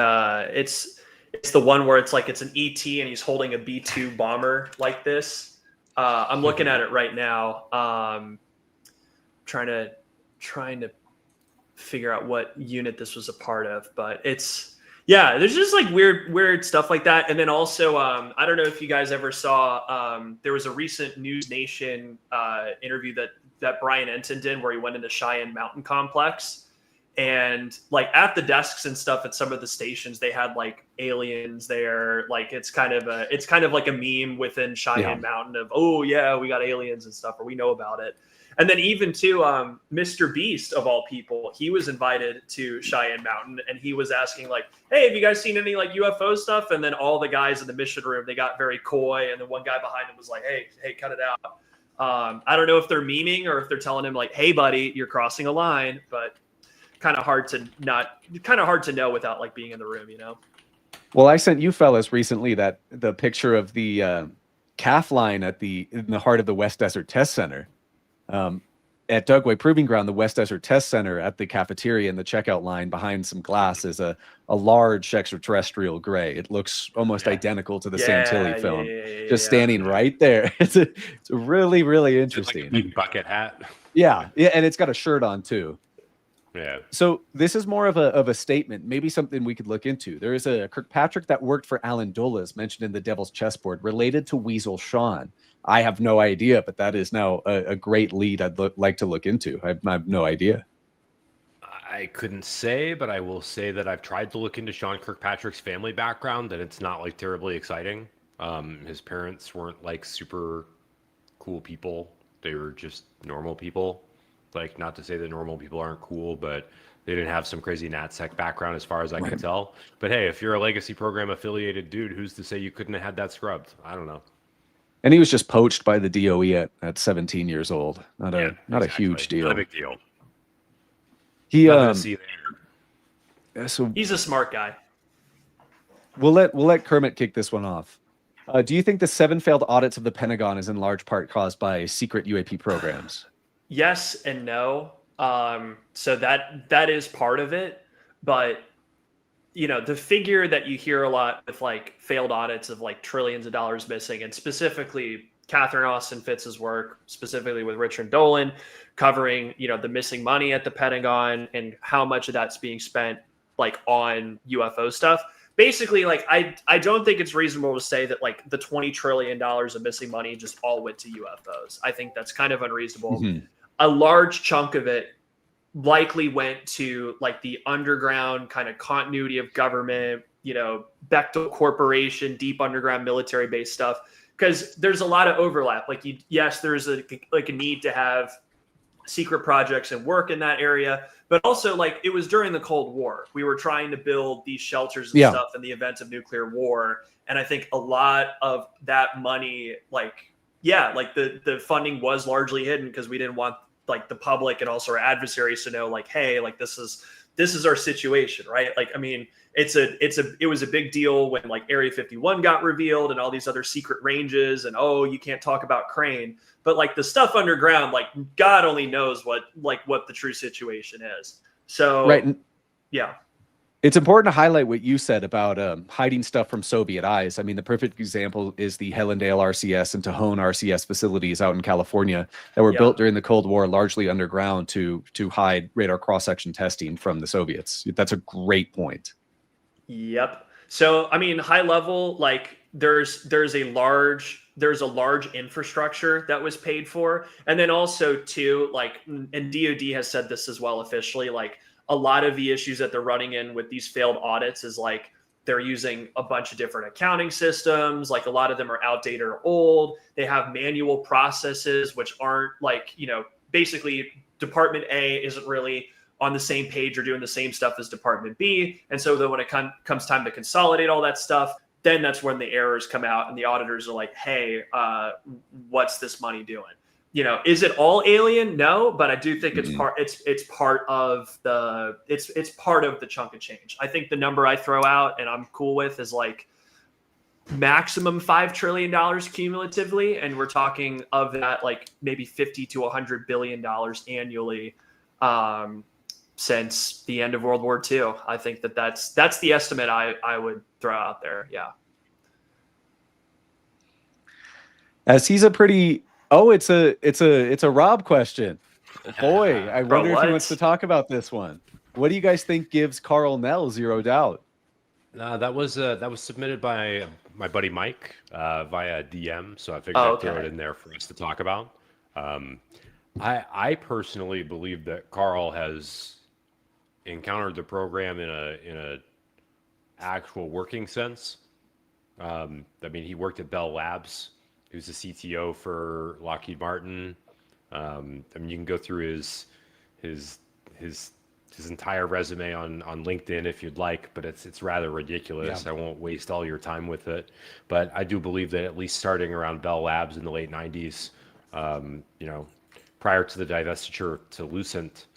it's the one where it's like it's an ET and he's holding a B-2 bomber like this. I'm looking at it right now. Trying to figure out what unit this was a part of, but there's just like weird stuff like that. And then also, I don't know if you guys ever saw, there was a recent News Nation interview that Brian Enton did where he went into Cheyenne Mountain Complex, and like at the desks and stuff at some of the stations, they had like aliens there. Like it's kind of like a meme within Cheyenne Mountain of, oh yeah, we got aliens and stuff, or we know about it. And then even to Mr. Beast, of all people, he was invited to Cheyenne Mountain, and he was asking like, hey, have you guys seen any like UFO stuff? And then all the guys in the mission room, they got very coy. And then one guy behind him was like, hey, cut it out. I don't know if they're memeing or if they're telling him like, hey, buddy, you're crossing a line, but kind of hard to know without like being in the room, you know? Well, I sent you fellas recently the picture of the calf line in the heart of the West Desert Test Center. At Dugway Proving Ground, the West Desert Test Center, at the cafeteria and the checkout line behind some glass is a large extraterrestrial gray. It looks almost identical to the Santilli film. Just standing right there. It's a really, really interesting. Like a big bucket hat. Yeah, and it's got a shirt on too. Yeah. So this is more of a statement, maybe something we could look into. There is a Kirkpatrick that worked for Alan Dulles mentioned in the Devil's Chessboard related to Weasel Sean. I have no idea, but that is now a great lead I'd like to look into. I have no idea. I couldn't say, but I will say that I've tried to look into Sean Kirkpatrick's family background, and it's not like terribly exciting. His parents weren't like super cool people. They were just normal people. Like, not to say that normal people aren't cool, but they didn't have some crazy NatSec background as far as I can tell. But hey, if you're a Legacy Program affiliated dude, who's to say you couldn't have had that scrubbed? I don't know. And he was just poached by the DOE at 17 years old. Not a huge deal. Not a big deal. So he's a smart guy. We'll let Kermit kick this one off. Do you think the 7 failed audits of the Pentagon is in large part caused by secret UAP programs? Yes and no. So that is part of it, but you know, the figure that you hear a lot with like failed audits of like trillions of dollars missing, and specifically Catherine Austin Fitz's work, specifically with Richard Dolan, covering, you know, the missing money at the Pentagon and how much of that's being spent like on UFO stuff. Basically, like I don't think it's reasonable to say that like the $20 trillion of missing money just all went to UFOs. I think that's kind of unreasonable. Mm-hmm. A large chunk of it likely went to like the underground kind of continuity of government, you know, Bechtel Corporation, deep underground military based stuff, because there's a lot of overlap. Like, yes, there's a need to have secret projects and work in that area, but also like it was during the Cold War. We were trying to build these shelters and stuff in the event of nuclear war. And I think a lot of that money, the funding was largely hidden because we didn't want like the public and also our adversaries to know like, hey, like this is our situation, right? Like, I mean, it was a big deal when like Area 51 got revealed and all these other secret ranges and, oh, you can't talk about Crane, but like the stuff underground, like God only knows what the true situation is. So, right. Yeah. It's important to highlight what you said about hiding stuff from Soviet eyes. I mean, the perfect example is the Helendale RCS and Tejon RCS facilities out in California that were built during the Cold War, largely underground to hide radar cross-section testing from the Soviets. That's a great point. Yep. So, I mean, high level, like there's a large infrastructure that was paid for. And then also too, like, and DOD has said this as well officially, like, a lot of the issues that they're running in with these failed audits is like they're using a bunch of different accounting systems. Like a lot of them are outdated or old. They have manual processes, which aren't like, you know, basically Department A isn't really on the same page or doing the same stuff as Department B. And so then when it comes time to consolidate all that stuff, then that's when the errors come out and the auditors are like, hey, what's this money doing? You know, is it all alien? No, but I do think it's part of the chunk of change. I think the number I throw out and I'm cool with is like maximum $5 trillion cumulatively, and we're talking of that like maybe $50 to $100 billion annually since the end of World War II. I think that's the estimate I would throw out there. Yeah. As he's a pretty it's a Rob question. Boy, I wonder if he wants to talk about this one. What do you guys think gives Carl Nell zero doubt? That was submitted by my buddy Mike via DM, so I figured I'd throw it in there for us to talk about. I personally believe that Carl has encountered the program in a actual working sense. I mean, he worked at Bell Labs. He was the CTO for Lockheed Martin. I mean, you can go through his entire resume on LinkedIn if you'd like, but it's rather ridiculous. Yeah. I won't waste all your time with it. But I do believe that at least starting around Bell Labs in the late 90s, you know, prior to the divestiture to Lucent,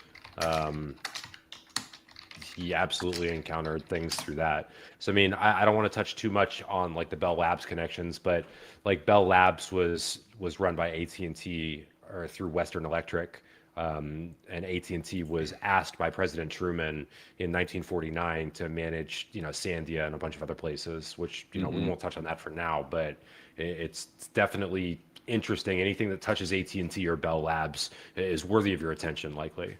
he absolutely encountered things through that. So, I mean, I don't want to touch too much on like the Bell Labs connections, but like Bell Labs was run by AT&T or through Western Electric. And AT&T was asked by President Truman in 1949 to manage, you know, Sandia and a bunch of other places, which, you know, we won't touch on that for now, but it's definitely interesting. Anything that touches AT&T or Bell Labs is worthy of your attention, likely.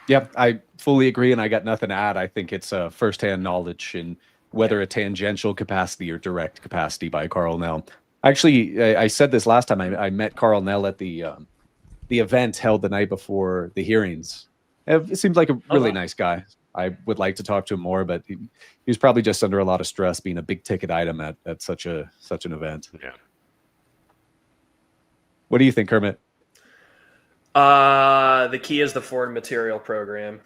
Yep, I fully agree, and I got nothing to add. I think it's firsthand knowledge in whether a tangential capacity or direct capacity by Carl Nell. Actually, I said this last time. I met Carl Nell at the event held the night before the hearings. It seems like a really nice guy. I would like to talk to him more, but he was probably just under a lot of stress being a big ticket item at such an event. Yeah. What do you think, Kermit? The key is the foreign material program.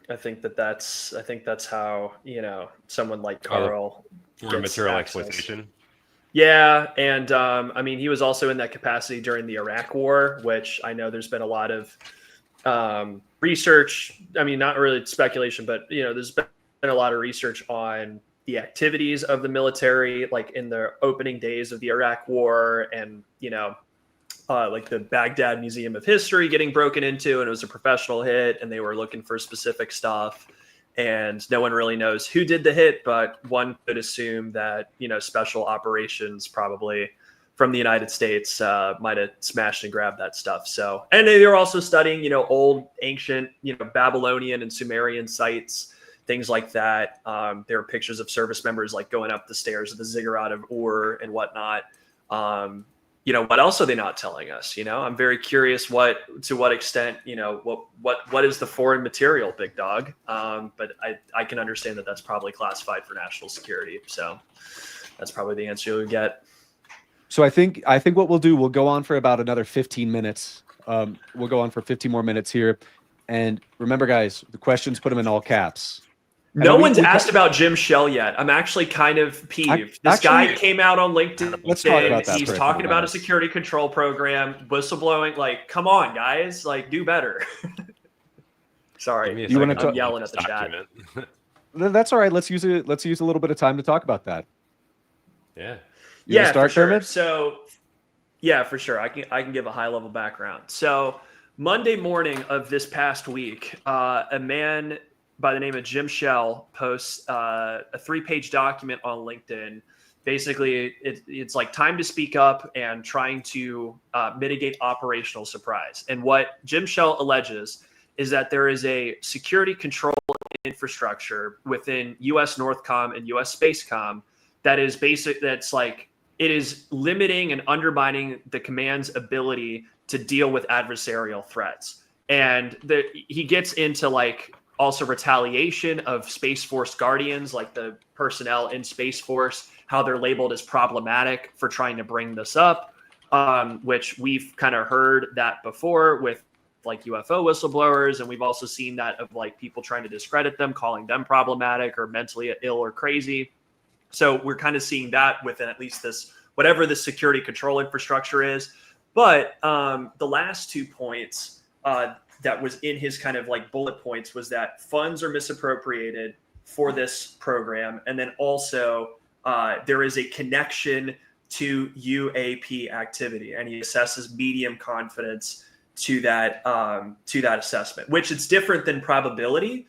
I think that's how, you know, someone like Carl foreign material exploitation. Yeah, and I mean, he was also in that capacity during the Iraq War, which I know there's been a lot of research. I mean, not really speculation, but you know, there's been a lot of research on the activities of the military, like in the opening days of the Iraq War, and you know, like the Baghdad Museum of History getting broken into, and it was a professional hit, and they were looking for specific stuff. And no one really knows who did the hit, but one could assume that, you know, special operations probably from the United States might have smashed and grabbed that stuff. So, and they were also studying, you know, old, ancient, you know, Babylonian and Sumerian sites, things like that. There are pictures of service members like going up the stairs of the ziggurat of Ur and whatnot. You know, what else are they not telling us? You know, I'm very curious to what extent, you know, what is the foreign material, big dog? But I can understand that that's probably classified for national security. So that's probably the answer you'll get. So I think what we'll do, we'll go on for about another 15 minutes. We'll go on for 15 more minutes here. And remember, guys, the questions, put them in all caps. No one's asked about Jim Shell yet. I'm actually kind of peeved. This guy came out on LinkedIn. Let's talk about that. He's talking about a security control program, whistleblowing. Like, come on, guys! Like, do better. Sorry, you want to yelling at the chat. That's all right. Let's use a little bit of time to talk about that. Yeah. You start, for Kermit? sure. So, yeah, for sure. I can give a high level background. So, Monday morning of this past week, a man by the name of Jim Shell posts a 3-page document on LinkedIn. Basically, it's like time to speak up and trying to mitigate operational surprise. And what Jim Shell alleges is that there is a security control infrastructure within U.S. Northcom and U.S. Spacecom that is that's like, it is limiting and undermining the command's ability to deal with adversarial threats. And he gets into like, also retaliation of Space Force Guardians, like the personnel in Space Force, how they're labeled as problematic for trying to bring this up, which we've kind of heard that before with like UFO whistleblowers, and we've also seen that of like people trying to discredit them, calling them problematic or mentally ill or crazy. So we're kind of seeing that within at least this, whatever the security control infrastructure is. But the last 2 points that was in his kind of like bullet points was that funds are misappropriated for this program. And then also there is a connection to UAP activity, and he assesses medium confidence to that assessment, which it's different than probability.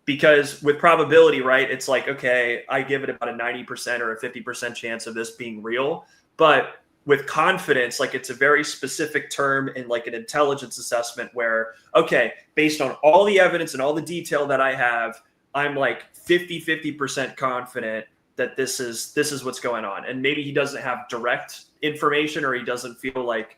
Because with probability, right, it's like, okay, I give it about a 90% or a 50% chance of this being real. But with confidence, like it's a very specific term in like an intelligence assessment where, okay, based on all the evidence and all the detail that I have, I'm like 50% confident that this is what's going on. And maybe he doesn't have direct information, or he doesn't feel like,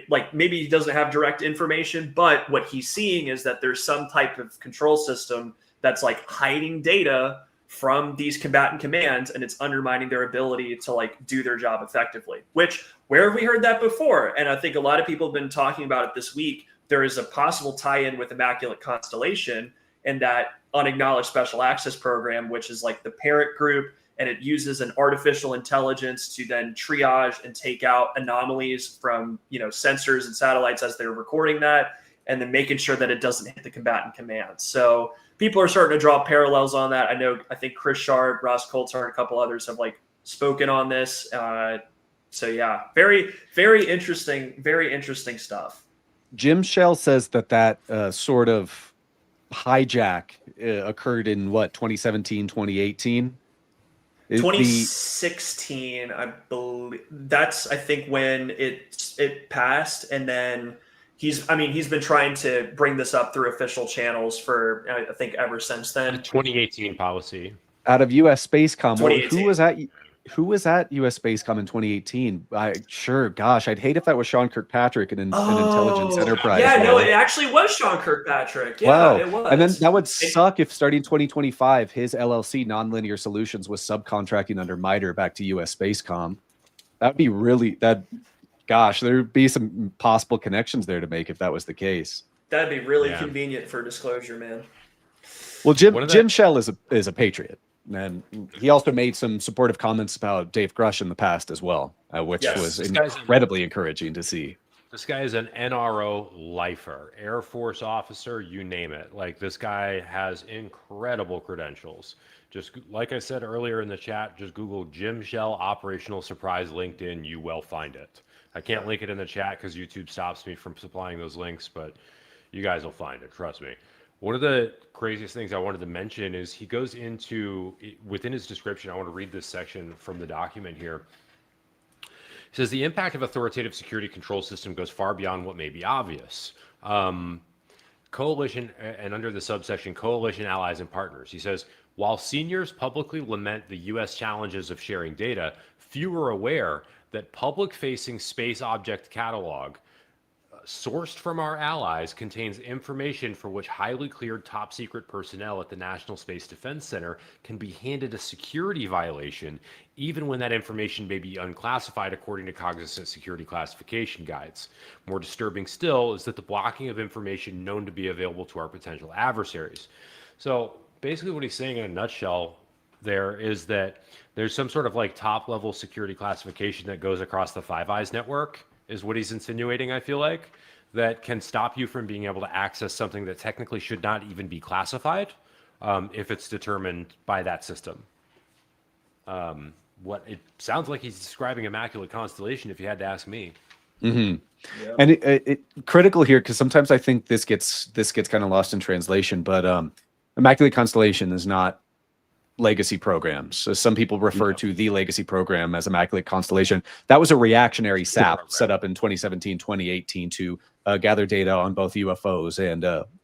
like maybe he doesn't have direct information, but what he's seeing is that there's some type of control system that's like hiding data from these combatant commands, and it's undermining their ability to like do their job effectively. Which, where have we heard that before? And I think a lot of people have been talking about it this week. There is a possible tie-in with Immaculate Constellation and that unacknowledged special access program, which is like the parent group, and it uses an artificial intelligence to then triage and take out anomalies from, sensors and satellites as they're recording that, and then making sure that it doesn't hit the combatant commands. So people are starting to draw parallels on that. I think Chris Sharp, Ross Coulthard, and a couple others have like spoken on this. So yeah, very, very interesting stuff. Jim Shell says that sort of hijack occurred in 2017, 2018? 2016, I believe. That's, I think, when it passed, and then he's been trying to bring this up through official channels for, I think, ever since then. 2018 policy. Out of U.S. Spacecom, who was at U.S. Spacecom in 2018? Gosh, I'd hate if that was Sean Kirkpatrick in an intelligence enterprise. Yeah, no, it actually was Sean Kirkpatrick. Yeah, wow. It was. And then that would suck if starting 2025, his LLC, Nonlinear Solutions, was subcontracting under MITRE back to U.S. Spacecom. That'd be gosh, there'd be some possible connections there to make if that was the case. That'd be really convenient for disclosure, man. Well, Jim Shell is a patriot. And he also made some supportive comments about Dave Grush in the past as well, which was incredibly encouraging to see. This guy is an NRO lifer, Air Force officer, you name it. Like, this guy has incredible credentials. Just like I said earlier in the chat, just Google Jim Shell Operational Surprise LinkedIn. You will find it. I can't link it in the chat because YouTube stops me from supplying those links, but you guys will find it. Trust me. One of the craziest things I wanted to mention is he goes into, within his description, I want to read this section from the document here. He says, the impact of authoritative security control system goes far beyond what may be obvious. Coalition, and under the subsection, coalition, allies, and partners. He says, while seniors publicly lament the U.S. challenges of sharing data, few are aware that public-facing space object catalog sourced from our allies contains information for which highly cleared top secret personnel at the National Space Defense Center can be handed a security violation, even when that information may be unclassified according to cognizant security classification guides. More disturbing still is that the blocking of information known to be available to our potential adversaries. So basically what he's saying in a nutshell there is that there's some sort of like top level security classification that goes across the Five Eyes network, is what he's insinuating, I feel like, that can stop you from being able to access something that technically should not even be classified if it's determined by that system. What it sounds like he's describing Immaculate Constellation, if you had to ask me. Mm-hmm. Yep. And it critical here, because sometimes I think this gets kind of lost in translation, but Immaculate Constellation is not legacy programs. So some people refer to the legacy program as Immaculate Constellation. That was a reactionary SAP set up in 2017, 2018 to gather data on both UFOs and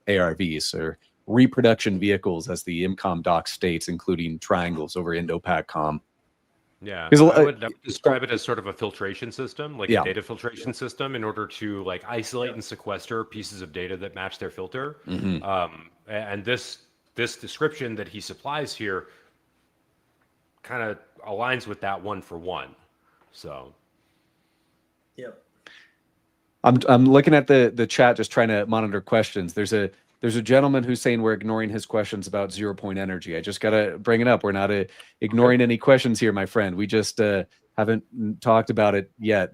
ARVs, or reproduction vehicles, as the IMCOM doc states, including triangles over Indo-PACOM. Yeah, I would describe it as sort of a filtration system, like a data filtration system, in order to like isolate and sequester pieces of data that match their filter. Mm-hmm. And this description that he supplies here kind of aligns with that one for one. So, yep. I'm looking at the chat, just trying to monitor questions. There's a gentleman who's saying we're ignoring his questions about 0 point energy. I just gotta bring it up. We're not ignoring any questions here, my friend. We just haven't talked about it yet.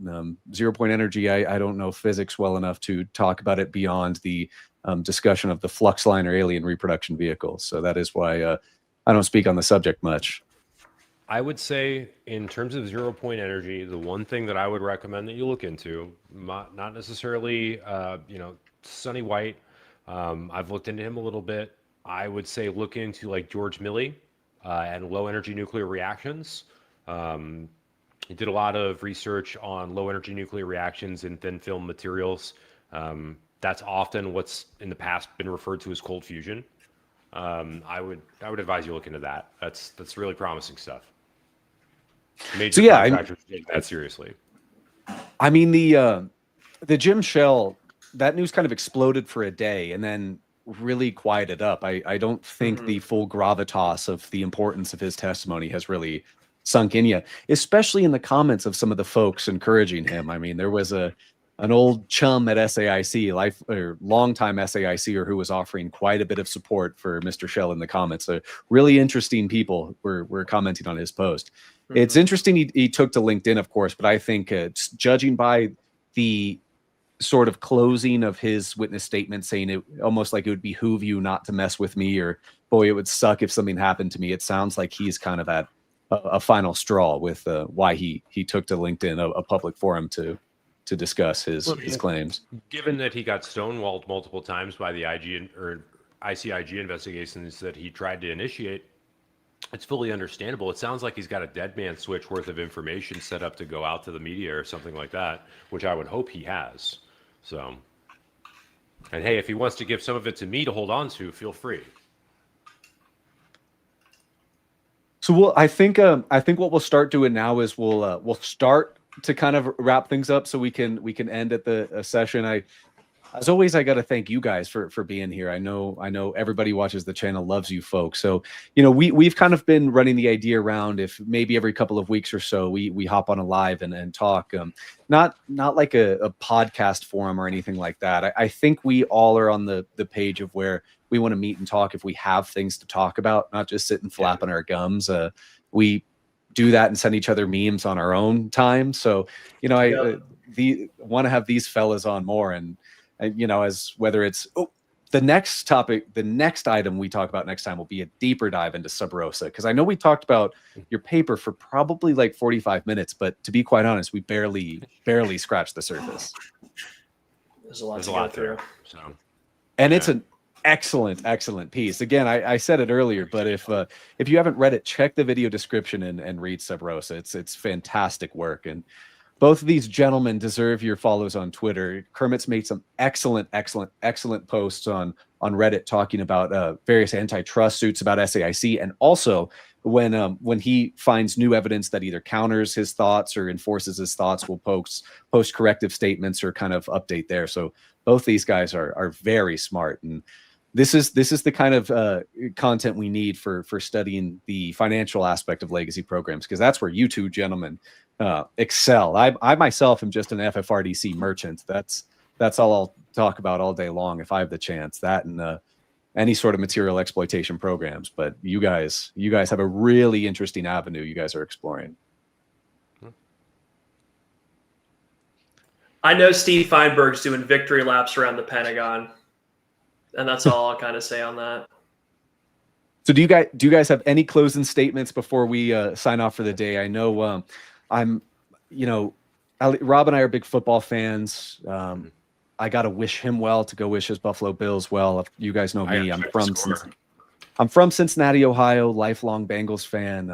0 point energy, I don't know physics well enough to talk about it beyond the discussion of the flux line or alien reproduction vehicles. So that is why I don't speak on the subject much. I would say, in terms of 0 point energy, the one thing that I would recommend that you look into, not necessarily, Sonny White. I've looked into him a little bit. I would say look into like George Milley and low energy nuclear reactions. He did a lot of research on low energy nuclear reactions in thin film materials. That's often what's in the past been referred to as cold fusion. I would advise you look into that. That's really promising stuff. Major contractors take that seriously. I mean, the Jim Shell, that news kind of exploded for a day and then really quieted up. I don't think the full gravitas of the importance of his testimony has really sunk in yet, especially in the comments of some of the folks encouraging him. I mean, there was an old chum at SAIC, longtime SAICer, who was offering quite a bit of support for Mr. Shell in the comments. So really interesting people were commenting on his post. It's interesting he took to LinkedIn, of course, but I think judging by the sort of closing of his witness statement, saying it almost like it would behoove you not to mess with me, or boy, it would suck if something happened to me. It sounds like he's kind of at a final straw with why he took to LinkedIn, a public forum, to discuss his claims. Given that he got stonewalled multiple times by the ICIG investigations that he tried to initiate, it's fully understandable. It sounds like he's got a dead man switch worth of information set up to go out to the media or something like that, which I would hope he has. So, and hey, if he wants to give some of it to me to hold on to, feel free. So I think what we'll start doing now is we'll start to kind of wrap things up so we can end at the session. As always, I got to thank you guys for being here. I know everybody watches the channel, loves you folks. So, we've kind of been running the idea around if maybe every couple of weeks or so we hop on a live and talk. Not like a podcast forum or anything like that. I think we all are on the page of where we want to meet and talk if we have things to talk about, not just sitting flapping our gums. We do that and send each other memes on our own time. So, I want to have these fellas on more, and as whether it's the next topic, the next item we talk about next time will be a deeper dive into Sub Rosa, because I know we talked about your paper for probably like 45 minutes, but to be quite honest, we barely scratched the surface. There's a lot to go through. So, and it's an excellent piece. Again, I said it earlier, but if you haven't read it, check the video description and read Sub Rosa. It's fantastic work, and both of these gentlemen deserve your follows on Twitter. Kermit's made some excellent posts on Reddit talking about various antitrust suits about SAIC, and also when he finds new evidence that either counters his thoughts or enforces his thoughts, will post corrective statements or kind of update there. So both these guys are very smart, and this is the kind of content we need for studying the financial aspect of legacy programs, because that's where you two gentlemen excel. I myself am just an FFRDC merchant. That's all I'll talk about all day long if I have the chance. That and any sort of material exploitation programs. But you guys have a really interesting avenue you guys are exploring. I know Steve Feinberg's doing victory laps around the Pentagon, and that's all I'll kind of say on that. So do you guys have any closing statements before we sign off for the day? I know Rob and I are big football fans. I got to wish him well, to go wish his Buffalo Bills well. You guys know me. I'm from Cincinnati, Ohio, lifelong Bengals fan.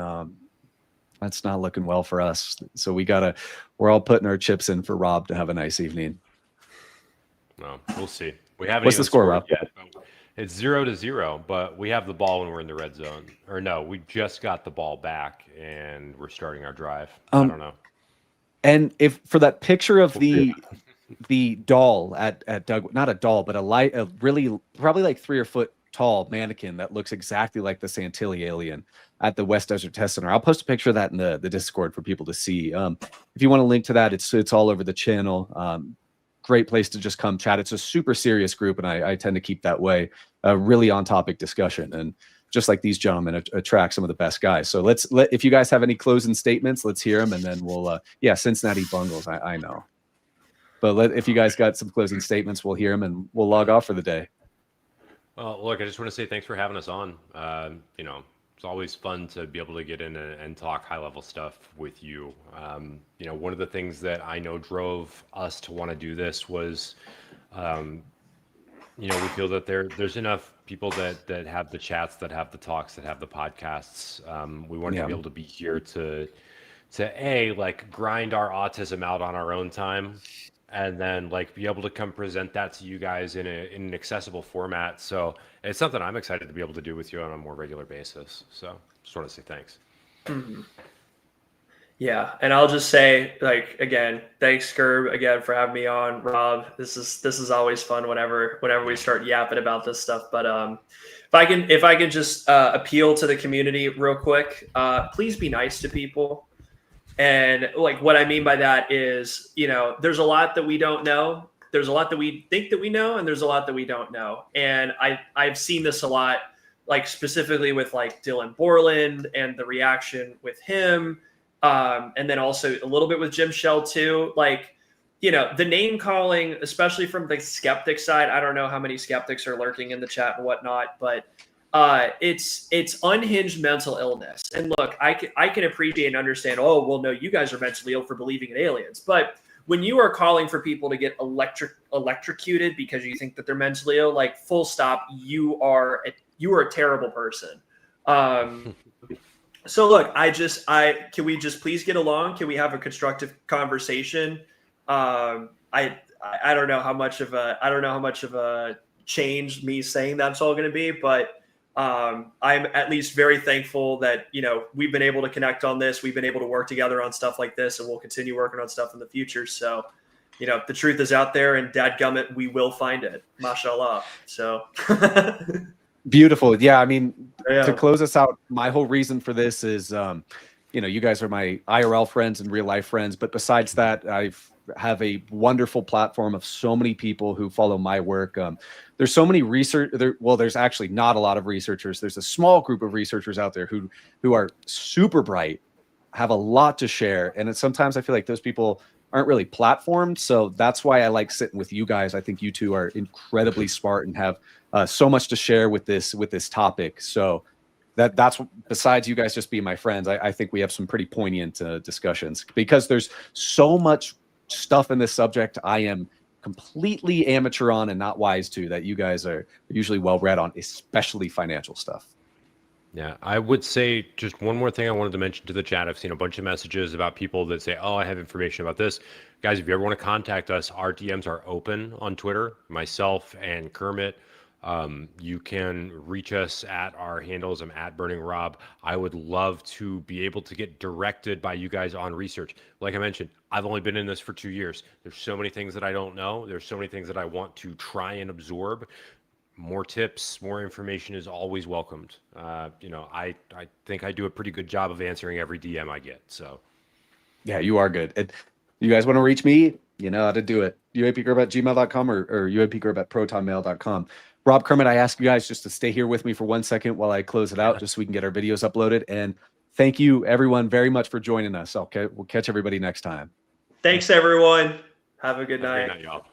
That's not looking well for us. So we're all putting our chips in for Rob to have a nice evening. Well, we'll see. We haven't. What's the score, Rob? Yet. It's 0-0, but we have the ball when we're in the red zone. Or no, we just got the ball back and we're starting our drive. I don't know. And if for that picture of the doll at Doug, not a doll, but a really probably like 3 or 4 foot tall mannequin that looks exactly like the Santilli alien at the West Desert Test Center. I'll post a picture of that in the Discord for people to see. If you want to link to that, it's all over the channel. great place to just come chat. It's a super serious group, and I tend to keep that way. Really on topic discussion, and just like these gentlemen attract some of the best guys. So if you guys have any closing statements, let's hear them, and then we'll Cincinnati Bungles. I know, but if you guys got some closing statements, we'll hear them, and we'll log off for the day. Well, look, I just want to say thanks for having us on. It's always fun to be able to get in and talk high-level stuff with you. One of the things that I know drove us to want to do this was, we feel that there's enough people that have the chats, that have the talks, that have the podcasts. We wanted to be able to be here to grind our autism out on our own time, and then be able to come present that to you guys in an accessible format. So it's something I'm excited to be able to do with you on a more regular basis. So just want to say thanks. Mm-hmm. Yeah, and I'll just say, again, thanks, Gerb, again, for having me on. Rob, this is always fun whenever we start yapping about this stuff. But if I can just appeal to the community real quick, please be nice to people. And what I mean by that is, there's a lot that we don't know. There's a lot that we think that we know, and there's a lot that we don't know. And I've seen this a lot, specifically with Dylan Borland and the reaction with him. And then also a little bit with Jim Shell too. The name calling, especially from the skeptic side. I don't know how many skeptics are lurking in the chat and whatnot, but it's unhinged mental illness. And look, I can appreciate and understand, oh, well, no, you guys are mentally ill for believing in aliens. But when you are calling for people to get electrocuted because you think that they're mentally ill, full stop, you are a terrible person. So look, can we just please get along? Can we have a constructive conversation? I don't know how much of a change me saying that's all going to be, but I'm at least very thankful that, we've been able to connect on this. We've been able to work together on stuff like this, and we'll continue working on stuff in the future. So, the truth is out there, and dadgummit, we will find it. Mashallah. So beautiful. Yeah. I mean, to close us out, my whole reason for this is, you guys are my IRL friends and real life friends. But besides that, I have a wonderful platform of so many people who follow my work. There's so many there's actually not a lot of researchers. There's a small group of researchers out there who are super bright, have a lot to share. And sometimes I feel like those people aren't really platformed. So that's why I like sitting with you guys. I think you two are incredibly smart and have so much to share with this topic. So that's besides you guys just being my friends, I think we have some pretty poignant discussions, because there's so much stuff in this subject I am completely amateur on and not wise to, that you guys are usually well read on, especially financial stuff. Yeah, I would say just one more thing I wanted to mention to the chat. I've seen a bunch of messages about people that say, oh, I have information about this. Guys, if you ever want to contact us, our DMs are open on Twitter, myself and Kermit. You can reach us at our handles. I'm at Burning Rob. I would love to be able to get directed by you guys on research. Like I mentioned, I've only been in this for 2 years. There's so many things that I don't know. There's so many things that I want to try and absorb. More tips, more information is always welcomed. I think I do a pretty good job of answering every DM I get. So, yeah, you are good. And you guys want to reach me? You know how to do it. uapgroup@gmail.com or uapgroup@protonmail.com. Rob, Kermit, I ask you guys just to stay here with me for 1 second while I close it out, just so we can get our videos uploaded. And thank you, everyone, very much for joining us. Okay, we'll catch everybody next time. Thanks, everyone. Have a good night. Good night, y'all.